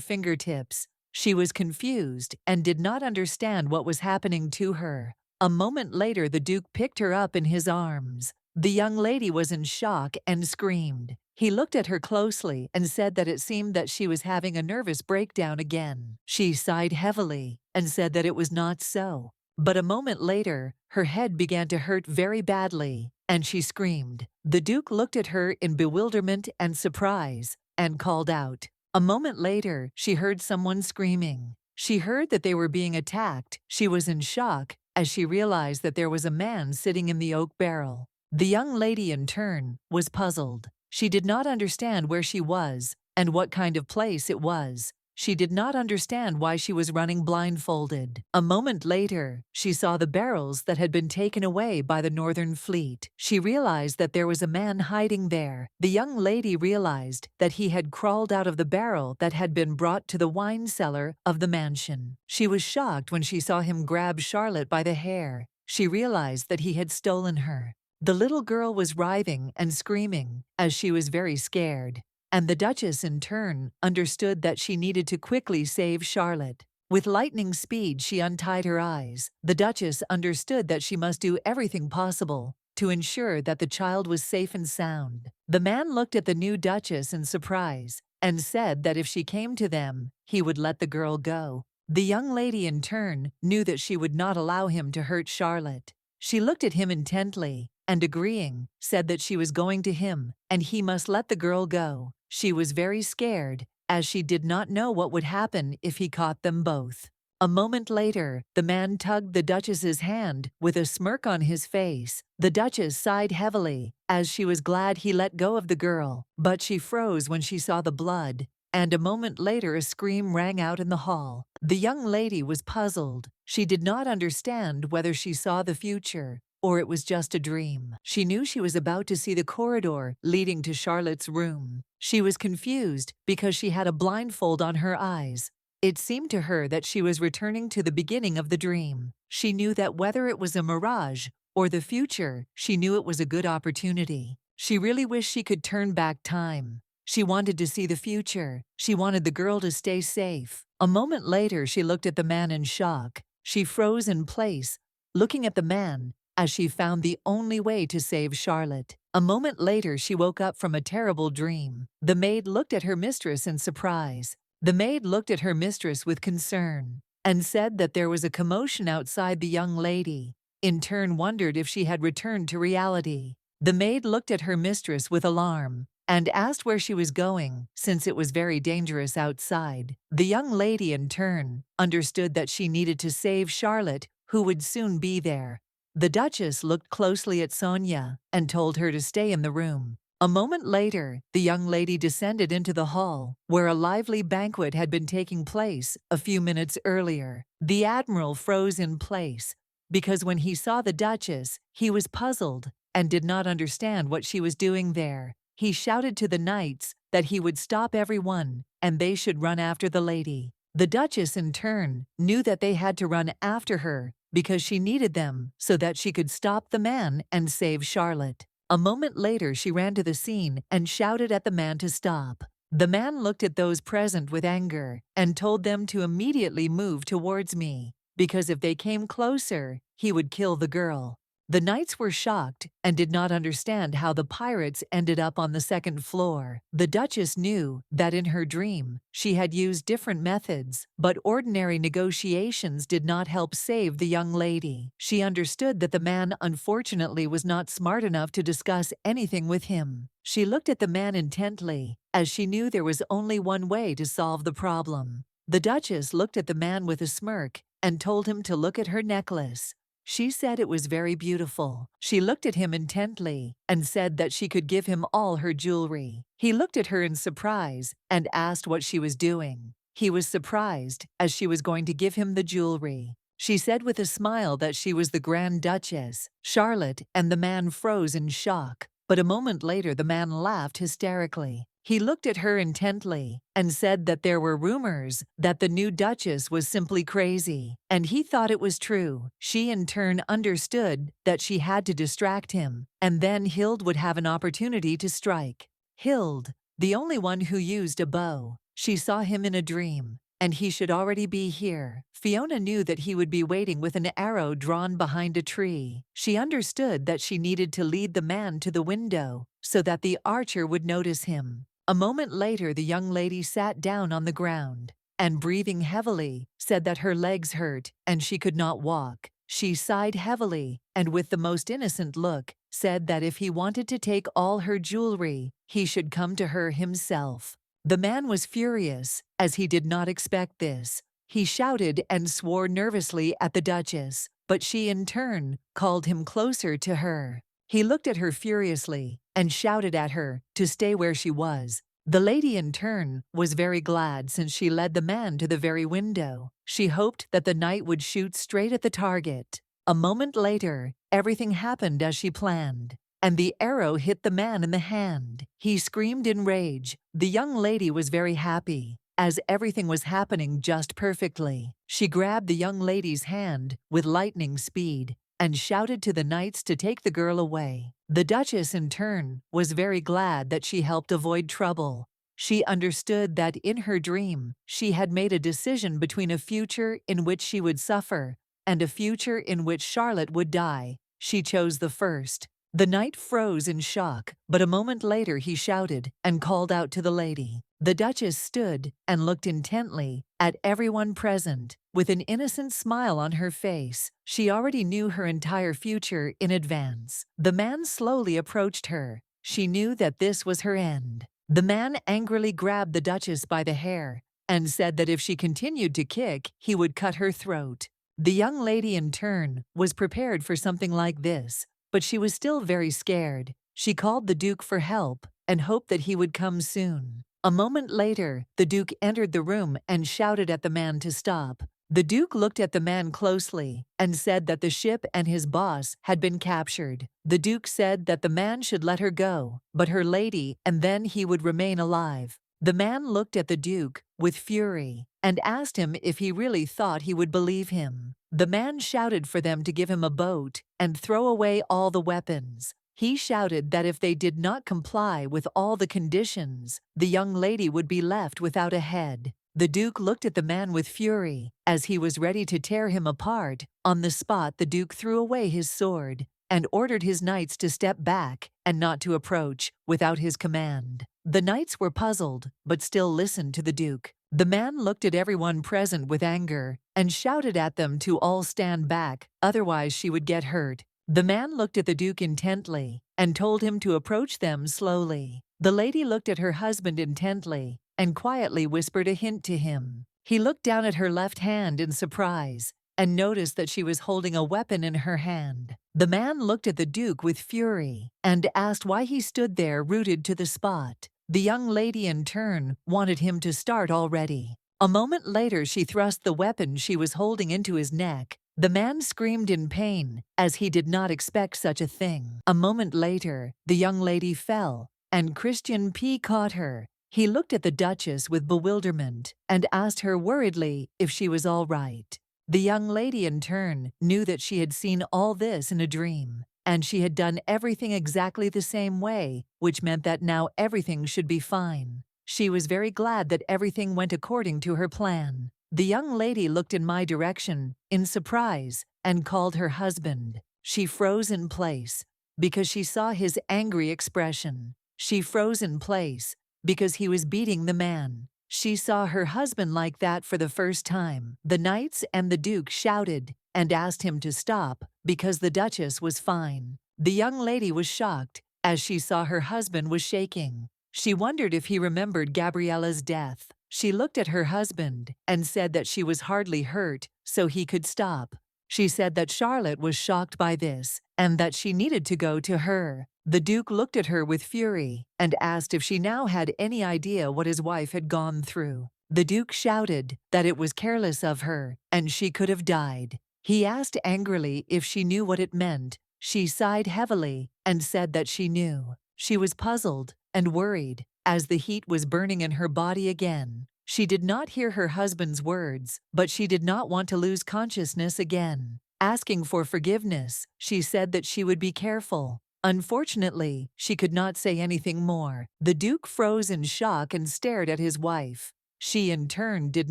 fingertips. She was confused and did not understand what was happening to her. A moment later, the Duke picked her up in his arms. The young lady was in shock and screamed. He looked at her closely and said that it seemed that she was having a nervous breakdown again. She sighed heavily and said that it was not so. But a moment later, her head began to hurt very badly, and she screamed. The Duke looked at her in bewilderment and surprise and called out. A moment later, she heard someone screaming. She heard that they were being attacked. She was in shock as she realized that there was a man sitting in the oak barrel. The young lady, in turn, was puzzled. She did not understand where she was and what kind of place it was. She did not understand why she was running blindfolded. A moment later, she saw the barrels that had been taken away by the Northern Fleet. She realized that there was a man hiding there. The young lady realized that he had crawled out of the barrel that had been brought to the wine cellar of the mansion. She was shocked when she saw him grab Charlotte by the hair. She realized that he had stolen her. The little girl was writhing and screaming as she was very scared, and the Duchess, in turn, understood that she needed to quickly save Charlotte. With lightning speed, she untied her eyes. The Duchess understood that she must do everything possible to ensure that the child was safe and sound. The man looked at the new Duchess in surprise and said that if she came to them, he would let the girl go. The young lady, in turn, knew that she would not allow him to hurt Charlotte. She looked at him intently and, agreeing, said that she was going to him and he must let the girl go. She was very scared, as she did not know what would happen if he caught them both. A moment later, the man tugged the Duchess's hand with a smirk on his face. The Duchess sighed heavily, as she was glad he let go of the girl, but she froze when she saw the blood, and a moment later a scream rang out in the hall. The young lady was puzzled. She did not understand whether she saw the future or it was just a dream. She knew she was about to see the corridor leading to Charlotte's room. She was confused because she had a blindfold on her eyes. It seemed to her that she was returning to the beginning of the dream. She knew that whether it was a mirage or the future, she knew it was a good opportunity. She really wished she could turn back time. She wanted to see the future. She wanted the girl to stay safe. A moment later, she looked at the man in shock. She froze in place, looking at the man, as she found the only way to save Charlotte. A moment later, she woke up from a terrible dream. The maid looked at her mistress in surprise. The maid looked at her mistress with concern and said that there was a commotion outside. The young lady, in turn, wondered if she had returned to reality. The maid looked at her mistress with alarm and asked where she was going, since it was very dangerous outside. The young lady, in turn, understood that she needed to save Charlotte, who would soon be there. The Duchess looked closely at Sonia and told her to stay in the room. A moment later, the young lady descended into the hall, where a lively banquet had been taking place a few minutes earlier. The Admiral froze in place, because when he saw the Duchess, he was puzzled and did not understand what she was doing there. He shouted to the knights that he would stop everyone and they should run after the lady. The Duchess, in turn, knew that they had to run after her because she needed them so that she could stop the man and save Charlotte. A moment later, she ran to the scene and shouted at the man to stop. The man looked at those present with anger and told them to immediately move towards me, because if they came closer, he would kill the girl. The knights were shocked and did not understand how the pirates ended up on the second floor. The Duchess knew that in her dream, she had used different methods, but ordinary negotiations did not help save the young lady. She understood that the man unfortunately was not smart enough to discuss anything with him. She looked at the man intently, as she knew there was only one way to solve the problem. The Duchess looked at the man with a smirk and told him to look at her necklace. She said it was very beautiful. She looked at him intently and said that she could give him all her jewelry. He looked at her in surprise and asked what she was doing. He was surprised, as she was going to give him the jewelry. She said with a smile that she was the Grand Duchess. Charlotte and the man froze in shock, but a moment later the man laughed hysterically. He looked at her intently and said that there were rumors that the new Duchess was simply crazy, and he thought it was true. She in turn understood that she had to distract him, and then Hild would have an opportunity to strike. Hild, the only one who used a bow. She saw him in a dream, and he should already be here. Fiona knew that he would be waiting with an arrow drawn behind a tree. She understood that she needed to lead the man to the window so that the archer would notice him. A moment later, the young lady sat down on the ground and, breathing heavily, said that her legs hurt and she could not walk. She sighed heavily and, with the most innocent look, said that if he wanted to take all her jewelry, he should come to her himself. The man was furious, as he did not expect this. He shouted and swore nervously at the Duchess, but she in turn called him closer to her. He looked at her furiously and shouted at her to stay where she was. The lady in turn was very glad, since she led the man to the very window. She hoped that the knight would shoot straight at the target. A moment later, everything happened as she planned, and the arrow hit the man in the hand. He screamed in rage. The young lady was very happy, as everything was happening just perfectly. She grabbed the young lady's hand with lightning speed and shouted to the knights to take the girl away. The Duchess, in turn, was very glad that she helped avoid trouble. She understood that in her dream, she had made a decision between a future in which she would suffer and a future in which Charlotte would die. She chose the first. The knight froze in shock, but a moment later he shouted and called out to the lady. The Duchess stood and looked intently at everyone present, with an innocent smile on her face. She already knew her entire future in advance. The man slowly approached her. She knew that this was her end. The man angrily grabbed the Duchess by the hair and said that if she continued to kick, he would cut her throat. The young lady, in turn, was prepared for something like this, but she was still very scared. She called the Duke for help and hoped that he would come soon. A moment later, the Duke entered the room and shouted at the man to stop. The Duke looked at the man closely and said that the ship and his boss had been captured. The Duke said that the man should let her go, but her lady, and then he would remain alive. The man looked at the Duke with fury and asked him if he really thought he would believe him. The man shouted for them to give him a boat and throw away all the weapons. He shouted that if they did not comply with all the conditions, the young lady would be left without a head. The Duke looked at the man with fury, as he was ready to tear him apart. On the spot, the Duke threw away his sword and ordered his knights to step back and not to approach without his command. The knights were puzzled, but still listened to the Duke. The man looked at everyone present with anger and shouted at them to all stand back, otherwise she would get hurt. The man looked at the Duke intently and told him to approach them slowly. The lady looked at her husband intently and quietly whispered a hint to him. He looked down at her left hand in surprise and noticed that she was holding a weapon in her hand. The man looked at the Duke with fury and asked why he stood there rooted to the spot. The young lady, in turn, wanted him to start already. A moment later, she thrust the weapon she was holding into his neck. The man screamed in pain, as he did not expect such a thing. A moment later, the young lady fell, and Christian P. caught her. He looked at the Duchess with bewilderment and asked her worriedly if she was all right. The young lady, in turn, knew that she had seen all this in a dream, and she had done everything exactly the same way, which meant that now everything should be fine. She was very glad that everything went according to her plan. The young lady looked in my direction, in surprise, and called her husband. She froze in place because she saw his angry expression. She froze in place because he was beating the man. She saw her husband like that for the first time. The knights and the duke shouted and asked him to stop because the Duchess was fine. The young lady was shocked as she saw her husband was shaking. She wondered if he remembered Gabriella's death. She looked at her husband and said that she was hardly hurt, so he could stop. She said that Charlotte was shocked by this and that she needed to go to her. The Duke looked at her with fury and asked if she now had any idea what his wife had gone through. The Duke shouted that it was careless of her and she could have died. He asked angrily if she knew what it meant. She sighed heavily and said that she knew. She was puzzled and worried as the heat was burning in her body again. She did not hear her husband's words, but she did not want to lose consciousness again. Asking for forgiveness, she said that she would be careful. Unfortunately, she could not say anything more. The Duke froze in shock and stared at his wife. She, in turn, did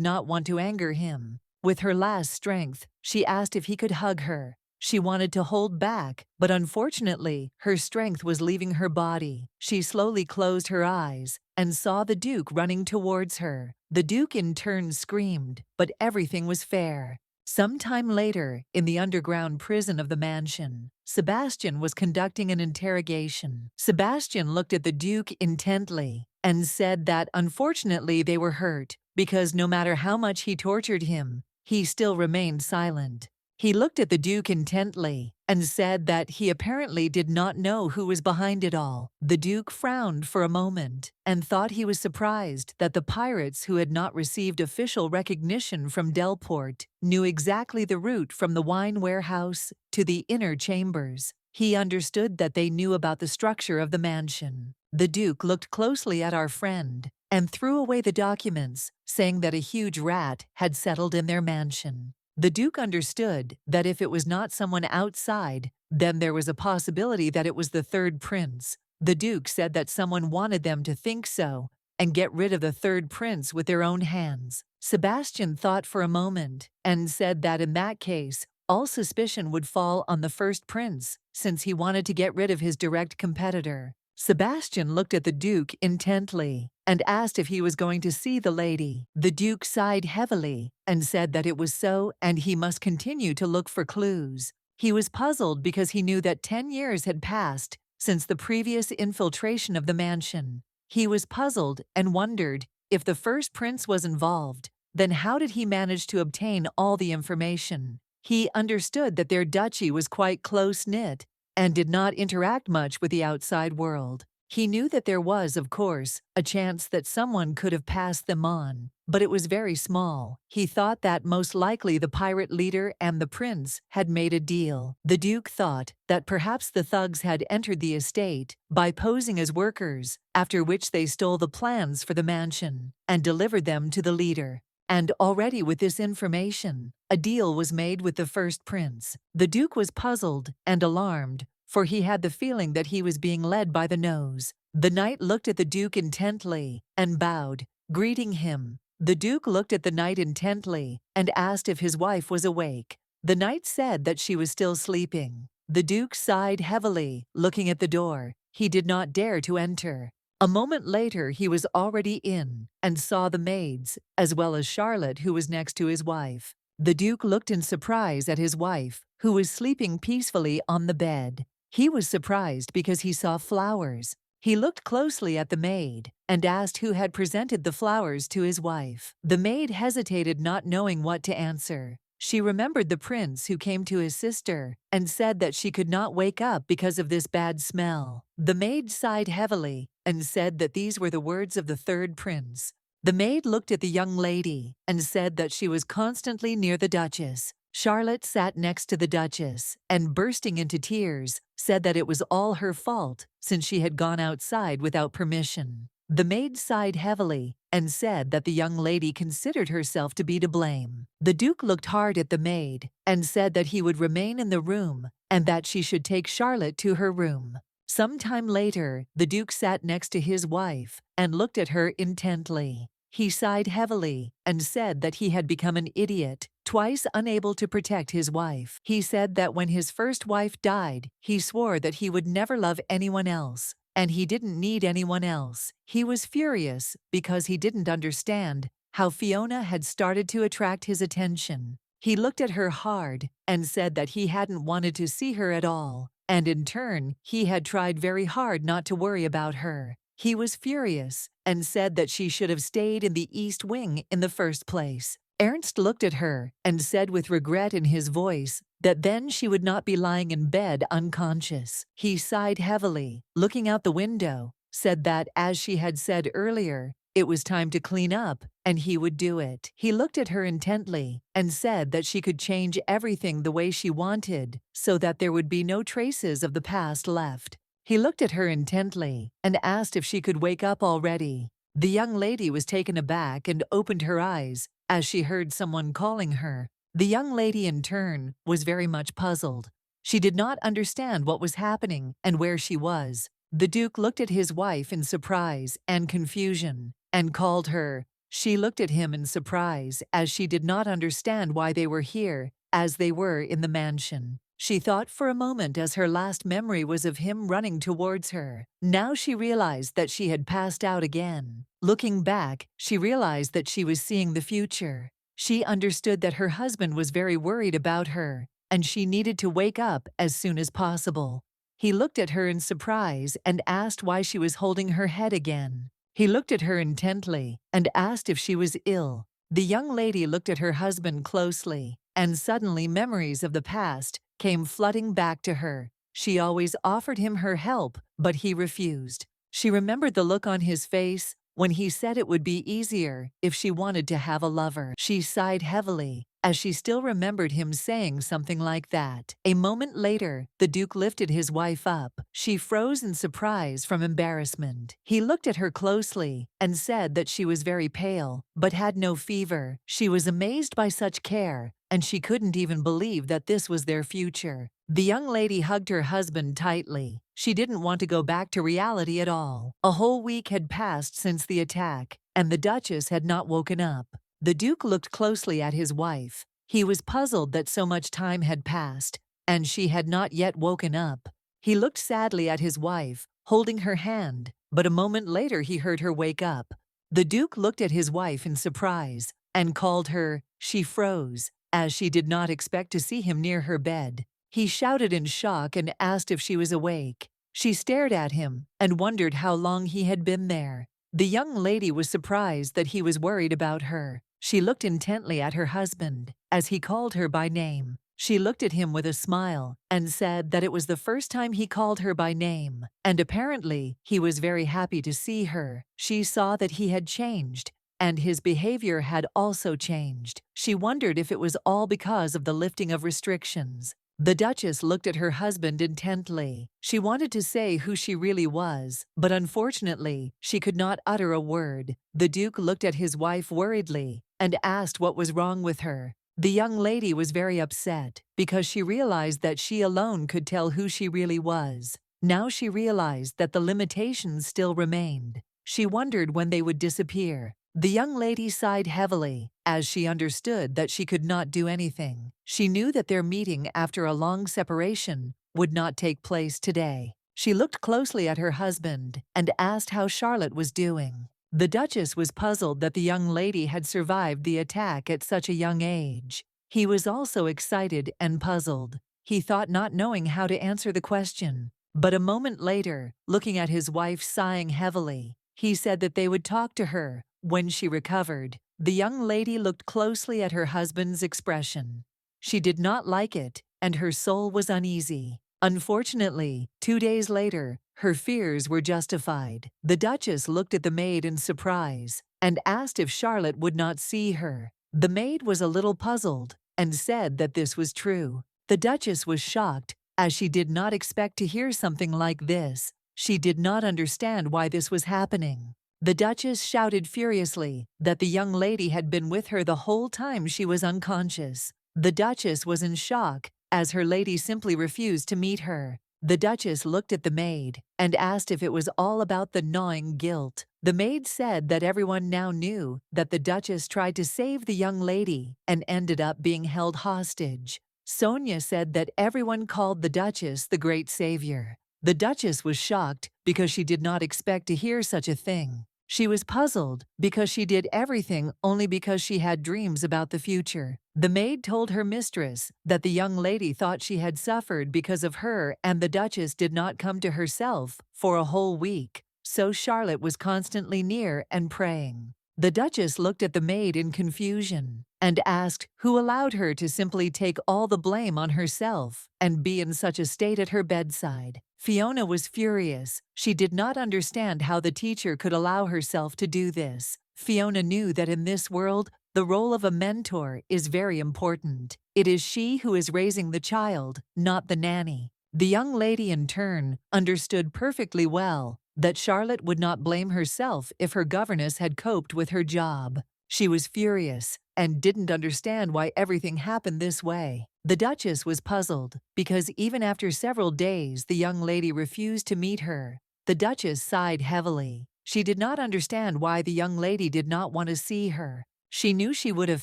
not want to anger him. With her last strength, she asked if he could hug her. She wanted to hold back, but unfortunately, her strength was leaving her body. She slowly closed her eyes and saw the Duke running towards her. The Duke in turn screamed, but everything was fair. Some time later, in the underground prison of the mansion, Sebastian was conducting an interrogation. Sebastian looked at the Duke intently and said that unfortunately they were hurt because no matter how much he tortured him, he still remained silent. He looked at the Duke intently and said that he apparently did not know who was behind it all. The Duke frowned for a moment and thought he was surprised that the pirates who had not received official recognition from Delport knew exactly the route from the wine warehouse to the inner chambers. He understood that they knew about the structure of the mansion. The Duke looked closely at our friend and threw away the documents, saying that a huge rat had settled in their mansion. The Duke understood that if it was not someone outside, then there was a possibility that it was the third prince. The Duke said that someone wanted them to think so and get rid of the third prince with their own hands. Sebastian thought for a moment and said that in that case, all suspicion would fall on the first prince, since he wanted to get rid of his direct competitor. Sebastian looked at the Duke intently and asked if he was going to see the lady. The Duke sighed heavily and said that it was so and he must continue to look for clues. He was puzzled because he knew that 10 years had passed since the previous infiltration of the mansion. He was puzzled and wondered if the first prince was involved, then how did he manage to obtain all the information? He understood that their duchy was quite close-knit and did not interact much with the outside world. He knew that there was, of course, a chance that someone could have passed them on, but it was very small. He thought that most likely the pirate leader and the prince had made a deal. The Duke thought that perhaps the thugs had entered the estate by posing as workers, after which they stole the plans for the mansion and delivered them to the leader. And already with this information, a deal was made with the first prince. The Duke was puzzled and alarmed, for he had the feeling that he was being led by the nose. The knight looked at the Duke intently and bowed, greeting him. The Duke looked at the knight intently and asked if his wife was awake. The knight said that she was still sleeping. The Duke sighed heavily, looking at the door. He did not dare to enter. A moment later he was already in and saw the maids, as well as Charlotte, who was next to his wife. The Duke looked in surprise at his wife, who was sleeping peacefully on the bed. He was surprised because he saw flowers. He looked closely at the maid and asked who had presented the flowers to his wife. The maid hesitated, not knowing what to answer. She remembered the prince who came to his sister and said that she could not wake up because of this bad smell. The maid sighed heavily and said that these were the words of the third prince. The maid looked at the young lady and said that she was constantly near the Duchess. Charlotte sat next to the Duchess and, bursting into tears, said that it was all her fault since she had gone outside without permission. The maid sighed heavily and said that the young lady considered herself to be to blame. The Duke looked hard at the maid and said that he would remain in the room and that she should take Charlotte to her room. Some time later, the Duke sat next to his wife and looked at her intently. He sighed heavily and said that he had become an idiot twice unable to protect his wife. He said that when his first wife died, he swore that he would never love anyone else, and he didn't need anyone else. He was furious because he didn't understand how Fiona had started to attract his attention. He looked at her hard and said that he hadn't wanted to see her at all, and in turn, he had tried very hard not to worry about her. He was furious and said that she should have stayed in the East Wing in the first place. Ernst looked at her and said with regret in his voice that then she would not be lying in bed unconscious. He sighed heavily, looking out the window, said that, as she had said earlier, it was time to clean up, and he would do it. He looked at her intently and said that she could change everything the way she wanted so that there would be no traces of the past left. He looked at her intently and asked if she could wake up already. The young lady was taken aback and opened her eyes as she heard someone calling her. The young lady, in turn, was very much puzzled. She did not understand what was happening and where she was. The Duke looked at his wife in surprise and confusion and called her. She looked at him in surprise as she did not understand why they were here as they were in the mansion. She thought for a moment as her last memory was of him running towards her. Now she realized that she had passed out again. Looking back, she realized that she was seeing the future. She understood that her husband was very worried about her, and she needed to wake up as soon as possible. He looked at her in surprise and asked why she was holding her head again. He looked at her intently and asked if she was ill. The young lady looked at her husband closely, and suddenly memories of the past came flooding back to her. She always offered him her help, but he refused. She remembered the look on his face when he said it would be easier if she wanted to have a lover. She sighed heavily as she still remembered him saying something like that. A moment later, the Duke lifted his wife up. She froze in surprise from embarrassment. He looked at her closely and said that she was very pale, but had no fever. She was amazed by such care, and she couldn't even believe that this was their future. The young lady hugged her husband tightly. She didn't want to go back to reality at all. A whole week had passed since the attack, and the Duchess had not woken up. The Duke looked closely at his wife. He was puzzled that so much time had passed, and she had not yet woken up. He looked sadly at his wife, holding her hand, but a moment later he heard her wake up. The Duke looked at his wife in surprise and called her. She froze, as she did not expect to see him near her bed. He shouted in shock and asked if she was awake. She stared at him and wondered how long he had been there. The young lady was surprised that he was worried about her. She looked intently at her husband as he called her by name. She looked at him with a smile and said that it was the first time he called her by name, and apparently he was very happy to see her. She saw that he had changed, and his behavior had also changed. She wondered if it was all because of the lifting of restrictions. The Duchess looked at her husband intently. She wanted to say who she really was, but unfortunately, she could not utter a word. The Duke looked at his wife worriedly and asked what was wrong with her. The young lady was very upset because she realized that she alone could tell who she really was. Now she realized that the limitations still remained. She wondered when they would disappear. The young lady sighed heavily as she understood that she could not do anything. She knew that their meeting after a long separation would not take place today. She looked closely at her husband and asked how Charlotte was doing. The Duchess was puzzled that the young lady had survived the attack at such a young age. He was also excited and puzzled. He thought not knowing how to answer the question. But a moment later, looking at his wife sighing heavily, he said that they would talk to her when she recovered. The young lady looked closely at her husband's expression. She did not like it, and her soul was uneasy. Unfortunately, 2 days later, her fears were justified. The Duchess looked at the maid in surprise and asked if Charlotte would not see her. The maid was a little puzzled and said that this was true. The Duchess was shocked, as she did not expect to hear something like this. She did not understand why this was happening. The Duchess shouted furiously that the young lady had been with her the whole time she was unconscious. The Duchess was in shock, as her lady simply refused to meet her. The Duchess looked at the maid and asked if it was all about the gnawing guilt. The maid said that everyone now knew that the Duchess tried to save the young lady and ended up being held hostage. Sonia said that everyone called the Duchess the great savior. The Duchess was shocked because she did not expect to hear such a thing. She was puzzled because she did everything only because she had dreams about the future. The maid told her mistress that the young lady thought she had suffered because of her, and the Duchess did not come to herself for a whole week, so Charlotte was constantly near and praying. The Duchess looked at the maid in confusion and asked who allowed her to simply take all the blame on herself and be in such a state at her bedside. Fiona was furious. She did not understand how the teacher could allow herself to do this. Fiona knew that in this world, the role of a mentor is very important. It is she who is raising the child, not the nanny. The young lady, in turn, understood perfectly well that Charlotte would not blame herself if her governess had coped with her job. She was furious and didn't understand why everything happened this way. The Duchess was puzzled because even after several days the young lady refused to meet her. The Duchess sighed heavily. She did not understand why the young lady did not want to see her. She knew she would have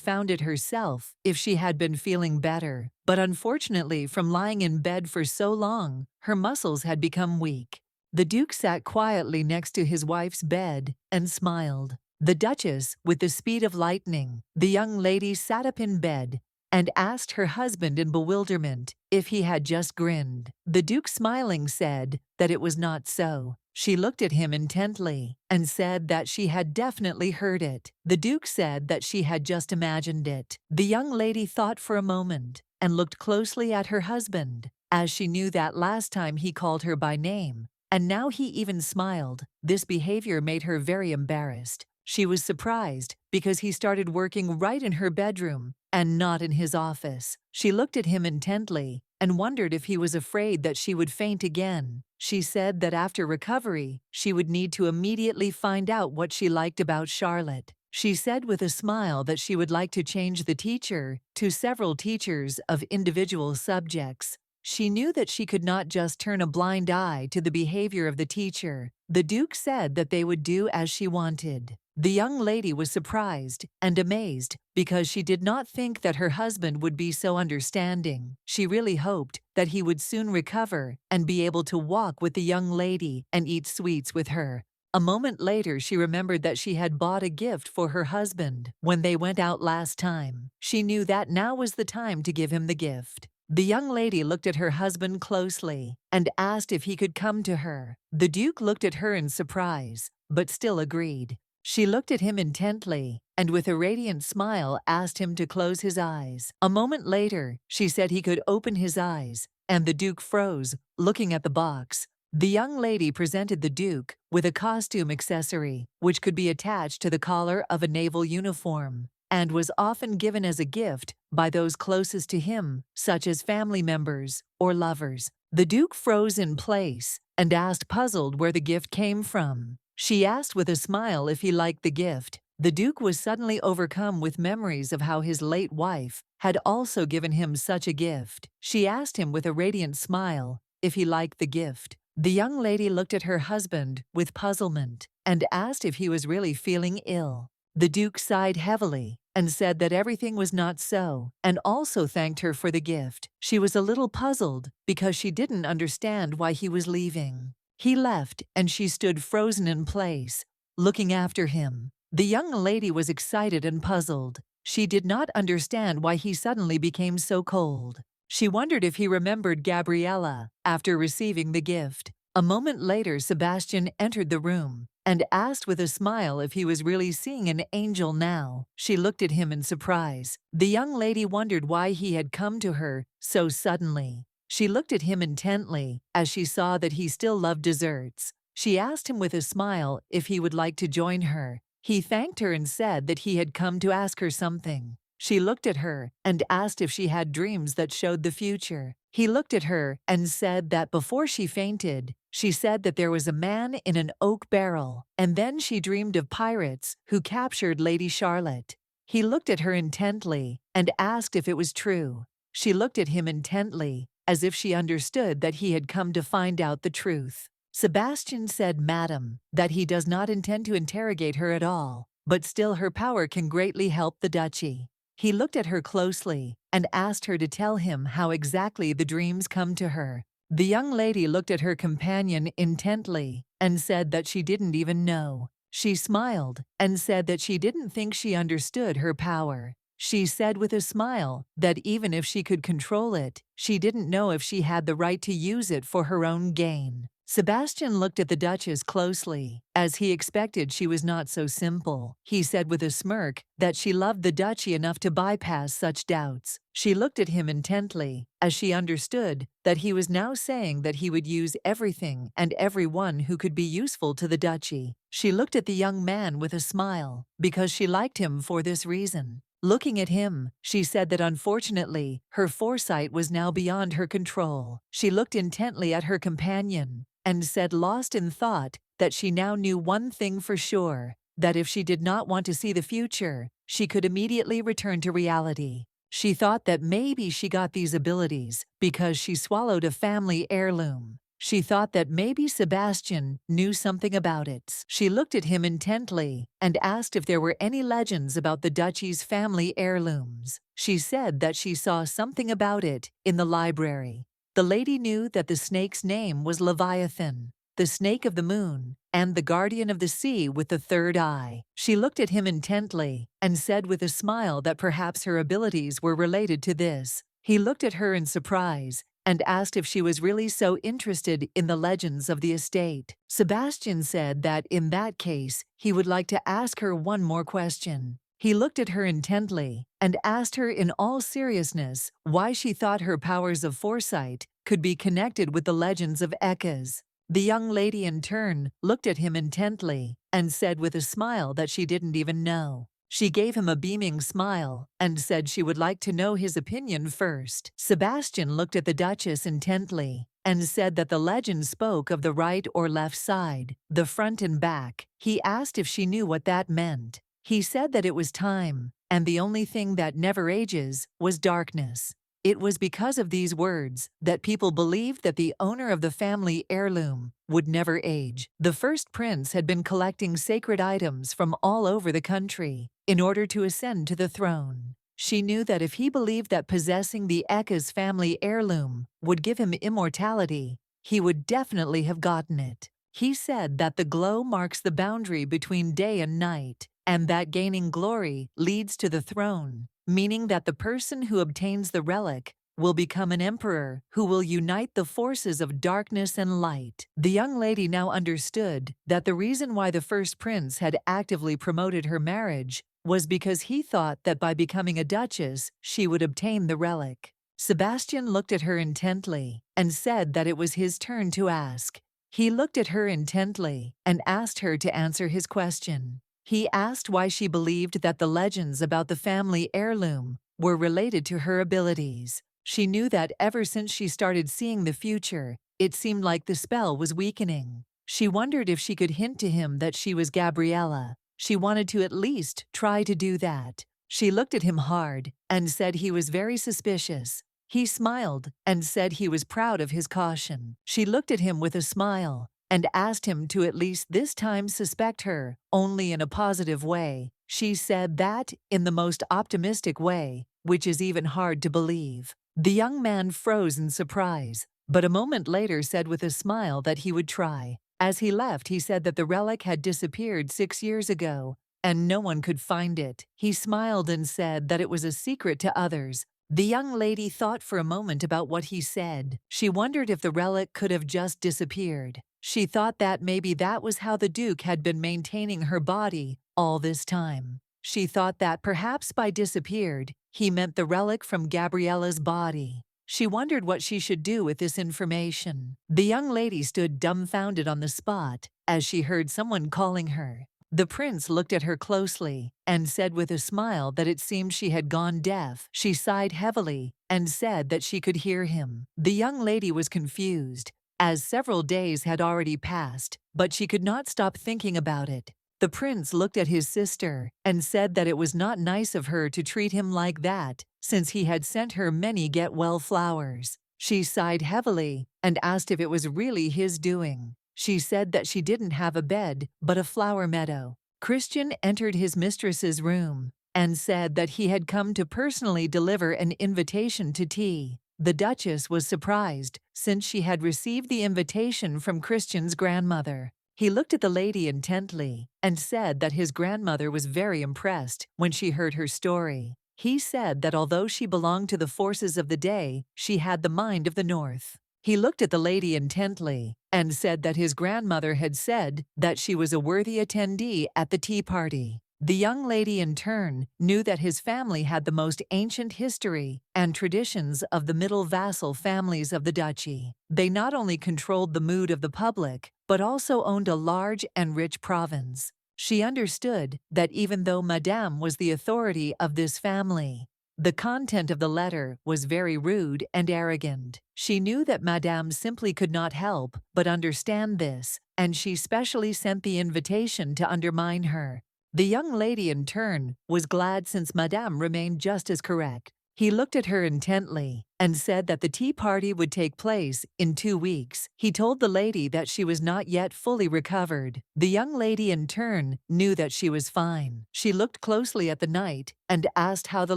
found it herself if she had been feeling better, but unfortunately, from lying in bed for so long, her muscles had become weak. The Duke sat quietly next to his wife's bed and smiled. The Duchess, with the speed of lightning, the young lady sat up in bed and asked her husband in bewilderment if he had just grinned. The Duke, smiling, said that it was not so. She looked at him intently and said that she had definitely heard it. The Duke said that she had just imagined it. The young lady thought for a moment and looked closely at her husband, as she knew that last time he called her by name, and now he even smiled. This behavior made her very embarrassed. She was surprised because he started working right in her bedroom and not in his office. She looked at him intently and wondered if he was afraid that she would faint again. She said that after recovery, she would need to immediately find out what she liked about Charlotte. She said with a smile that she would like to change the teacher to several teachers of individual subjects. She knew that she could not just turn a blind eye to the behavior of the teacher. The Duke said that they would do as she wanted. The young lady was surprised and amazed because she did not think that her husband would be so understanding. She really hoped that he would soon recover and be able to walk with the young lady and eat sweets with her. A moment later, she remembered that she had bought a gift for her husband when they went out last time. She knew that now was the time to give him the gift. The young lady looked at her husband closely and asked if he could come to her. The Duke looked at her in surprise, but still agreed. She looked at him intently and with a radiant smile asked him to close his eyes. A moment later, she said he could open his eyes, and the Duke froze, looking at the box. The young lady presented the Duke with a costume accessory, which could be attached to the collar of a naval uniform, and was often given as a gift by those closest to him, such as family members or lovers. The Duke froze in place and asked, puzzled, where the gift came from. She asked with a smile if he liked the gift. The Duke was suddenly overcome with memories of how his late wife had also given him such a gift. She asked him with a radiant smile if he liked the gift. The young lady looked at her husband with puzzlement and asked if he was really feeling ill. The Duke sighed heavily and said that everything was not so, and also thanked her for the gift. She was a little puzzled because she didn't understand why he was leaving. He left, and she stood frozen in place, looking after him. The young lady was excited and puzzled. She did not understand why he suddenly became so cold. She wondered if he remembered Gabriella after receiving the gift. A moment later, Sebastian entered the room and asked with a smile if he was really seeing an angel now. She looked at him in surprise. The young lady wondered why he had come to her so suddenly. She looked at him intently as she saw that he still loved desserts. She asked him with a smile if he would like to join her. He thanked her and said that he had come to ask her something. She looked at her and asked if she had dreams that showed the future. He looked at her and said that before she fainted, she said that there was a man in an oak barrel, and then she dreamed of pirates who captured Lady Charlotte. He looked at her intently and asked if it was true. She looked at him intently as if she understood that he had come to find out the truth. Sebastian said, "Madam," that he does not intend to interrogate her at all, but still her power can greatly help the duchy. He looked at her closely and asked her to tell him how exactly the dreams come to her. The young lady looked at her companion intently and said that she didn't even know. She smiled and said that she didn't think she understood her power. She said with a smile that even if she could control it, she didn't know if she had the right to use it for her own gain. Sebastian looked at the Duchess closely, as he expected she was not so simple. He said with a smirk that she loved the duchy enough to bypass such doubts. She looked at him intently, as she understood that he was now saying that he would use everything and everyone who could be useful to the duchy. She looked at the young man with a smile, because she liked him for this reason. Looking at him, she said that unfortunately, her foresight was now beyond her control. She looked intently at her companion and said, lost in thought, that she now knew one thing for sure, that if she did not want to see the future, she could immediately return to reality. She thought that maybe she got these abilities because she swallowed a family heirloom. She thought that maybe Sebastian knew something about it. She looked at him intently and asked if there were any legends about the duchy's family heirlooms. She said that she saw something about it in the library. The lady knew that the snake's name was Leviathan, the snake of the moon, and the guardian of the sea with the third eye. She looked at him intently and said with a smile that perhaps her abilities were related to this. He looked at her in surprise and asked if she was really so interested in the legends of the estate. Sebastian said that in that case, he would like to ask her one more question. He looked at her intently and asked her in all seriousness why she thought her powers of foresight could be connected with the legends of Ekkas. The young lady in turn looked at him intently and said with a smile that she didn't even know. She gave him a beaming smile and said she would like to know his opinion first. Sebastian looked at the Duchess intently and said that the legend spoke of the right or left side, the front and back. He asked if she knew what that meant. He said that it was time, and the only thing that never ages was darkness. It was because of these words that people believed that the owner of the family heirloom would never age. The first prince had been collecting sacred items from all over the country in order to ascend to the throne. She knew that if he believed that possessing the Ekkas family heirloom would give him immortality, he would definitely have gotten it. He said that the glow marks the boundary between day and night, and that gaining glory leads to the throne, meaning that the person who obtains the relic will become an emperor who will unite the forces of darkness and light. The young lady now understood that the reason why the first prince had actively promoted her marriage was because he thought that by becoming a duchess, she would obtain the relic. Sebastian looked at her intently and said that it was his turn to ask. He looked at her intently and asked her to answer his question. He asked why she believed that the legends about the family heirloom were related to her abilities. She knew that ever since she started seeing the future, it seemed like the spell was weakening. She wondered if she could hint to him that she was Gabriella. She wanted to at least try to do that. She looked at him hard and said he was very suspicious. He smiled and said he was proud of his caution. She looked at him with a smile and asked him to at least this time suspect her only in a positive way. She said that in the most optimistic way, which is even hard to believe. The young man froze in surprise, but a moment later said with a smile that he would try. As he left, he said that the relic had disappeared 6 years ago, and no one could find it. He smiled and said that it was a secret to others. The young lady thought for a moment about what he said. She wondered if the relic could have just disappeared. She thought that maybe that was how the Duke had been maintaining her body all this time. She thought that perhaps by disappeared, he meant the relic from Gabriella's body. She wondered what she should do with this information. The young lady stood dumbfounded on the spot as she heard someone calling her. The prince looked at her closely and said with a smile that it seemed she had gone deaf. She sighed heavily and said that she could hear him. The young lady was confused, as several days had already passed, but she could not stop thinking about it. The prince looked at his sister and said that it was not nice of her to treat him like that, since he had sent her many get-well flowers. She sighed heavily and asked if it was really his doing. She said that she didn't have a bed, but a flower meadow. Christian entered his mistress's room and said that he had come to personally deliver an invitation to tea. The Duchess was surprised, since she had received the invitation from Christian's grandmother. He looked at the lady intently and said that his grandmother was very impressed when she heard her story. He said that although she belonged to the forces of the day, she had the mind of the North. He looked at the lady intently and said that his grandmother had said that she was a worthy attendee at the tea party. The young lady in turn knew that his family had the most ancient history and traditions of the middle vassal families of the duchy. They not only controlled the mood of the public, but also owned a large and rich province. She understood that even though Madame was the authority of this family, the content of the letter was very rude and arrogant. She knew that Madame simply could not help but understand this, and she specially sent the invitation to undermine her. The young lady, in turn, was glad since Madame remained just as correct. He looked at her intently and said that the tea party would take place in 2 weeks. He told the lady that she was not yet fully recovered. The young lady, in turn, knew that she was fine. She looked closely at the knight and asked how the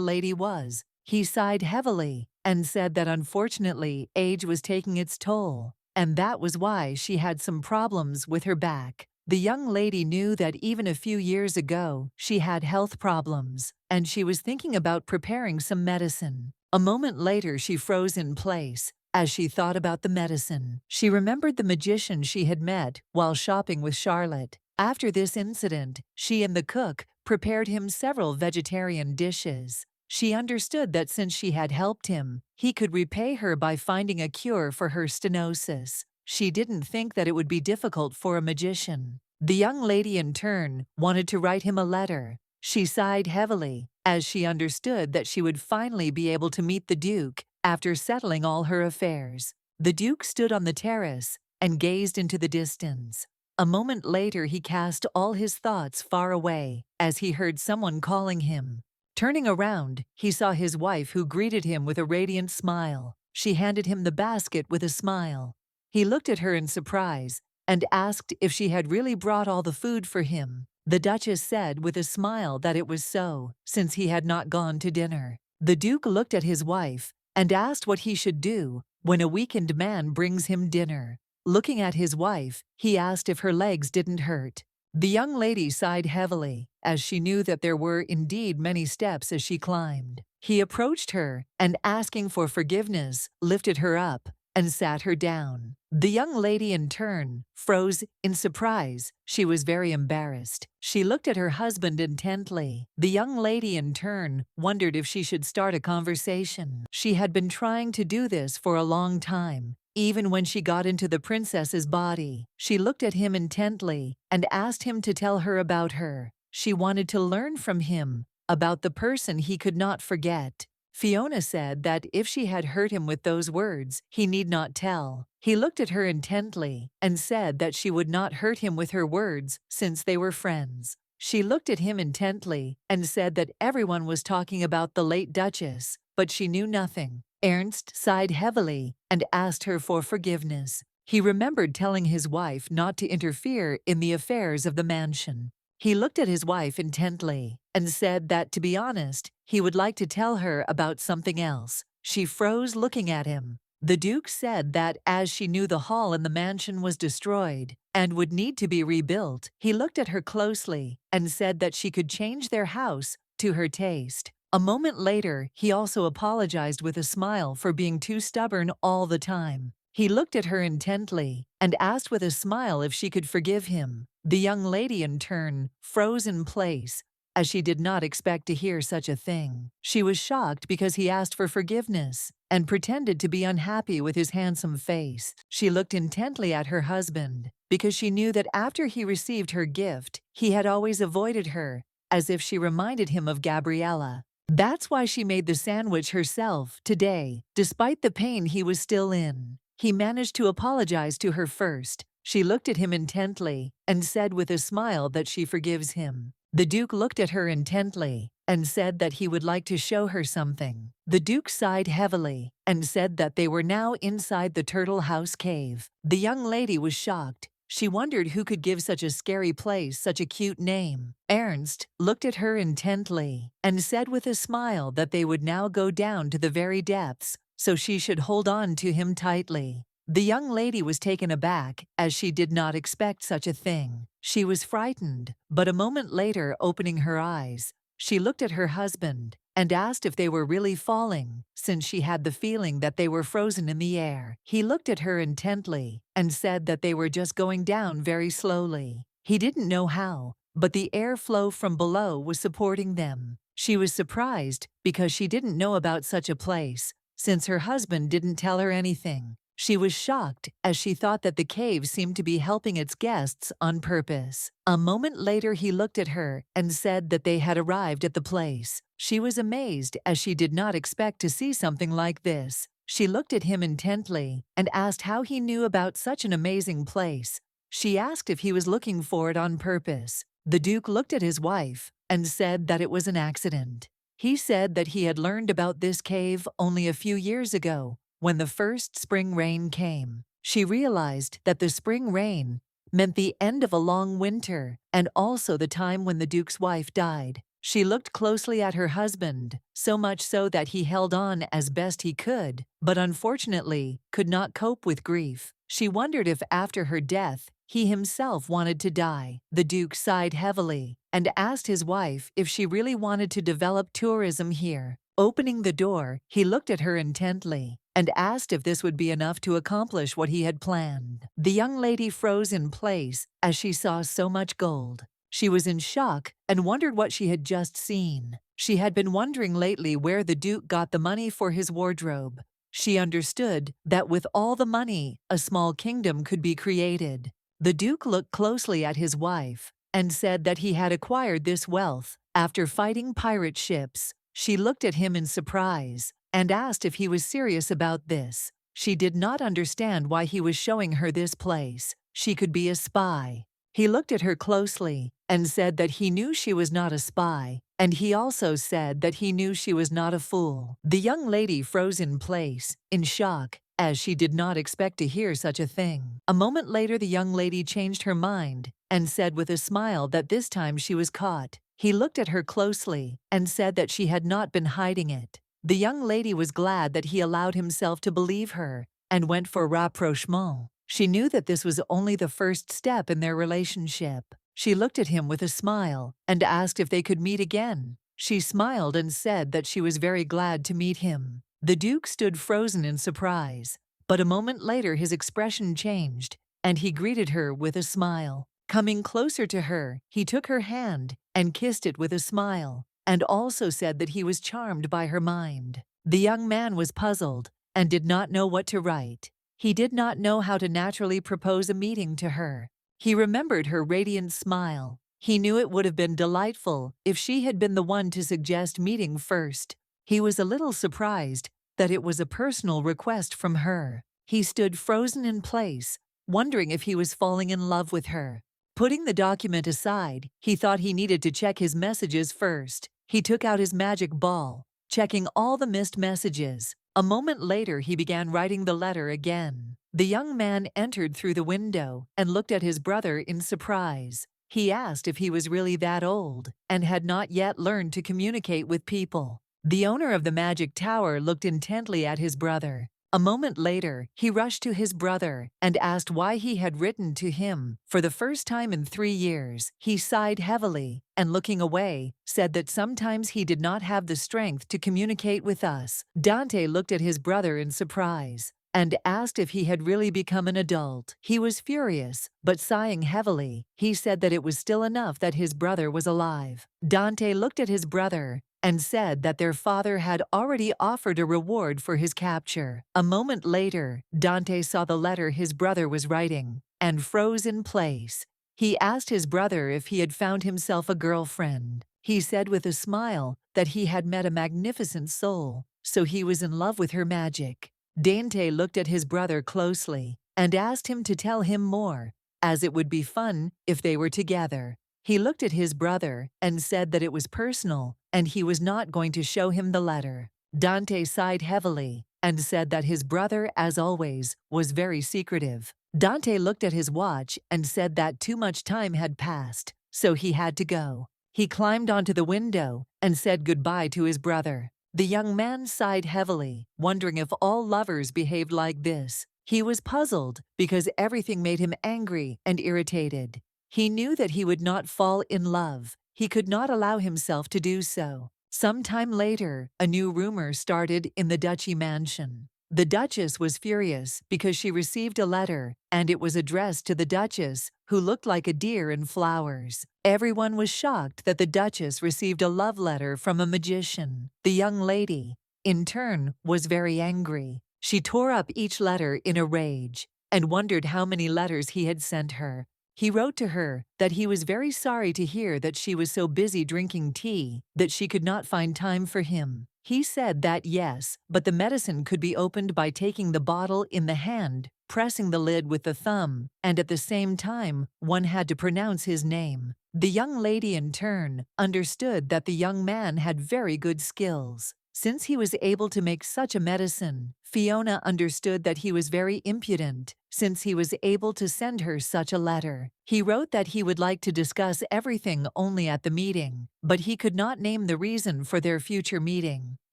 lady was. He sighed heavily and said that unfortunately age was taking its toll, and that was why she had some problems with her back. The young lady knew that even a few years ago she had health problems, and she was thinking about preparing some medicine. A moment later she froze in place as she thought about the medicine. She remembered the magician she had met while shopping with Charlotte. After this incident, she and the cook prepared him several vegetarian dishes. She understood that since she had helped him, he could repay her by finding a cure for her stenosis. She didn't think that it would be difficult for a magician. The young lady, in turn, wanted to write him a letter. She sighed heavily, as she understood that she would finally be able to meet the Duke after settling all her affairs. The Duke stood on the terrace and gazed into the distance. A moment later he cast all his thoughts far away as he heard someone calling him. Turning around, he saw his wife, who greeted him with a radiant smile. She handed him the basket with a smile. He looked at her in surprise and asked if she had really brought all the food for him. The Duchess said with a smile that it was so, since he had not gone to dinner. The Duke looked at his wife and asked what he should do when a weakened man brings him dinner. Looking at his wife, he asked if her legs didn't hurt. The young lady sighed heavily, as she knew that there were indeed many steps as she climbed. He approached her and, asking for forgiveness, lifted her up and sat her down. The young lady, in turn, froze in surprise. She was very embarrassed. She looked at her husband intently. The young lady, in turn, wondered if she should start a conversation. She had been trying to do this for a long time. Even when she got into the princess's body, she looked at him intently and asked him to tell her about her. She wanted to learn from him about the person he could not forget. Fiona said that if she had hurt him with those words, he need not tell. He looked at her intently and said that she would not hurt him with her words since they were friends. She looked at him intently and said that everyone was talking about the late Duchess, but she knew nothing. Ernst sighed heavily and asked her for forgiveness. He remembered telling his wife not to interfere in the affairs of the mansion. He looked at his wife intently and said that, to be honest, he would like to tell her about something else. She froze, looking at him. The Duke said that as she knew the hall in the mansion was destroyed and would need to be rebuilt, he looked at her closely and said that she could change their house to her taste. A moment later, he also apologized with a smile for being too stubborn all the time. He looked at her intently and asked with a smile if she could forgive him. The young lady, in turn, froze in place, as she did not expect to hear such a thing. She was shocked because he asked for forgiveness and pretended to be unhappy with his handsome face. She looked intently at her husband because she knew that after he received her gift, he had always avoided her, as if she reminded him of Gabriella. That's why she made the sandwich herself today, despite the pain he was still in. He managed to apologize to her first. She looked at him intently and said with a smile that she forgives him. The Duke looked at her intently and said that he would like to show her something. The Duke sighed heavily and said that they were now inside the Turtle House cave. The young lady was shocked. She wondered who could give such a scary place such a cute name. Ernst looked at her intently and said with a smile that they would now go down to the very depths, so she should hold on to him tightly. The young lady was taken aback, as she did not expect such a thing. She was frightened, but a moment later, opening her eyes, she looked at her husband and asked if they were really falling, since she had the feeling that they were frozen in the air. He looked at her intently and said that they were just going down very slowly. He didn't know how, but the airflow from below was supporting them. She was surprised because she didn't know about such a place, since her husband didn't tell her anything. She was shocked as she thought that the cave seemed to be helping its guests on purpose. A moment later he looked at her and said that they had arrived at the place. She was amazed as she did not expect to see something like this. She looked at him intently and asked how he knew about such an amazing place. She asked if he was looking for it on purpose. The Duke looked at his wife and said that it was an accident. He said that he had learned about this cave only a few years ago, when the first spring rain came. She realized that the spring rain meant the end of a long winter and also the time when the Duke's wife died. She looked closely at her husband, so much so that he held on as best he could, but unfortunately could not cope with grief. She wondered if after her death, he himself wanted to die. The Duke sighed heavily and asked his wife if she really wanted to develop tourism here. Opening the door, he looked at her intently and asked if this would be enough to accomplish what he had planned. The young lady froze in place as she saw so much gold. She was in shock and wondered what she had just seen. She had been wondering lately where the Duke got the money for his wardrobe. She understood that with all the money, a small kingdom could be created. The Duke looked closely at his wife and said that he had acquired this wealth after fighting pirate ships. She looked at him in surprise and asked if he was serious about this. She did not understand why he was showing her this place. She could be a spy. He looked at her closely and said that he knew she was not a spy, and he also said that he knew she was not a fool. The young lady froze in place, in shock, as she did not expect to hear such a thing. A moment later the young lady changed her mind and said with a smile that this time she was caught. He looked at her closely and said that she had not been hiding it. The young lady was glad that he allowed himself to believe her and went for rapprochement. She knew that this was only the first step in their relationship. She looked at him with a smile and asked if they could meet again. She smiled and said that she was very glad to meet him. The Duke stood frozen in surprise, but a moment later his expression changed and he greeted her with a smile. Coming closer to her, he took her hand and kissed it with a smile, and also said that he was charmed by her mind. The young man was puzzled and did not know what to write. He did not know how to naturally propose a meeting to her. He remembered her radiant smile. He knew it would have been delightful if she had been the one to suggest meeting first. He was a little surprised that it was a personal request from her. He stood frozen in place, wondering if he was falling in love with her. Putting the document aside, he thought he needed to check his messages first. He took out his magic ball, checking all the missed messages. A moment later, he began writing the letter again. The young man entered through the window and looked at his brother in surprise. He asked if he was really that old and had not yet learned to communicate with people. The owner of the magic tower looked intently at his brother. A moment later, he rushed to his brother and asked why he had written to him. For the first time in 3 years, he sighed heavily and, looking away, said that sometimes he did not have the strength to communicate with us. Dante looked at his brother in surprise and asked if he had really become an adult. He was furious, but sighing heavily, he said that it was still enough that his brother was alive. Dante looked at his brother and said that their father had already offered a reward for his capture. A moment later, Dante saw the letter his brother was writing and froze in place. He asked his brother if he had found himself a girlfriend. He said with a smile that he had met a magnificent soul, so he was in love with her magic. Dante looked at his brother closely and asked him to tell him more, as it would be fun if they were together. He looked at his brother and said that it was personal and he was not going to show him the letter. Dante sighed heavily and said that his brother, as always, was very secretive. Dante looked at his watch and said that too much time had passed, so he had to go. He climbed onto the window and said goodbye to his brother. The young man sighed heavily, wondering if all lovers behaved like this. He was puzzled because everything made him angry and irritated. He knew that he would not fall in love. He could not allow himself to do so. Some time later, a new rumor started in the Duchy mansion. The Duchess was furious because she received a letter, and it was addressed to the Duchess, who looked like a deer in flowers. Everyone was shocked that the Duchess received a love letter from a magician. The young lady, in turn, was very angry. She tore up each letter in a rage and wondered how many letters he had sent her. He wrote to her that he was very sorry to hear that she was so busy drinking tea that she could not find time for him. He said that yes, but the medicine could be opened by taking the bottle in the hand, pressing the lid with the thumb, and at the same time, one had to pronounce his name. The young lady, in turn, understood that the young man had very good skills. Since he was able to make such a medicine, Fiona understood that he was very impudent, since he was able to send her such a letter. He wrote that he would like to discuss everything only at the meeting, but he could not name the reason for their future meeting.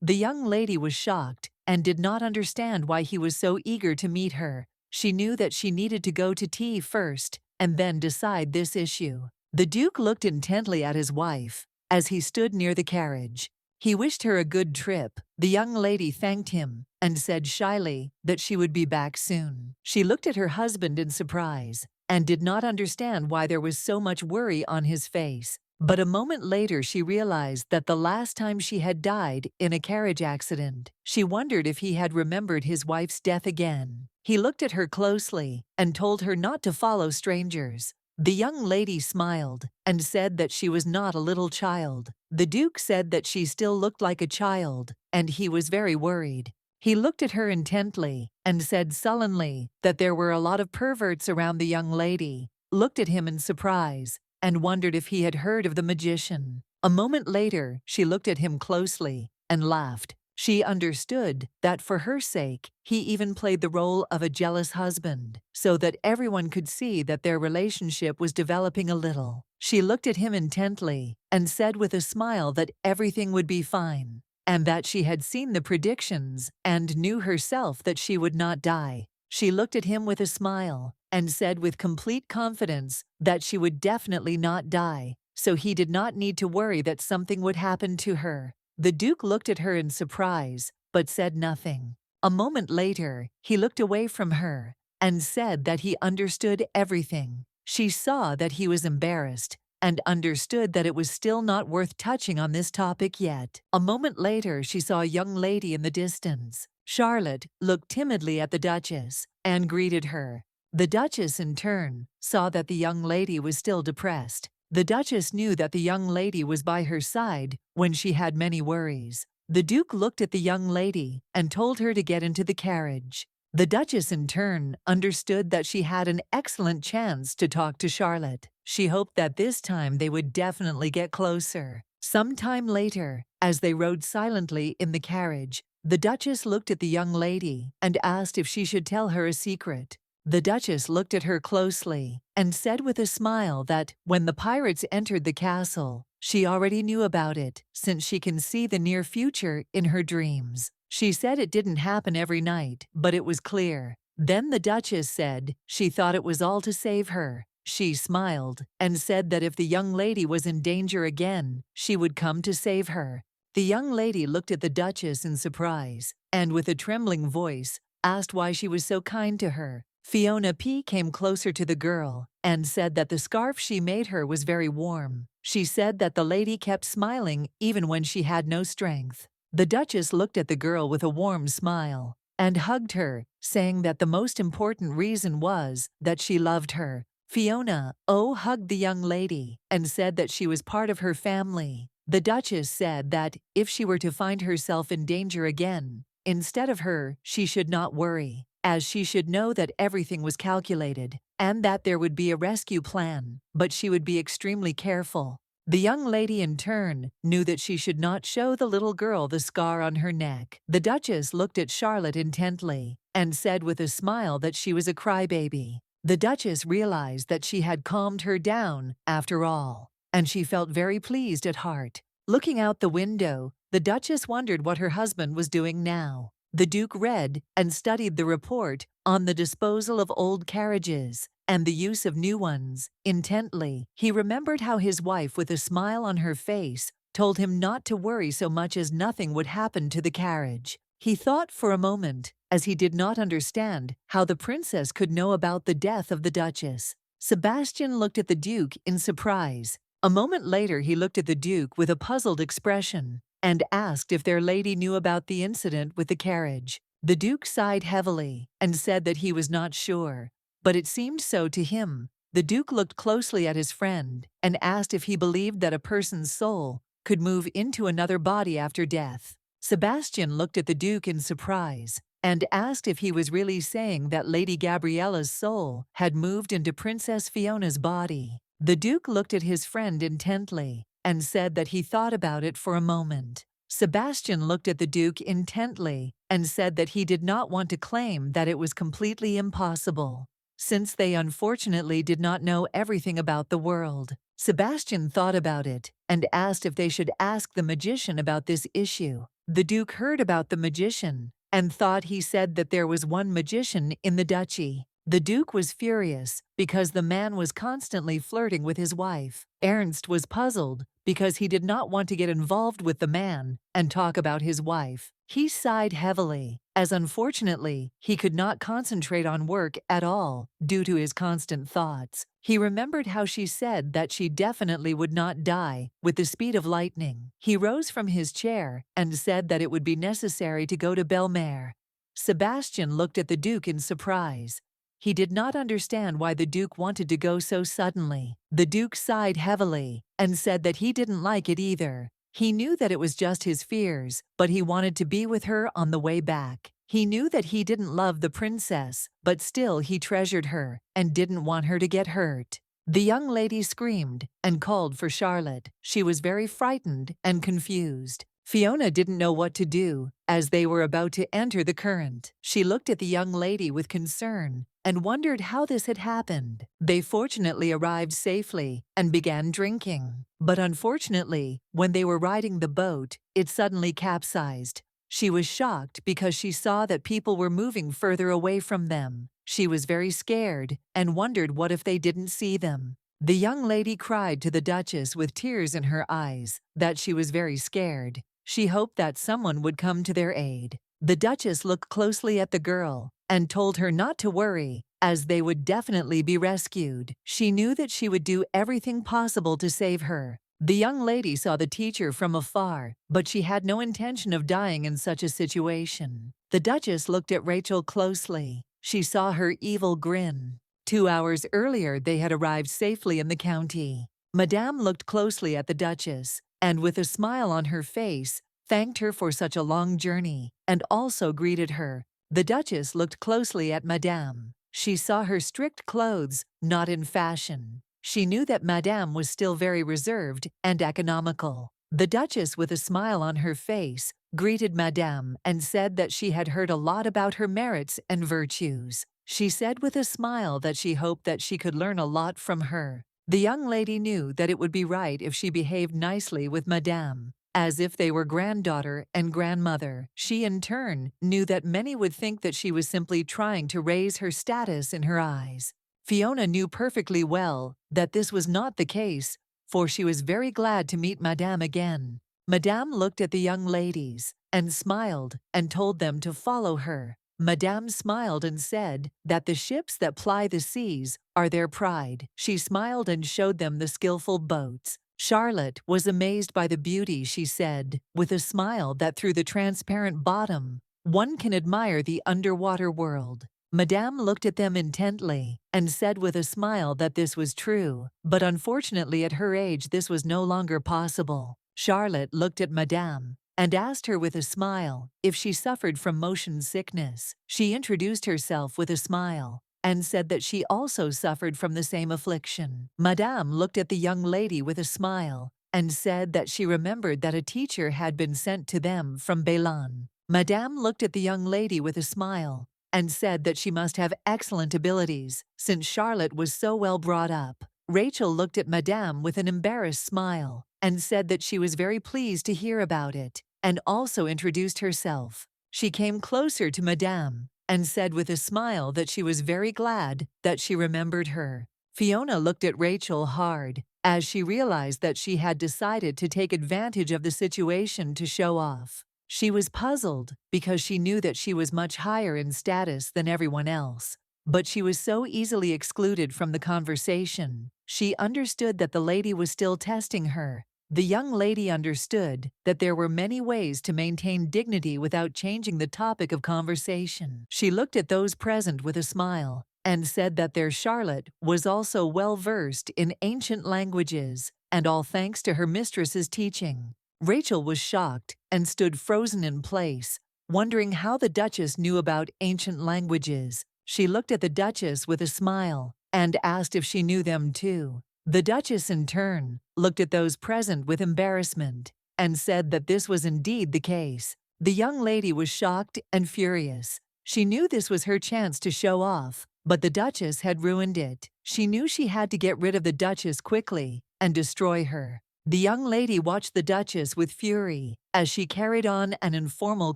The young lady was shocked and did not understand why he was so eager to meet her. She knew that she needed to go to tea first and then decide this issue. The Duke looked intently at his wife as he stood near the carriage. He wished her a good trip. The young lady thanked him and said shyly that she would be back soon. She looked at her husband in surprise and did not understand why there was so much worry on his face. But a moment later she realized that the last time she had died in a carriage accident, she wondered if he had remembered his wife's death again. He looked at her closely and told her not to follow strangers. The young lady smiled and said that she was not a little child. The Duke said that she still looked like a child, and he was very worried. He looked at her intently and said sullenly that there were a lot of perverts around the young lady, looked at him in surprise, and wondered if he had heard of the magician. A moment later, she looked at him closely and laughed. She understood that for her sake, he even played the role of a jealous husband, so that everyone could see that their relationship was developing a little. She looked at him intently and said with a smile that everything would be fine, and that she had seen the predictions and knew herself that she would not die. She looked at him with a smile and said with complete confidence that she would definitely not die, so he did not need to worry that something would happen to her. The Duke looked at her in surprise, but said nothing. A moment later, he looked away from her and said that he understood everything. She saw that he was embarrassed and understood that it was still not worth touching on this topic yet. A moment later, she saw a young lady in the distance. Charlotte looked timidly at the Duchess and greeted her. The Duchess, in turn, saw that the young lady was still depressed. The Duchess knew that the young lady was by her side when she had many worries. The Duke looked at the young lady and told her to get into the carriage. The Duchess, in turn, understood that she had an excellent chance to talk to Charlotte. She hoped that this time they would definitely get closer. Some time later, as they rode silently in the carriage, the Duchess looked at the young lady and asked if she should tell her a secret. The Duchess looked at her closely and said with a smile that when the pirates entered the castle, she already knew about it, since she can see the near future in her dreams. She said it didn't happen every night, but it was clear. Then the Duchess said she thought it was all to save her. She smiled and said that if the young lady was in danger again, she would come to save her. The young lady looked at the Duchess in surprise and with a trembling voice asked why she was so kind to her. Fiona P. came closer to the girl and said that the scarf she made her was very warm. She said that the lady kept smiling even when she had no strength. The Duchess looked at the girl with a warm smile and hugged her, saying that the most important reason was that she loved her. Fiona O. hugged the young lady and said that she was part of her family. The Duchess said that if she were to find herself in danger again, instead of her, she should not worry, as she should know that everything was calculated and that there would be a rescue plan, but she would be extremely careful. The young lady, in turn, knew that she should not show the little girl the scar on her neck. The Duchess looked at Charlotte intently and said with a smile that she was a crybaby. The Duchess realized that she had calmed her down after all, and she felt very pleased at heart. Looking out the window, the Duchess wondered what her husband was doing now. The Duke read and studied the report on the disposal of old carriages and the use of new ones intently. He remembered how his wife, with a smile on her face, told him not to worry so much as nothing would happen to the carriage. He thought for a moment, as he did not understand how the princess could know about the death of the Duchess. Sebastian looked at the Duke in surprise. A moment later he looked at the Duke with a puzzled expression and asked if their lady knew about the incident with the carriage. The Duke sighed heavily and said that he was not sure, but it seemed so to him. The Duke looked closely at his friend and asked if he believed that a person's soul could move into another body after death. Sebastian looked at the Duke in surprise and asked if he was really saying that Lady Gabriella's soul had moved into Princess Fiona's body. The Duke looked at his friend intently and said that he thought about it for a moment. Sebastian looked at the Duke intently and said that he did not want to claim that it was completely impossible, since they unfortunately did not know everything about the world. Sebastian thought about it and asked if they should ask the magician about this issue. The Duke heard about the magician and thought he said that there was one magician in the duchy. The Duke was furious because the man was constantly flirting with his wife. Ernst was puzzled because he did not want to get involved with the man and talk about his wife. He sighed heavily, as unfortunately he could not concentrate on work at all due to his constant thoughts. He remembered how she said that she definitely would not die with the speed of lightning. He rose from his chair and said that it would be necessary to go to Belmare. Sebastian looked at the Duke in surprise. He did not understand why the Duke wanted to go so suddenly. The Duke sighed heavily and said that he didn't like it either. He knew that it was just his fears, but he wanted to be with her on the way back. He knew that he didn't love the princess, but still he treasured her and didn't want her to get hurt. The young lady screamed and called for Charlotte. She was very frightened and confused. Fiona didn't know what to do as they were about to enter the current. She looked at the young lady with concern and wondered how this had happened. They fortunately arrived safely and began drinking. But unfortunately, when they were riding the boat, it suddenly capsized. She was shocked because she saw that people were moving further away from them. She was very scared and wondered what if they didn't see them. The young lady cried to the Duchess with tears in her eyes that she was very scared. She hoped that someone would come to their aid. The Duchess looked closely at the girl and told her not to worry, as they would definitely be rescued. She knew that she would do everything possible to save her. The young lady saw the teacher from afar, but she had no intention of dying in such a situation. The Duchess looked at Rachel closely. She saw her evil grin. 2 hours earlier, they had arrived safely in the county. Madame looked closely at the Duchess, and with a smile on her face, thanked her for such a long journey, and also greeted her. The Duchess looked closely at Madame. She saw her strict clothes, not in fashion. She knew that Madame was still very reserved and economical. The Duchess, with a smile on her face, greeted Madame and said that she had heard a lot about her merits and virtues. She said with a smile that she hoped that she could learn a lot from her. The young lady knew that it would be right if she behaved nicely with Madame, as if they were granddaughter and grandmother. She, in turn, knew that many would think that she was simply trying to raise her status in her eyes. Fiona knew perfectly well that this was not the case, for she was very glad to meet Madame again. Madame looked at the young ladies and smiled and told them to follow her. Madame smiled and said that the ships that ply the seas are their pride. She smiled and showed them the skillful boats. Charlotte was amazed by the beauty, she said, with a smile that through the transparent bottom, one can admire the underwater world. Madame looked at them intently and said with a smile that this was true, but unfortunately at her age this was no longer possible. Charlotte looked at Madame and asked her with a smile if she suffered from motion sickness. She introduced herself with a smile and said that she also suffered from the same affliction. Madame looked at the young lady with a smile and said that she remembered that a teacher had been sent to them from Beilan. Madame looked at the young lady with a smile and said that she must have excellent abilities since Charlotte was so well brought up. Rachel looked at Madame with an embarrassed smile and said that she was very pleased to hear about it and also introduced herself. She came closer to Madame and said with a smile that she was very glad that she remembered her. Fiona looked at Rachel hard as she realized that she had decided to take advantage of the situation to show off. She was puzzled because she knew that she was much higher in status than everyone else, but she was so easily excluded from the conversation. She understood that the lady was still testing her. The young lady understood that there were many ways to maintain dignity without changing the topic of conversation. She looked at those present with a smile and said that their Charlotte was also well versed in ancient languages, and all thanks to her mistress's teaching. Rachel was shocked and stood frozen in place, wondering how the Duchess knew about ancient languages. She looked at the Duchess with a smile and asked if she knew them too. The Duchess, in turn, looked at those present with embarrassment and said that this was indeed the case. The young lady was shocked and furious. She knew this was her chance to show off, but the Duchess had ruined it. She knew she had to get rid of the Duchess quickly and destroy her. The young lady watched the Duchess with fury as she carried on an informal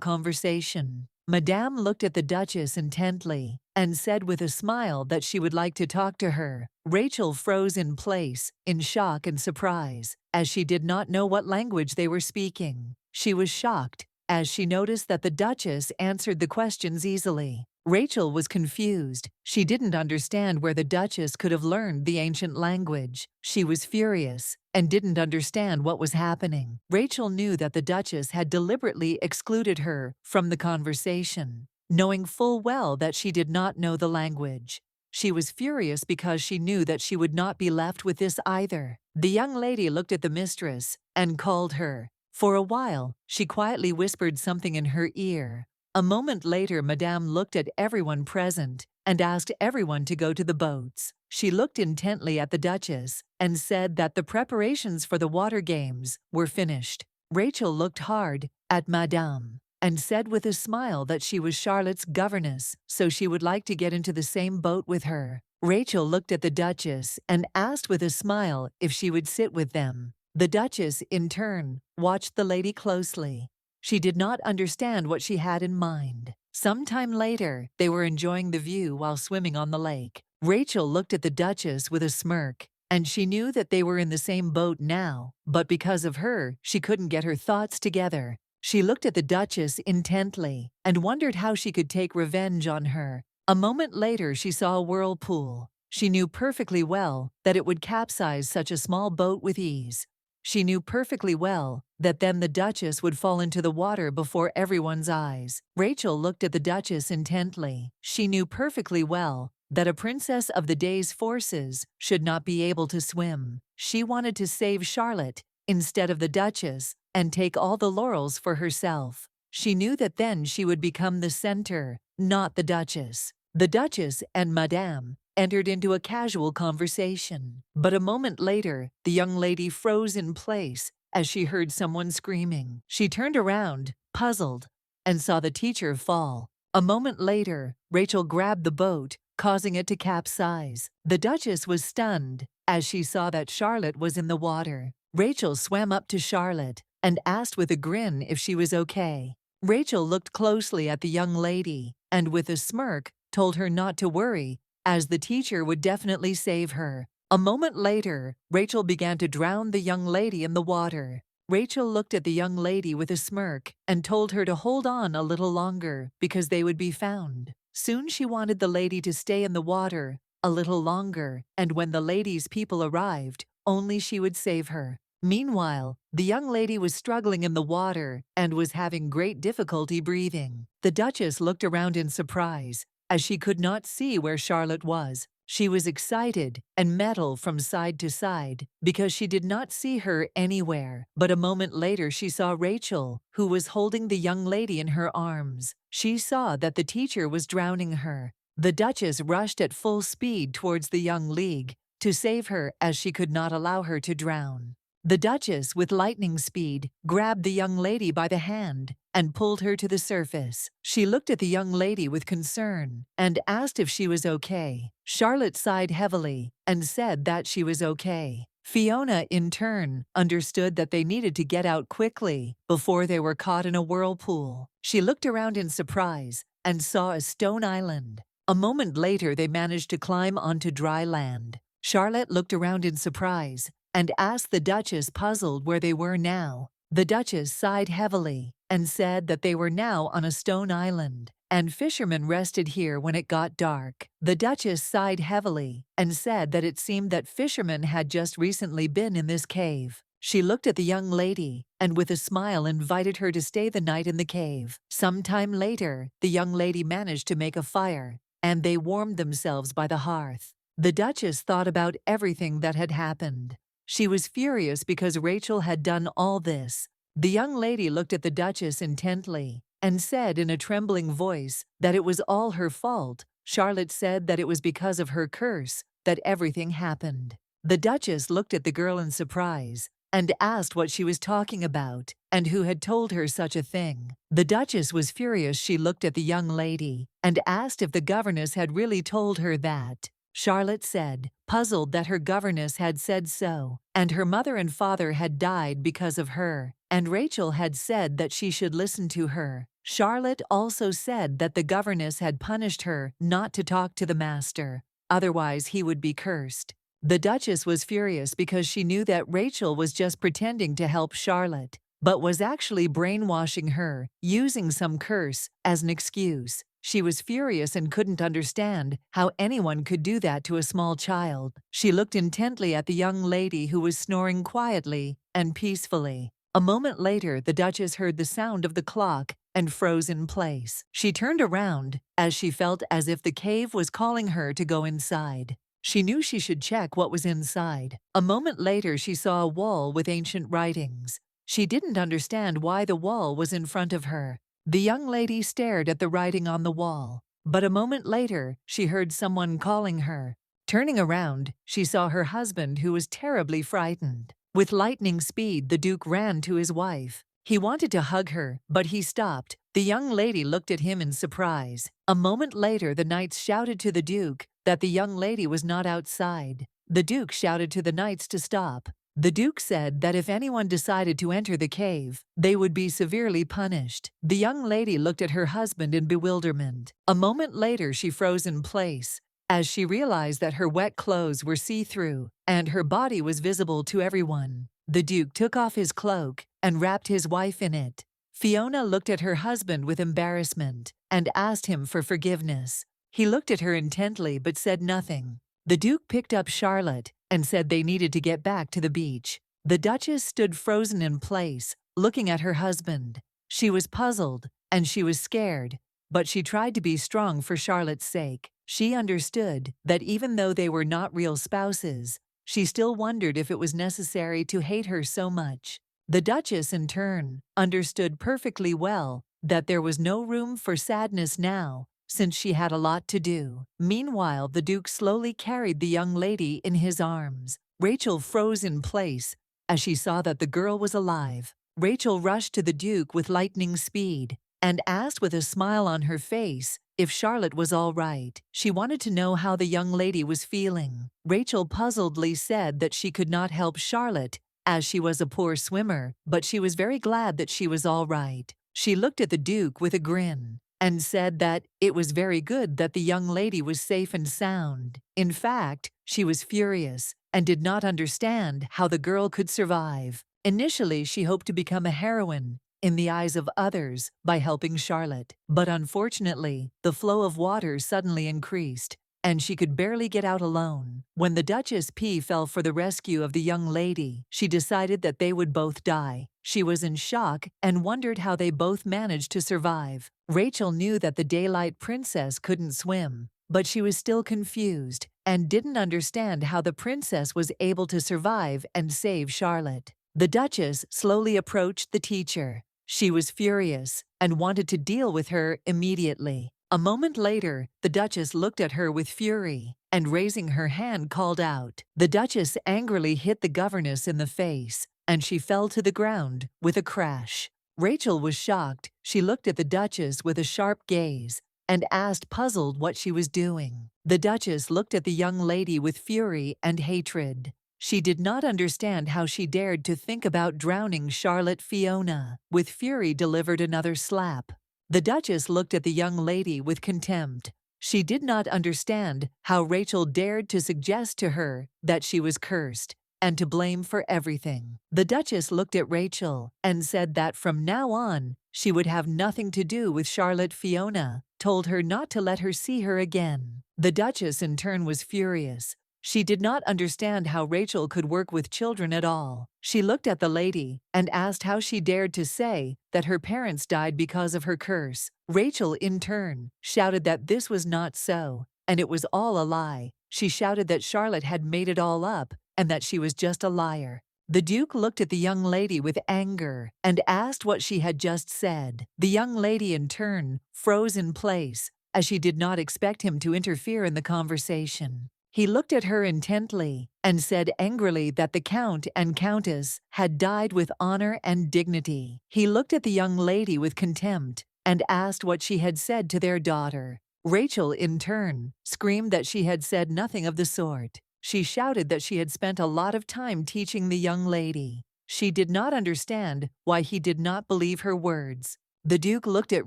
conversation. Madame looked at the Duchess intently and said with a smile that she would like to talk to her. Rachel froze in place, in shock and surprise, as she did not know what language they were speaking. She was shocked as she noticed that the Duchess answered the questions easily. Rachel was confused. She didn't understand where the Duchess could have learned the ancient language. She was furious and didn't understand what was happening. Rachel knew that the Duchess had deliberately excluded her from the conversation, knowing full well that she did not know the language. She was furious because she knew that she would not be left with this either. The young lady looked at the mistress and called her. For a while, she quietly whispered something in her ear. A moment later, Madame looked at everyone present and asked everyone to go to the boats. She looked intently at the Duchess and said that the preparations for the water games were finished. Rachel looked hard at Madame and said with a smile that she was Charlotte's governess, so she would like to get into the same boat with her. Rachel looked at the Duchess and asked with a smile if she would sit with them. The Duchess, in turn, watched the lady closely. She did not understand what she had in mind. Some time later, they were enjoying the view while swimming on the lake. Rachel looked at the Duchess with a smirk, and she knew that they were in the same boat now, but because of her, she couldn't get her thoughts together. She looked at the Duchess intently and wondered how she could take revenge on her. A moment later, she saw a whirlpool. She knew perfectly well that it would capsize such a small boat with ease. She knew perfectly well that then the Duchess would fall into the water before everyone's eyes. Rachel looked at the Duchess intently. She knew perfectly well that a princess of the day's forces should not be able to swim. She wanted to save Charlotte instead of the Duchess and take all the laurels for herself. She knew that then she would become the center, not the Duchess. The Duchess and Madame entered into a casual conversation, but a moment later, the young lady froze in place as she heard someone screaming. She turned around, puzzled, and saw the teacher fall. A moment later, Rachel grabbed the boat, causing it to capsize. The Duchess was stunned as she saw that Charlotte was in the water. Rachel swam up to Charlotte and asked with a grin if she was okay. Rachel looked closely at the young lady and with a smirk told her not to worry, as the teacher would definitely save her. A moment later, Rachel began to drown the young lady in the water. Rachel looked at the young lady with a smirk and told her to hold on a little longer because they would be found. Soon she wanted the lady to stay in the water a little longer, and when the lady's people arrived, only she would save her. Meanwhile, the young lady was struggling in the water and was having great difficulty breathing. The Duchess looked around in surprise, as she could not see where Charlotte was. She was excited and mettled from side to side because she did not see her anywhere. But a moment later she saw Rachel, who was holding the young lady in her arms. She saw that the teacher was drowning her The Duchess rushed at full speed towards the young League to save her, as she could not allow her to drown. The Duchess, with lightning speed, grabbed the young lady by the hand and pulled her to the surface. She looked at the young lady with concern and asked if she was okay. Charlotte sighed heavily and said that she was okay. Fiona, in turn, understood that they needed to get out quickly before they were caught in a whirlpool. She looked around in surprise and saw a stone island. A moment later, they managed to climb onto dry land. Charlotte looked around in surprise and asked the Duchess, puzzled, where they were now. The Duchess sighed heavily and said that they were now on a stone island, and fishermen rested here when it got dark. The Duchess sighed heavily and said that it seemed that fishermen had just recently been in this cave. She looked at the young lady and with a smile invited her to stay the night in the cave. Some time later, the young lady managed to make a fire, and they warmed themselves by the hearth. The Duchess thought about everything that had happened. She was furious because Rachel had done all this. The young lady looked at the Duchess intently and said in a trembling voice that it was all her fault. Charlotte said that it was because of her curse that everything happened. The Duchess looked at the girl in surprise and asked what she was talking about and who had told her such a thing. The Duchess was furious. She looked at the young lady and asked if the governess had really told her that. Charlotte said, puzzled, that her governess had said so, and her mother and father had died because of her, and Rachel had said that she should listen to her. Charlotte also said that the governess had punished her not to talk to the master, otherwise he would be cursed. The Duchess was furious because she knew that Rachel was just pretending to help Charlotte, but was actually brainwashing her, using some curse as an excuse. She was furious and couldn't understand how anyone could do that to a small child. She looked intently at the young lady, who was snoring quietly and peacefully. A moment later, the Duchess heard the sound of the clock and froze in place. She turned around as she felt as if the cave was calling her to go inside. She knew she should check what was inside. A moment later, she saw a wall with ancient writings. She didn't understand why the wall was in front of her. The young lady stared at the writing on the wall, but a moment later, she heard someone calling her. Turning around, she saw her husband, who was terribly frightened. With lightning speed, the Duke ran to his wife. He wanted to hug her, but he stopped. The young lady looked at him in surprise. A moment later, the knights shouted to the Duke that the young lady was not outside. The Duke shouted to the knights to stop. The Duke said that if anyone decided to enter the cave, they would be severely punished. The young lady looked at her husband in bewilderment. A moment later, she froze in place as she realized that her wet clothes were see-through and her body was visible to everyone. The Duke took off his cloak and wrapped his wife in it. Fiona looked at her husband with embarrassment and asked him for forgiveness. He looked at her intently but said nothing. The Duke picked up Charlotte and said they needed to get back to the beach. The Duchess stood frozen in place, looking at her husband. She was puzzled and she was scared, but she tried to be strong for Charlotte's sake. She understood that even though they were not real spouses, she still wondered if it was necessary to hate her so much. The Duchess, in turn, understood perfectly well that there was no room for sadness now, since she had a lot to do. Meanwhile, the Duke slowly carried the young lady in his arms. Rachel froze in place as she saw that the girl was alive. Rachel rushed to the Duke with lightning speed and asked with a smile on her face if Charlotte was all right. She wanted to know how the young lady was feeling. Rachel puzzledly said that she could not help Charlotte as she was a poor swimmer, but she was very glad that she was all right. She looked at the Duke with a grin and said that it was very good that the young lady was safe and sound. In fact, she was furious and did not understand how the girl could survive. Initially, she hoped to become a heroine in the eyes of others by helping Charlotte, but unfortunately, the flow of water suddenly increased, and she could barely get out alone. When the Duchess P fell for the rescue of the young lady, she decided that they would both die. She was in shock and wondered how they both managed to survive. Rachel knew that the Daylight Princess couldn't swim, but she was still confused and didn't understand how the princess was able to survive and save Charlotte. The Duchess slowly approached the teacher. She was furious and wanted to deal with her immediately. A moment later, the Duchess looked at her with fury, and raising her hand called out. The Duchess angrily hit the governess in the face, and she fell to the ground with a crash. Rachel was shocked. She looked at the Duchess with a sharp gaze, and asked puzzled what she was doing. The Duchess looked at the young lady with fury and hatred. She did not understand how she dared to think about drowning Charlotte. Fiona, with fury, delivered another slap. The Duchess looked at the young lady with contempt. She did not understand how Rachel dared to suggest to her that she was cursed and to blame for everything. The Duchess looked at Rachel and said that from now on, she would have nothing to do with Charlotte. Fiona told her not to let her see her again. The Duchess in turn was furious. She did not understand how Rachel could work with children at all. She looked at the lady and asked how she dared to say that her parents died because of her curse. Rachel, in turn, shouted that this was not so, and it was all a lie. She shouted that Charlotte had made it all up and that she was just a liar. The Duke looked at the young lady with anger and asked what she had just said. The young lady, in turn, froze in place, as she did not expect him to interfere in the conversation. He looked at her intently and said angrily that the Count and Countess had died with honor and dignity. He looked at the young lady with contempt and asked what she had said to their daughter. Rachel, in turn, screamed that she had said nothing of the sort. She shouted that she had spent a lot of time teaching the young lady. She did not understand why he did not believe her words. The Duke looked at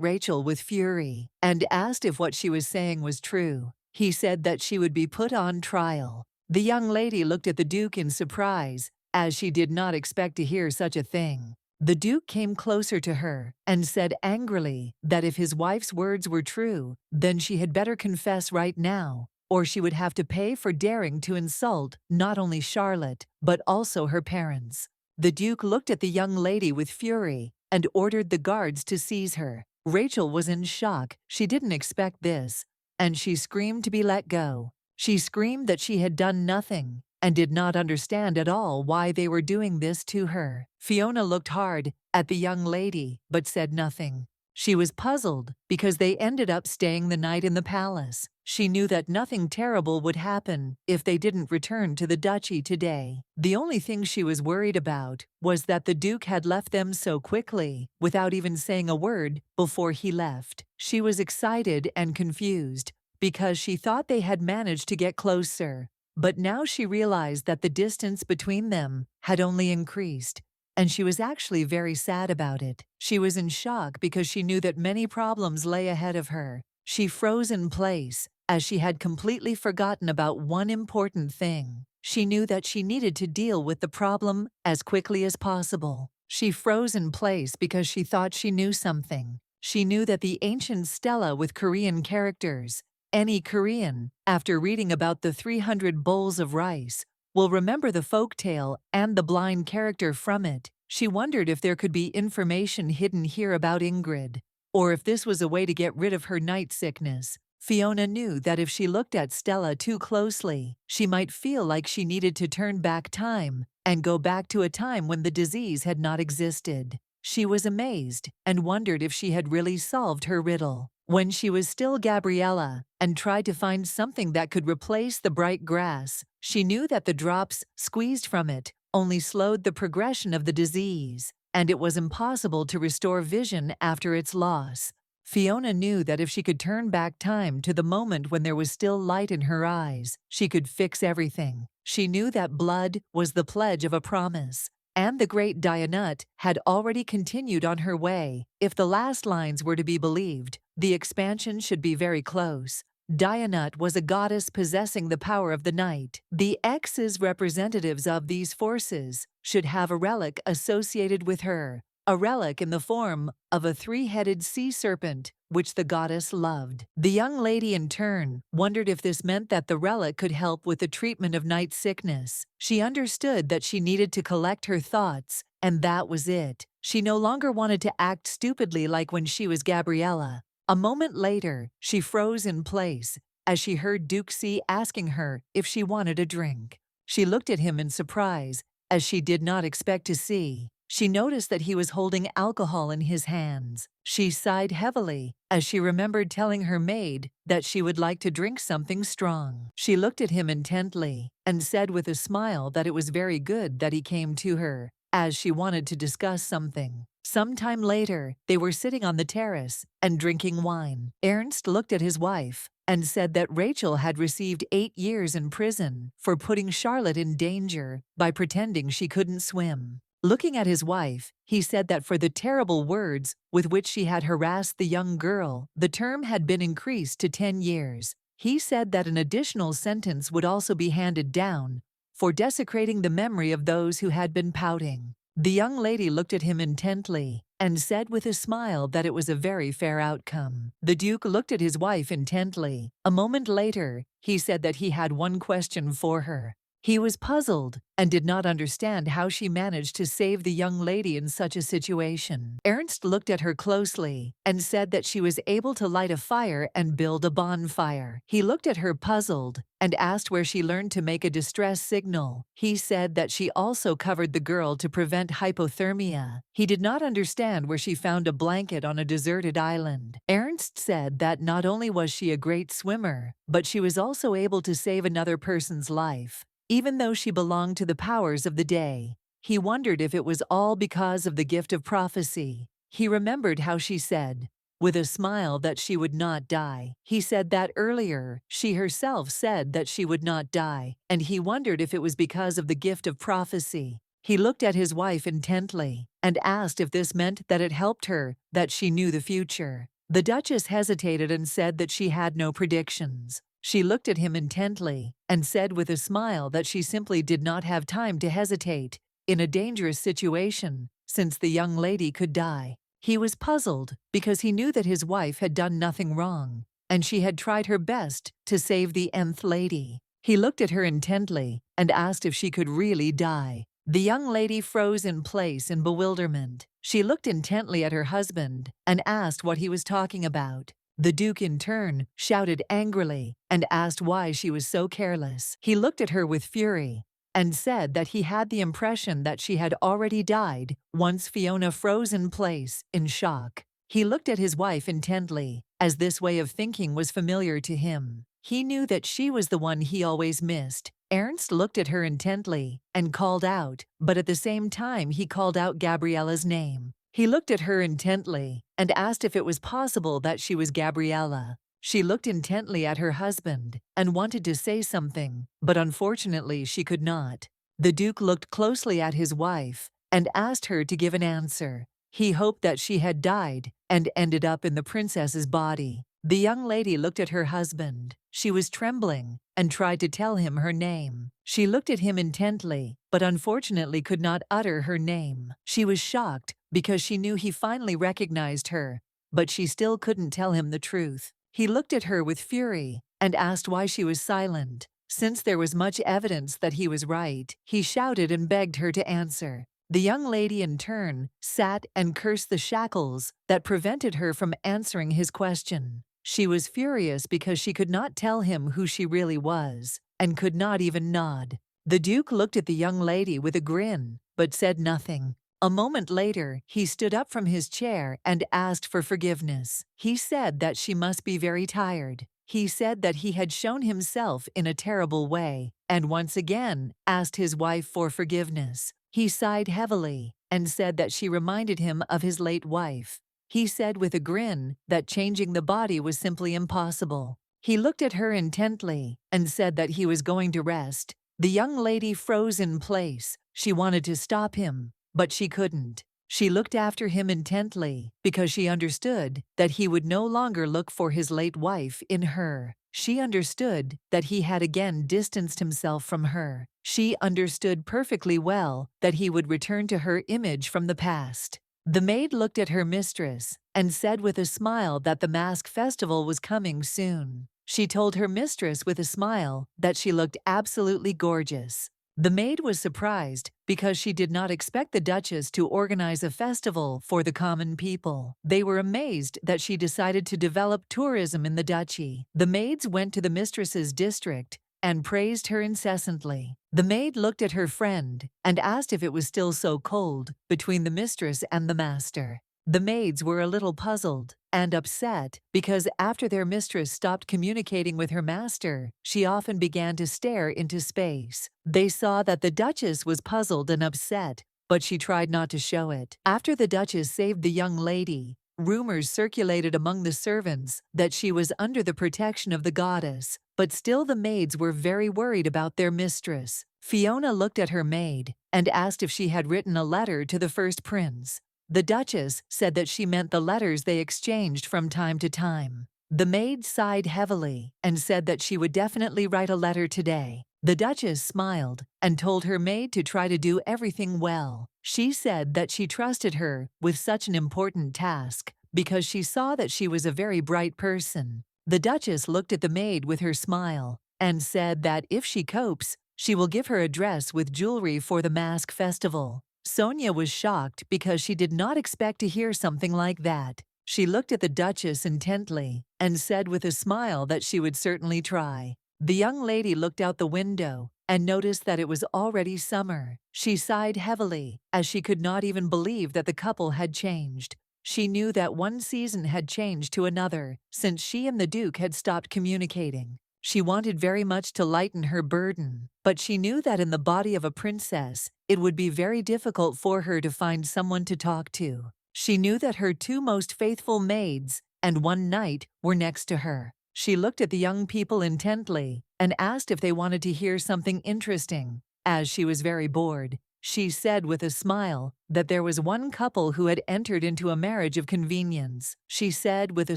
Rachel with fury and asked if what she was saying was true. He said that she would be put on trial. The young lady looked at the Duke in surprise, as she did not expect to hear such a thing. The Duke came closer to her and said angrily that if his wife's words were true, then she had better confess right now, or she would have to pay for daring to insult not only Charlotte, but also her parents. The Duke looked at the young lady with fury and ordered the guards to seize her. Rachel was in shock. She didn't expect this, and she screamed to be let go. She screamed that she had done nothing and did not understand at all why they were doing this to her. Fiona looked hard at the young lady but said nothing. She was puzzled because they ended up staying the night in the palace. She knew that nothing terrible would happen if they didn't return to the duchy today. The only thing she was worried about was that the Duke had left them so quickly, without even saying a word before he left. She was excited and confused because she thought they had managed to get closer, but now she realized that the distance between them had only increased, and she was actually very sad about it. She was in shock because she knew that many problems lay ahead of her. She froze in place, as she had completely forgotten about one important thing. She knew that she needed to deal with the problem as quickly as possible. She froze in place because she thought she knew something. She knew that the ancient stela with Korean characters, any Korean, after reading about the 300 bowls of rice, will remember the folktale and the blind character from it. She wondered if there could be information hidden here about Ingrid, or if this was a way to get rid of her night sickness. Fiona knew that if she looked at Stella too closely, she might feel like she needed to turn back time and go back to a time when the disease had not existed. She was amazed and wondered if she had really solved her riddle. When she was still Gabriella and tried to find something that could replace the bright grass, she knew that the drops squeezed from it only slowed the progression of the disease, and it was impossible to restore vision after its loss. Fiona knew that if she could turn back time to the moment when there was still light in her eyes, she could fix everything. She knew that blood was the pledge of a promise, and the great Dianut had already continued on her way. If the last lines were to be believed, the expansion should be very close. Dianut was a goddess possessing the power of the night. The X's representatives of these forces should have a relic associated with her, a relic in the form of a three-headed sea serpent, which the goddess loved. The young lady, in turn, wondered if this meant that the relic could help with the treatment of night sickness. She understood that she needed to collect her thoughts, and that was it. She no longer wanted to act stupidly like when she was Gabriella. A moment later, she froze in place as she heard Duke C asking her if she wanted a drink. She looked at him in surprise, as she did not expect to see She noticed that he was holding alcohol in his hands. She sighed heavily as she remembered telling her maid that she would like to drink something strong. She looked at him intently and said with a smile that it was very good that he came to her, as she wanted to discuss something. Some time later, they were sitting on the terrace and drinking wine. Ernst looked at his wife and said that Rachel had received 8 years in prison for putting Charlotte in danger by pretending she couldn't swim. Looking at his wife, he said that for the terrible words with which she had harassed the young girl, the term had been increased to 10 years. He said that an additional sentence would also be handed down for desecrating the memory of those who had been pouting. The young lady looked at him intently and said with a smile that it was a very fair outcome. The Duke looked at his wife intently. A moment later, he said that he had one question for her. He was puzzled and did not understand how she managed to save the young lady in such a situation. Ernst looked at her closely and said that she was able to light a fire and build a bonfire. He looked at her puzzled and asked where she learned to make a distress signal. He said that she also covered the girl to prevent hypothermia. He did not understand where she found a blanket on a deserted island. Ernst said that not only was she a great swimmer, but she was also able to save another person's life, even though she belonged to the powers of the day. He wondered if it was all because of the gift of prophecy. He remembered how she said, with a smile, that she would not die. He said that earlier, she herself said that she would not die, and he wondered if it was because of the gift of prophecy. He looked at his wife intently and asked if this meant that it helped her, that she knew the future. The Duchess hesitated and said that she had no predictions. She looked at him intently and said with a smile that she simply did not have time to hesitate in a dangerous situation, since the young lady could die. He was puzzled because he knew that his wife had done nothing wrong, and she had tried her best to save the nth lady. He looked at her intently and asked if she could really die. The young lady froze in place in bewilderment. She looked intently at her husband and asked what he was talking about. The Duke, in turn, shouted angrily and asked why she was so careless. He looked at her with fury and said that he had the impression that she had already died once Fiona froze in place in shock. He looked at his wife intently, as this way of thinking was familiar to him. He knew that she was the one he always missed. Ernst looked at her intently and called out, but at the same time he called out Gabriella's name. He looked at her intently and asked if it was possible that she was Gabriella. She looked intently at her husband and wanted to say something, but unfortunately she could not. The Duke looked closely at his wife and asked her to give an answer. He hoped that she had died and ended up in the princess's body. The young lady looked at her husband. She was trembling and tried to tell him her name. She looked at him intently, but unfortunately could not utter her name. She was shocked because she knew he finally recognized her, but she still couldn't tell him the truth. He looked at her with fury and asked why she was silent. Since there was much evidence that he was right, he shouted and begged her to answer. The young lady, in turn, sat and cursed the shackles that prevented her from answering his question. She was furious because she could not tell him who she really was, and could not even nod. The Duke looked at the young lady with a grin, but said nothing. A moment later, he stood up from his chair and asked for forgiveness. He said that she must be very tired. He said that he had shown himself in a terrible way, and once again asked his wife for forgiveness. He sighed heavily and said that she reminded him of his late wife. He said with a grin that changing the body was simply impossible. He looked at her intently and said that he was going to rest. The young lady froze in place. She wanted to stop him, but she couldn't. She looked after him intently because she understood that he would no longer look for his late wife in her. She understood that he had again distanced himself from her. She understood perfectly well that he would return to her image from the past. The maid looked at her mistress and said with a smile that the mask festival was coming soon. She told her mistress with a smile that she looked absolutely gorgeous. The maid was surprised because she did not expect the Duchess to organize a festival for the common people. They were amazed that she decided to develop tourism in the duchy. The maids went to the mistress's district and praised her incessantly. The maid looked at her friend and asked if it was still so cold between the mistress and the master. The maids were a little puzzled and upset because after their mistress stopped communicating with her master, she often began to stare into space. They saw that the Duchess was puzzled and upset, but she tried not to show it. After the Duchess saved the young lady, rumors circulated among the servants that she was under the protection of the goddess, but still the maids were very worried about their mistress. Fiona looked at her maid and asked if she had written a letter to the first prince. The Duchess said that she meant the letters they exchanged from time to time. The maid sighed heavily and said that she would definitely write a letter today. The Duchess smiled and told her maid to try to do everything well. She said that she trusted her with such an important task because she saw that she was a very bright person. The Duchess looked at the maid with her smile and said that if she copes, she will give her a dress with jewelry for the mask festival. Sonia was shocked because she did not expect to hear something like that. She looked at the Duchess intently and said with a smile that she would certainly try. The young lady looked out the window and noticed that it was already summer. She sighed heavily as she could not even believe that the couple had changed. She knew that one season had changed to another since she and the Duke had stopped communicating. She wanted very much to lighten her burden, but she knew that in the body of a princess, it would be very difficult for her to find someone to talk to. She knew that her two most faithful maids and one knight were next to her. She looked at the young people intently and asked if they wanted to hear something interesting. As she was very bored, she said with a smile that there was one couple who had entered into a marriage of convenience. She said with a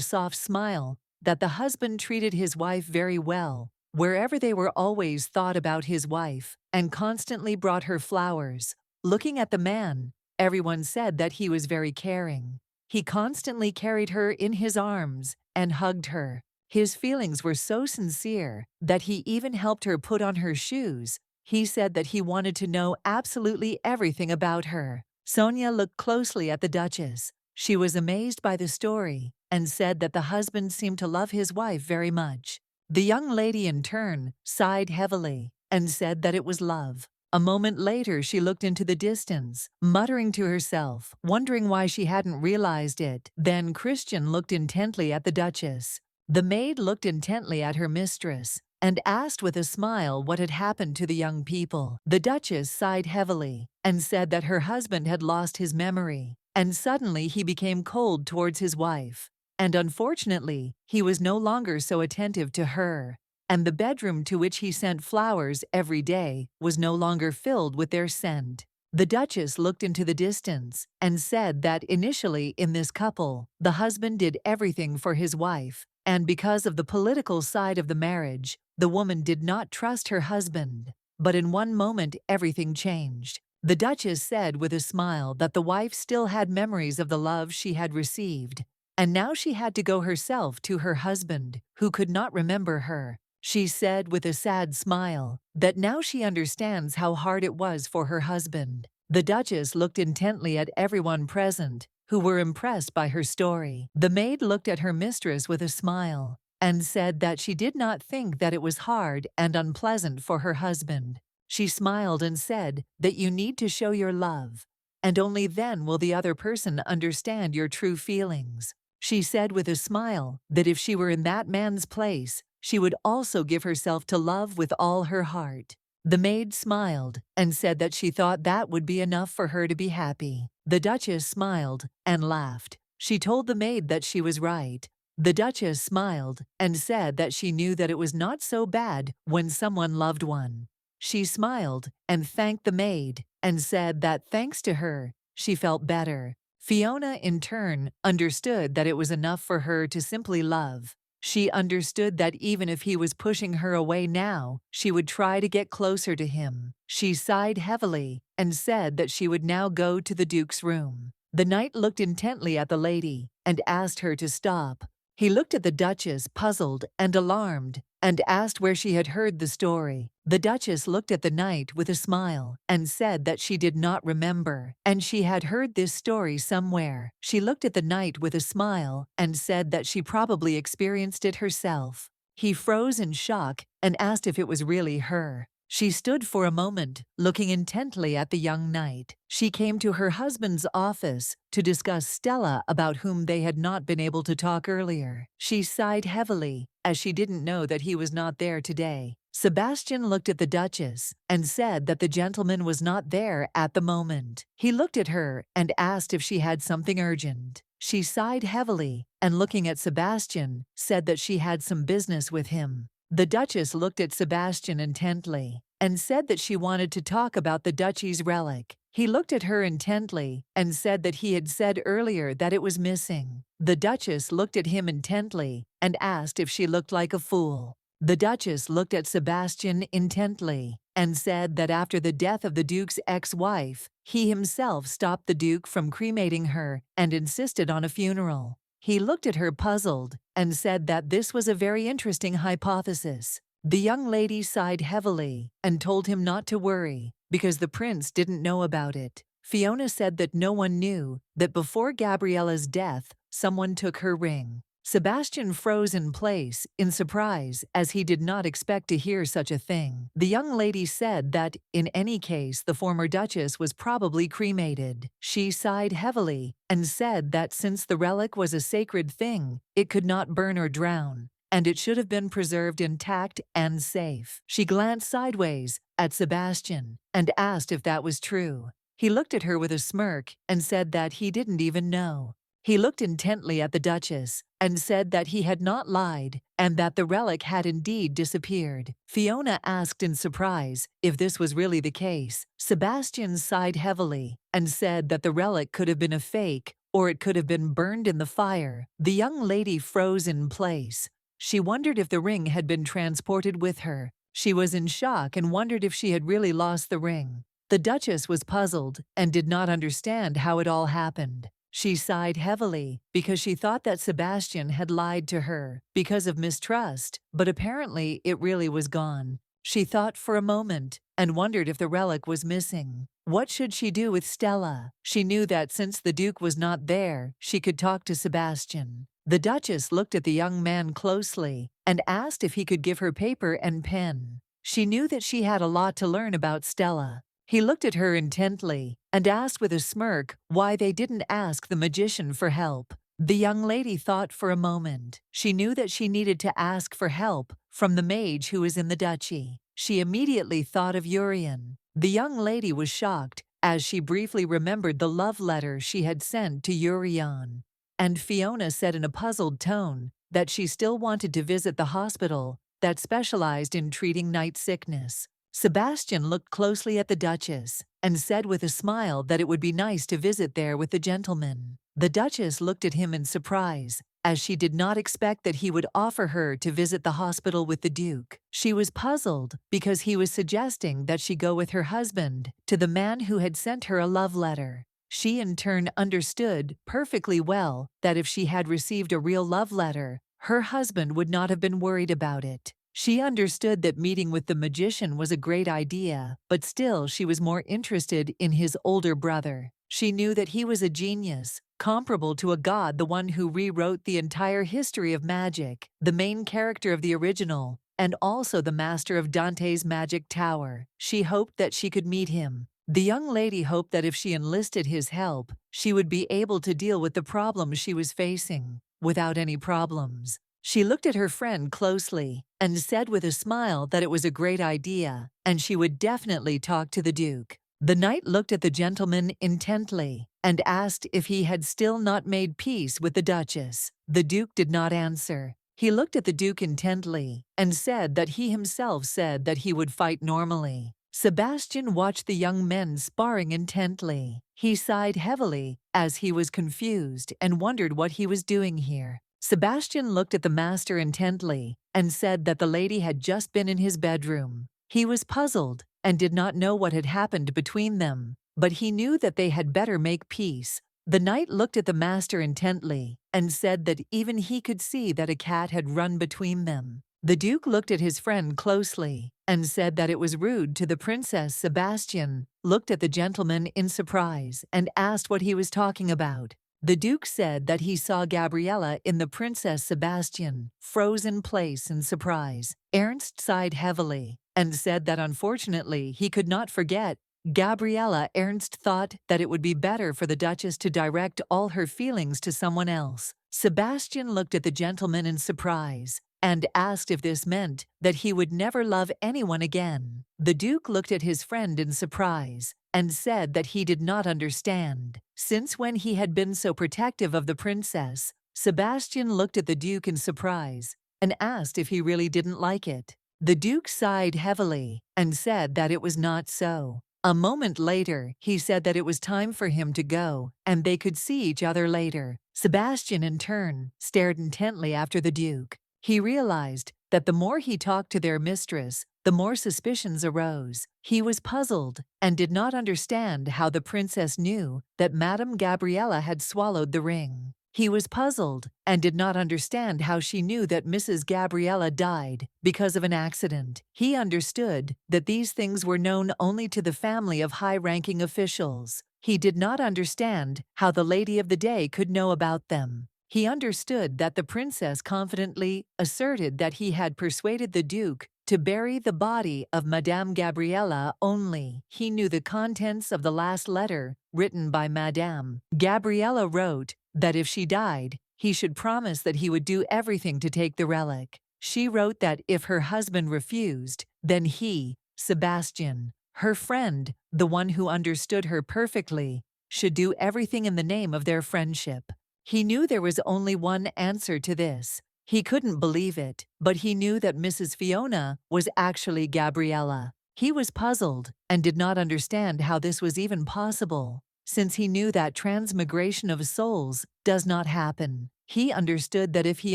soft smile that the husband treated his wife very well. Wherever they were, always thought about his wife and constantly brought her flowers. Looking at the man, everyone said that he was very caring. He constantly carried her in his arms and hugged her. His feelings were so sincere that he even helped her put on her shoes. He said that he wanted to know absolutely everything about her. Sonia looked closely at the Duchess. She was amazed by the story and said that the husband seemed to love his wife very much. The young lady in turn sighed heavily and said that it was love. A moment later, she looked into the distance, muttering to herself, wondering why she hadn't realized it. Then Christian looked intently at the Duchess. The maid looked intently at her mistress and asked with a smile what had happened to the young people. The Duchess sighed heavily and said that her husband had lost his memory, and suddenly he became cold towards his wife. And unfortunately, he was no longer so attentive to her, and the bedroom to which he sent flowers every day was no longer filled with their scent. The Duchess looked into the distance and said that initially in this couple, the husband did everything for his wife, and because of the political side of the marriage, the woman did not trust her husband. But in one moment, everything changed. The Duchess said with a smile that the wife still had memories of the love she had received, and now she had to go herself to her husband, who could not remember her. She said with a sad smile that now she understands how hard it was for her husband. The Duchess looked intently at everyone present, who were impressed by her story. The maid looked at her mistress with a smile and said that she did not think that it was hard and unpleasant for her husband. She smiled and said that you need to show your love, and only then will the other person understand your true feelings. She said with a smile that if she were in that man's place, she would also give herself to love with all her heart. The maid smiled and said that she thought that would be enough for her to be happy. The Duchess smiled and laughed. She told the maid that she was right. The Duchess smiled and said that she knew that it was not so bad when someone loved one. She smiled and thanked the maid and said that thanks to her, she felt better. Fiona, in turn, understood that it was enough for her to simply love. She understood that even if he was pushing her away now, she would try to get closer to him. She sighed heavily and said that she would now go to the Duke's room. The knight looked intently at the lady and asked her to stop. He looked at the Duchess, puzzled and alarmed, and asked where she had heard the story. The Duchess looked at the knight with a smile and said that she did not remember, and she had heard this story somewhere. She looked at the knight with a smile and said that she probably experienced it herself. He froze in shock and asked if it was really her. She stood for a moment, looking intently at the young knight. She came to her husband's office to discuss Stella, about whom they had not been able to talk earlier. She sighed heavily, as she didn't know that he was not there today. Sebastian looked at the Duchess and said that the gentleman was not there at the moment. He looked at her and asked if she had something urgent. She sighed heavily and, looking at Sebastian, said that she had some business with him. The Duchess looked at Sebastian intently and said that she wanted to talk about the duchy's relic. He looked at her intently and said that he had said earlier that it was missing. The Duchess looked at him intently and asked if she looked like a fool. The Duchess looked at Sebastian intently and said that after the death of the Duke's ex-wife, he himself stopped the Duke from cremating her and insisted on a funeral. He looked at her puzzled and said that this was a very interesting hypothesis. The young lady sighed heavily and told him not to worry because the prince didn't know about it. Fiona said that no one knew that before Gabriella's death, someone took her ring. Sebastian froze in place in surprise, as he did not expect to hear such a thing. The young lady said that, in any case, the former Duchess was probably cremated. She sighed heavily and said that since the relic was a sacred thing, it could not burn or drown, and it should have been preserved intact and safe. She glanced sideways at Sebastian and asked if that was true. He looked at her with a smirk and said that he didn't even know. He looked intently at the Duchess and said that he had not lied and that the relic had indeed disappeared. Fiona asked in surprise if this was really the case. Sebastian sighed heavily and said that the relic could have been a fake or it could have been burned in the fire. The young lady froze in place. She wondered if the ring had been transported with her. She was in shock and wondered if she had really lost the ring. The Duchess was puzzled and did not understand how it all happened. She sighed heavily because she thought that Sebastian had lied to her because of mistrust, but apparently it really was gone. She thought for a moment and wondered if the relic was missing. What should she do with Stella? She knew that since the Duke was not there, she could talk to Sebastian. The Duchess looked at the young man closely and asked if he could give her paper and pen. She knew that she had a lot to learn about Stella. He looked at her intently and asked with a smirk why they didn't ask the magician for help. The young lady thought for a moment. She knew that she needed to ask for help from the mage who was in the duchy. She immediately thought of Urian. The young lady was shocked as she briefly remembered the love letter she had sent to Urian. And Fiona said in a puzzled tone that she still wanted to visit the hospital that specialized in treating night sickness. Sebastian looked closely at the Duchess and said with a smile that it would be nice to visit there with the gentleman. The Duchess looked at him in surprise, as she did not expect that he would offer her to visit the hospital with the Duke. She was puzzled because he was suggesting that she go with her husband to the man who had sent her a love letter. She in turn understood perfectly well that if she had received a real love letter, her husband would not have been worried about it. She understood that meeting with the magician was a great idea, but still she was more interested in his older brother. She knew that he was a genius, comparable to a god, the one who rewrote the entire history of magic, the main character of the original, and also the master of Dante's magic tower. She hoped that she could meet him. The young lady hoped that if she enlisted his help, she would be able to deal with the problems she was facing without any problems. She looked at her friend closely and said with a smile that it was a great idea and she would definitely talk to the Duke. The knight looked at the gentleman intently and asked if he had still not made peace with the Duchess. The Duke did not answer. He looked at the Duke intently and said that he himself said that he would fight normally. Sebastian watched the young men sparring intently. He sighed heavily as he was confused and wondered what he was doing here. Sebastian looked at the master intently and said that the lady had just been in his bedroom. He was puzzled and did not know what had happened between them, but he knew that they had better make peace. The knight looked at the master intently and said that even he could see that a cat had run between them. The Duke looked at his friend closely and said that it was rude to the princess. Sebastian looked at the gentleman in surprise and asked what he was talking about. The Duke said that he saw Gabriella in the Princess Sebastian, frozen place in surprise. Ernst sighed heavily and said that unfortunately he could not forget Gabriella. Ernst thought that it would be better for the Duchess to direct all her feelings to someone else. Sebastian looked at the gentleman in surprise and asked if this meant that he would never love anyone again. The Duke looked at his friend in surprise and said that he did not understand. Since when he had been so protective of the princess, Sebastian looked at the Duke in surprise and asked if he really didn't like it. The Duke sighed heavily and said that it was not so. A moment later, he said that it was time for him to go and they could see each other later. Sebastian, in turn, stared intently after the Duke. He realized that the more he talked to their mistress, the more suspicions arose. He was puzzled and did not understand how the princess knew that Madame Gabriella had swallowed the ring. He was puzzled and did not understand how she knew that Mrs. Gabriella died because of an accident. He understood that these things were known only to the family of high-ranking officials. He did not understand how the lady of the day could know about them. He understood that the princess confidently asserted that he had persuaded the Duke to bury the body of Madame Gabriella only. He knew the contents of the last letter written by Madame Gabriella wrote that if she died, he should promise that he would do everything to take the relic. She wrote that if her husband refused, then he, Sebastian, her friend, the one who understood her perfectly, should do everything in the name of their friendship. He knew there was only one answer to this. He couldn't believe it, but he knew that Mrs. Fiona was actually Gabriella. He was puzzled and did not understand how this was even possible, since he knew that transmigration of souls does not happen. He understood that if he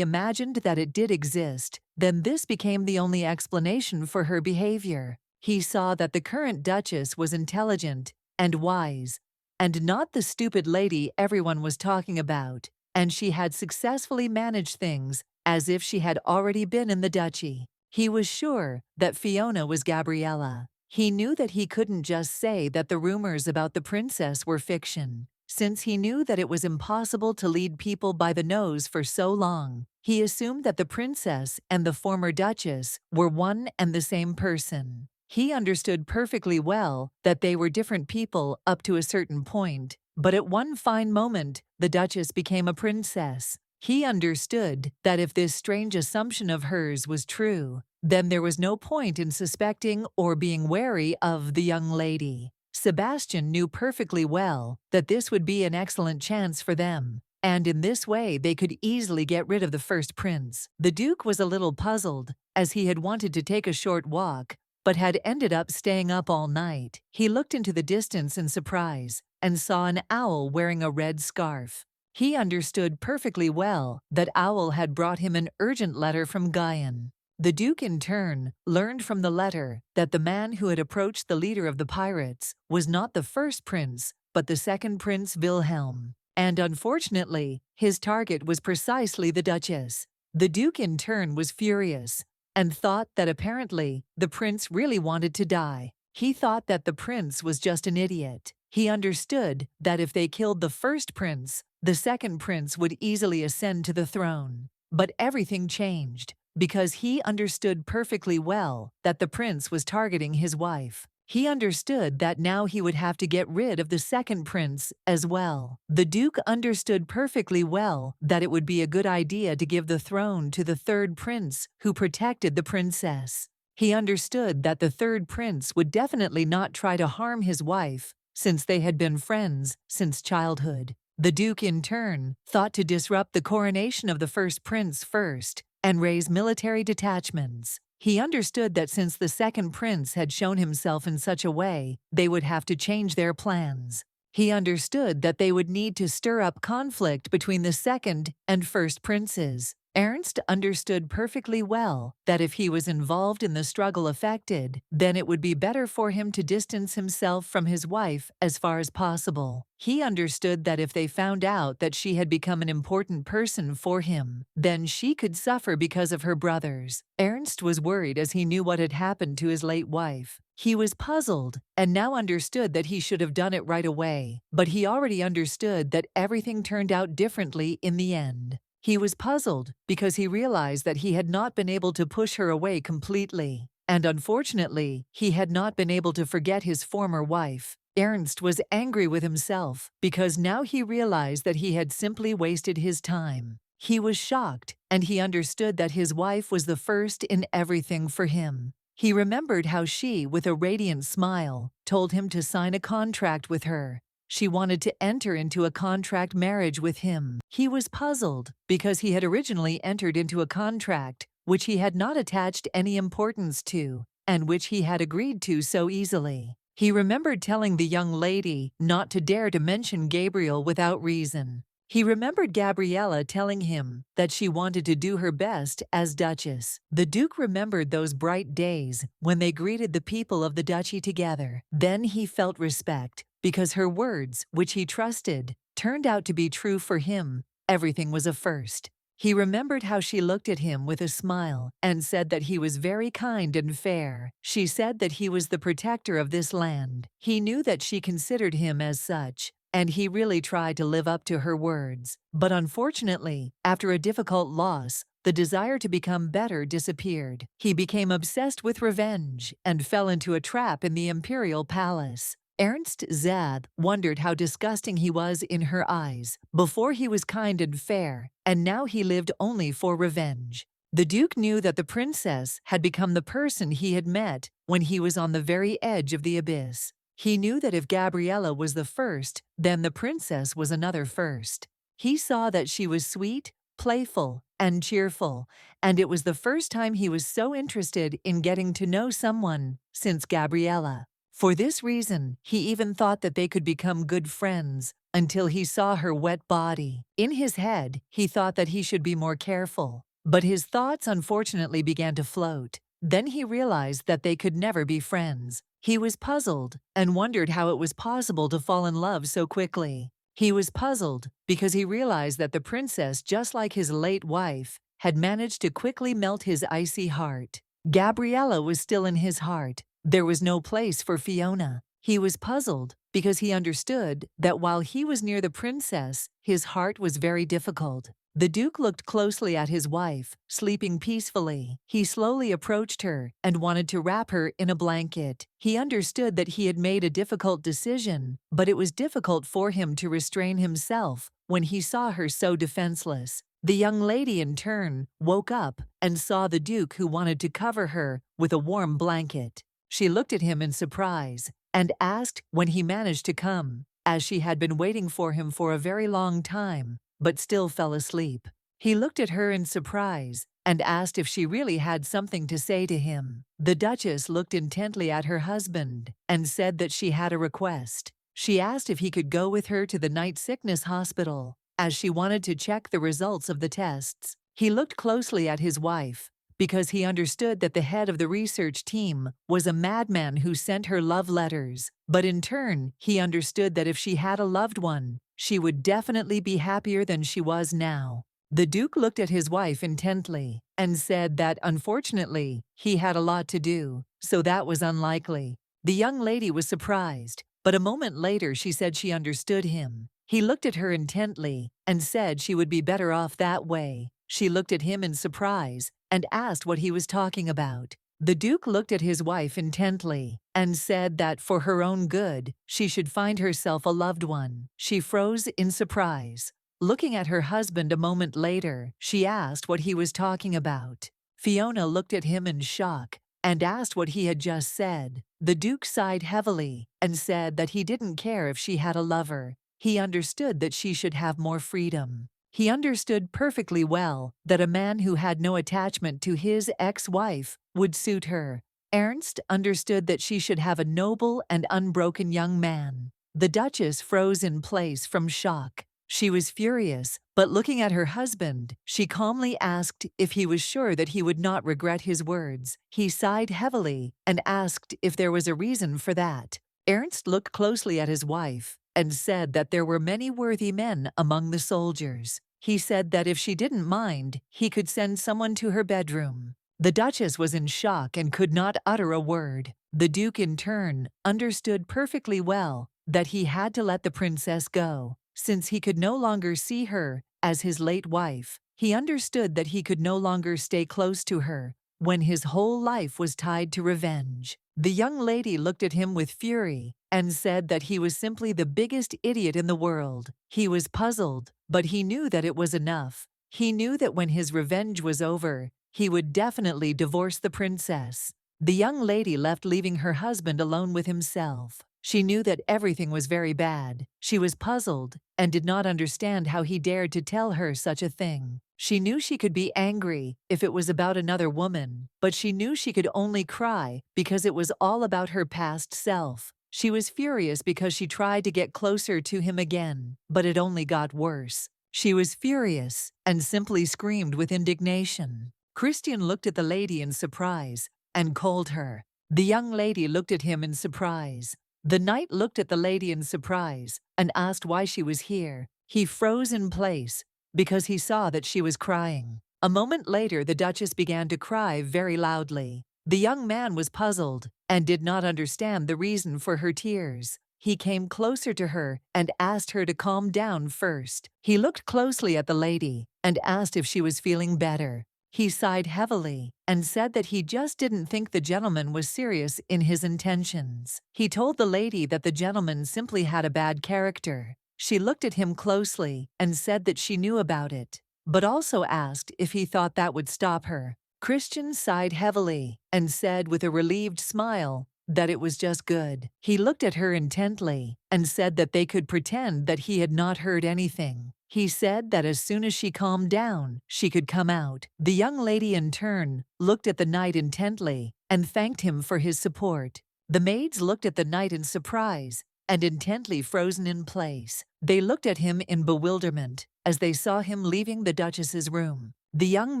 imagined that it did exist, then this became the only explanation for her behavior. He saw that the current Duchess was intelligent and wise, and not the stupid lady everyone was talking about, and she had successfully managed things as if she had already been in the duchy. He was sure that Fiona was Gabriella. He knew that he couldn't just say that the rumors about the princess were fiction, since he knew that it was impossible to lead people by the nose for so long. He assumed that the princess and the former duchess were one and the same person. He understood perfectly well that they were different people up to a certain point, but at one fine moment, the duchess became a princess. He understood that if this strange assumption of hers was true, then there was no point in suspecting or being wary of the young lady. Sebastian knew perfectly well that this would be an excellent chance for them, and in this way they could easily get rid of the first prince. The Duke was a little puzzled, as he had wanted to take a short walk, but had ended up staying up all night. He looked into the distance in surprise and saw an owl wearing a red scarf. He understood perfectly well that Owl had brought him an urgent letter from Guyon. The Duke, in turn, learned from the letter that the man who had approached the leader of the pirates was not the first prince, but the second Prince Wilhelm. And unfortunately, his target was precisely the Duchess. The Duke, in turn, was furious and thought that apparently the prince really wanted to die. He thought that the prince was just an idiot. He understood that if they killed the first prince, the second prince would easily ascend to the throne. But everything changed, because he understood perfectly well that the prince was targeting his wife. He understood that now he would have to get rid of the second prince as well. The Duke understood perfectly well that it would be a good idea to give the throne to the third prince who protected the princess. He understood that the third prince would definitely not try to harm his wife, since they had been friends since childhood. The Duke, in turn, thought to disrupt the coronation of the first prince first and raise military detachments. He understood that since the second prince had shown himself in such a way, they would have to change their plans. He understood that they would need to stir up conflict between the second and first princes. Ernst understood perfectly well that if he was involved in the struggle affected, then it would be better for him to distance himself from his wife as far as possible. He understood that if they found out that she had become an important person for him, then she could suffer because of her brothers. Ernst was worried as he knew what had happened to his late wife. He was puzzled and now understood that he should have done it right away, but he already understood that everything turned out differently in the end. He was puzzled because he realized that he had not been able to push her away completely, and unfortunately, he had not been able to forget his former wife. Ernst was angry with himself because now he realized that he had simply wasted his time. He was shocked, and he understood that his wife was the first in everything for him. He remembered how she, with a radiant smile, told him to sign a contract with her. She wanted to enter into a contract marriage with him. He was puzzled because he had originally entered into a contract which he had not attached any importance to, and which he had agreed to so easily. He remembered telling the young lady not to dare to mention Gabriel without reason. He remembered Gabriella telling him that she wanted to do her best as Duchess. The Duke remembered those bright days when they greeted the people of the duchy together. Then he felt respect, because her words, which he trusted, turned out to be true for him. Everything was a first. He remembered how she looked at him with a smile and said that he was very kind and fair. She said that he was the protector of this land. He knew that she considered him as such, and he really tried to live up to her words. But unfortunately, after a difficult loss, the desire to become better disappeared. He became obsessed with revenge and fell into a trap in the imperial palace. Ernst Zad wondered how disgusting he was in her eyes. Before he was kind and fair, and now he lived only for revenge. The Duke knew that the princess had become the person he had met when he was on the very edge of the abyss. He knew that if Gabriella was the first, then the princess was another first. He saw that she was sweet, playful, and cheerful, and it was the first time he was so interested in getting to know someone since Gabriella. For this reason, he even thought that they could become good friends until he saw her wet body. In his head, he thought that he should be more careful, but his thoughts unfortunately began to float. Then he realized that they could never be friends. He was puzzled and wondered how it was possible to fall in love so quickly. He was puzzled because he realized that the princess, just like his late wife, had managed to quickly melt his icy heart. Gabriella was still in his heart. There was no place for Fiona. He was puzzled because he understood that while he was near the princess, his heart was very difficult. The Duke looked closely at his wife, sleeping peacefully. He slowly approached her and wanted to wrap her in a blanket. He understood that he had made a difficult decision, but it was difficult for him to restrain himself when he saw her so defenseless. The young lady, in turn, woke up and saw the Duke, who wanted to cover her with a warm blanket. She looked at him in surprise and asked when he managed to come, as she had been waiting for him for a very long time, but still fell asleep. He looked at her in surprise and asked if she really had something to say to him. The Duchess looked intently at her husband and said that she had a request. She asked if he could go with her to the night sickness hospital, as she wanted to check the results of the tests. He looked closely at his wife, because he understood that the head of the research team was a madman who sent her love letters. But in turn, he understood that if she had a loved one, she would definitely be happier than she was now. The Duke looked at his wife intently and said that, unfortunately, he had a lot to do, so that was unlikely. The young lady was surprised, but a moment later she said she understood him. He looked at her intently and said she would be better off that way. She looked at him in surprise and asked what he was talking about. The Duke looked at his wife intently and said that for her own good, she should find herself a loved one. She froze in surprise. Looking at her husband a moment later, she asked what he was talking about. Fiona looked at him in shock and asked what he had just said. The Duke sighed heavily and said that he didn't care if she had a lover. He understood that she should have more freedom. He understood perfectly well that a man who had no attachment to his ex-wife would suit her. Ernst understood that she should have a noble and unbroken young man. The Duchess froze in place from shock. She was furious, but looking at her husband, she calmly asked if he was sure that he would not regret his words. He sighed heavily and asked if there was a reason for that. Ernst looked closely at his wife and said that there were many worthy men among the soldiers. He said that if she didn't mind, he could send someone to her bedroom. The Duchess was in shock and could not utter a word. The Duke, in turn, understood perfectly well that he had to let the princess go, since he could no longer see her as his late wife. He understood that he could no longer stay close to her when his whole life was tied to revenge. The young lady looked at him with fury and said that he was simply the biggest idiot in the world. He was puzzled, but he knew that it was enough. He knew that when his revenge was over, he would definitely divorce the princess. The young lady left, leaving her husband alone with himself. She knew that everything was very bad. She was puzzled and did not understand how he dared to tell her such a thing. She knew she could be angry if it was about another woman, but she knew she could only cry because it was all about her past self. She was furious because she tried to get closer to him again, but it only got worse. She was furious and simply screamed with indignation. Christian looked at the lady in surprise and called her. The young lady looked at him in surprise. The knight looked at the lady in surprise and asked why she was here. He froze in place because he saw that she was crying. A moment later, the Duchess began to cry very loudly. The young man was puzzled and did not understand the reason for her tears. He came closer to her and asked her to calm down first. He looked closely at the lady and asked if she was feeling better. He sighed heavily and said that he just didn't think the gentleman was serious in his intentions. He told the lady that the gentleman simply had a bad character. She looked at him closely and said that she knew about it, but also asked if he thought that would stop her. Christian sighed heavily and said with a relieved smile that it was just good. He looked at her intently and said that they could pretend that he had not heard anything. He said that as soon as she calmed down, she could come out. The young lady, in turn, looked at the knight intently and thanked him for his support. The maids looked at the knight in surprise and intently frozen in place. They looked at him in bewilderment as they saw him leaving the Duchess's room. The young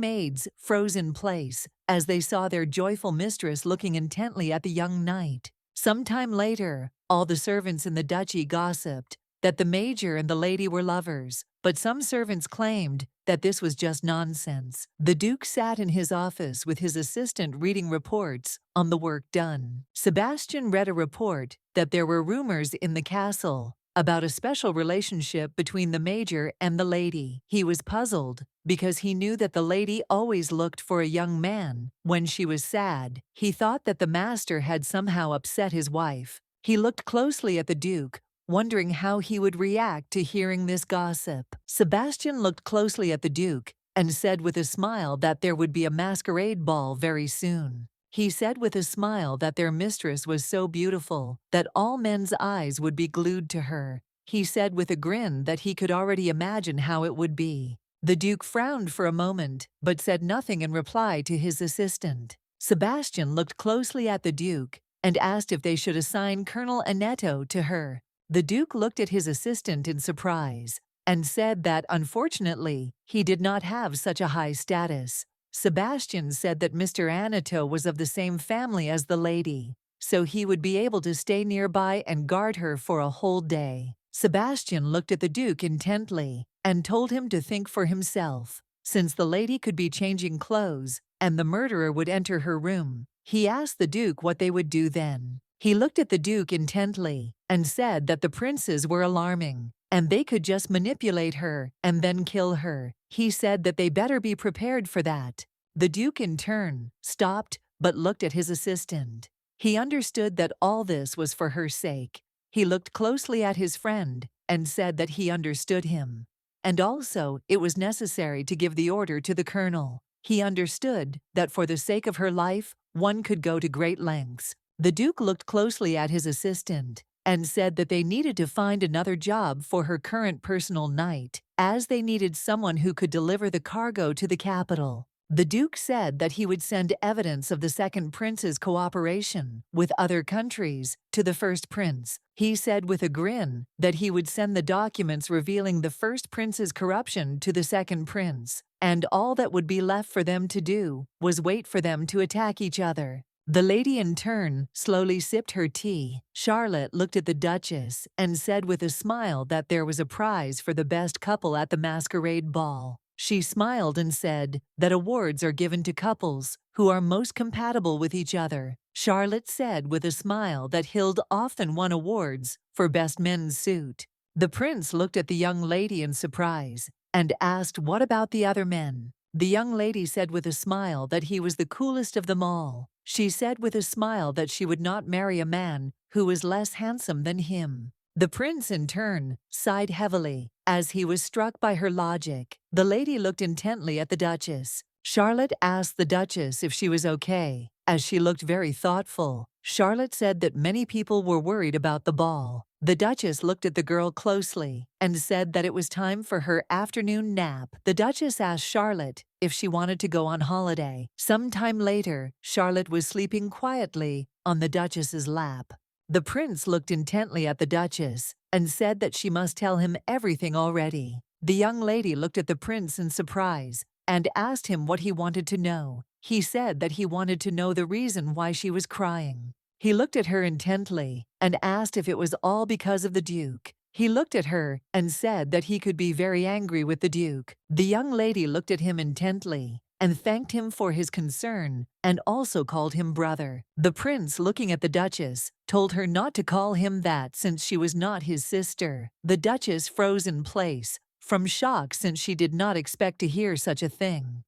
maids froze in place as they saw their joyful mistress looking intently at the young knight. Some time later, all the servants in the duchy gossiped that the major and the lady were lovers, but some servants claimed that this was just nonsense. The Duke sat in his office with his assistant reading reports on the work done. Sebastian read a report that there were rumors in the castle about a special relationship between the major and the lady. He was puzzled because he knew that the lady always looked for a young man when she was sad. He thought that the master had somehow upset his wife. He looked closely at the Duke, wondering how he would react to hearing this gossip. Sebastian looked closely at the Duke and said with a smile that there would be a masquerade ball very soon. He said with a smile that their mistress was so beautiful that all men's eyes would be glued to her. He said with a grin that he could already imagine how it would be. The Duke frowned for a moment, but said nothing in reply to his assistant. Sebastian looked closely at the Duke and asked if they should assign Colonel Annetto to her. The Duke looked at his assistant in surprise and said that, unfortunately, he did not have such a high status. Sebastian said that Mr. Annetto was of the same family as the lady, so he would be able to stay nearby and guard her for a whole day. Sebastian looked at the Duke intently and told him to think for himself. Since the lady could be changing clothes and the murderer would enter her room, he asked the Duke what they would do then. He looked at the Duke intently and said that the princes were alarming, and they could just manipulate her and then kill her. He said that they better be prepared for that. The Duke, in turn, stopped but looked at his assistant. He understood that all this was for her sake. He looked closely at his friend and said that he understood him. And also, it was necessary to give the order to the colonel. He understood that for the sake of her life, one could go to great lengths. The Duke looked closely at his assistant and said that they needed to find another job for her current personal knight, as they needed someone who could deliver the cargo to the capital. The Duke said that he would send evidence of the second prince's cooperation with other countries to the first prince. He said with a grin that he would send the documents revealing the first prince's corruption to the second prince, and all that would be left for them to do was wait for them to attack each other. The lady in turn slowly sipped her tea. Charlotte looked at the Duchess and said with a smile that there was a prize for the best couple at the masquerade ball. She smiled and said that awards are given to couples who are most compatible with each other. Charlotte said with a smile that Hild often won awards for best men's suit. The prince looked at the young lady in surprise and asked what about the other men. The young lady said with a smile that he was the coolest of them all. She said with a smile that she would not marry a man who was less handsome than him. The prince, in turn, sighed heavily as he was struck by her logic. The lady looked intently at the Duchess. Charlotte asked the Duchess if she was okay, as she looked very thoughtful. Charlotte said that many people were worried about the ball. The Duchess looked at the girl closely and said that it was time for her afternoon nap. The Duchess asked Charlotte if she wanted to go on holiday. Some time later, Charlotte was sleeping quietly on the Duchess's lap. The prince looked intently at the Duchess and said that she must tell him everything already. The young lady looked at the prince in surprise and asked him what he wanted to know. He said that he wanted to know the reason why she was crying. He looked at her intently and asked if it was all because of the Duke. He looked at her and said that he could be very angry with the Duke. The young lady looked at him intently and thanked him for his concern and also called him brother. The prince, looking at the Duchess, told her not to call him that since she was not his sister. The Duchess froze in place from shock since she did not expect to hear such a thing.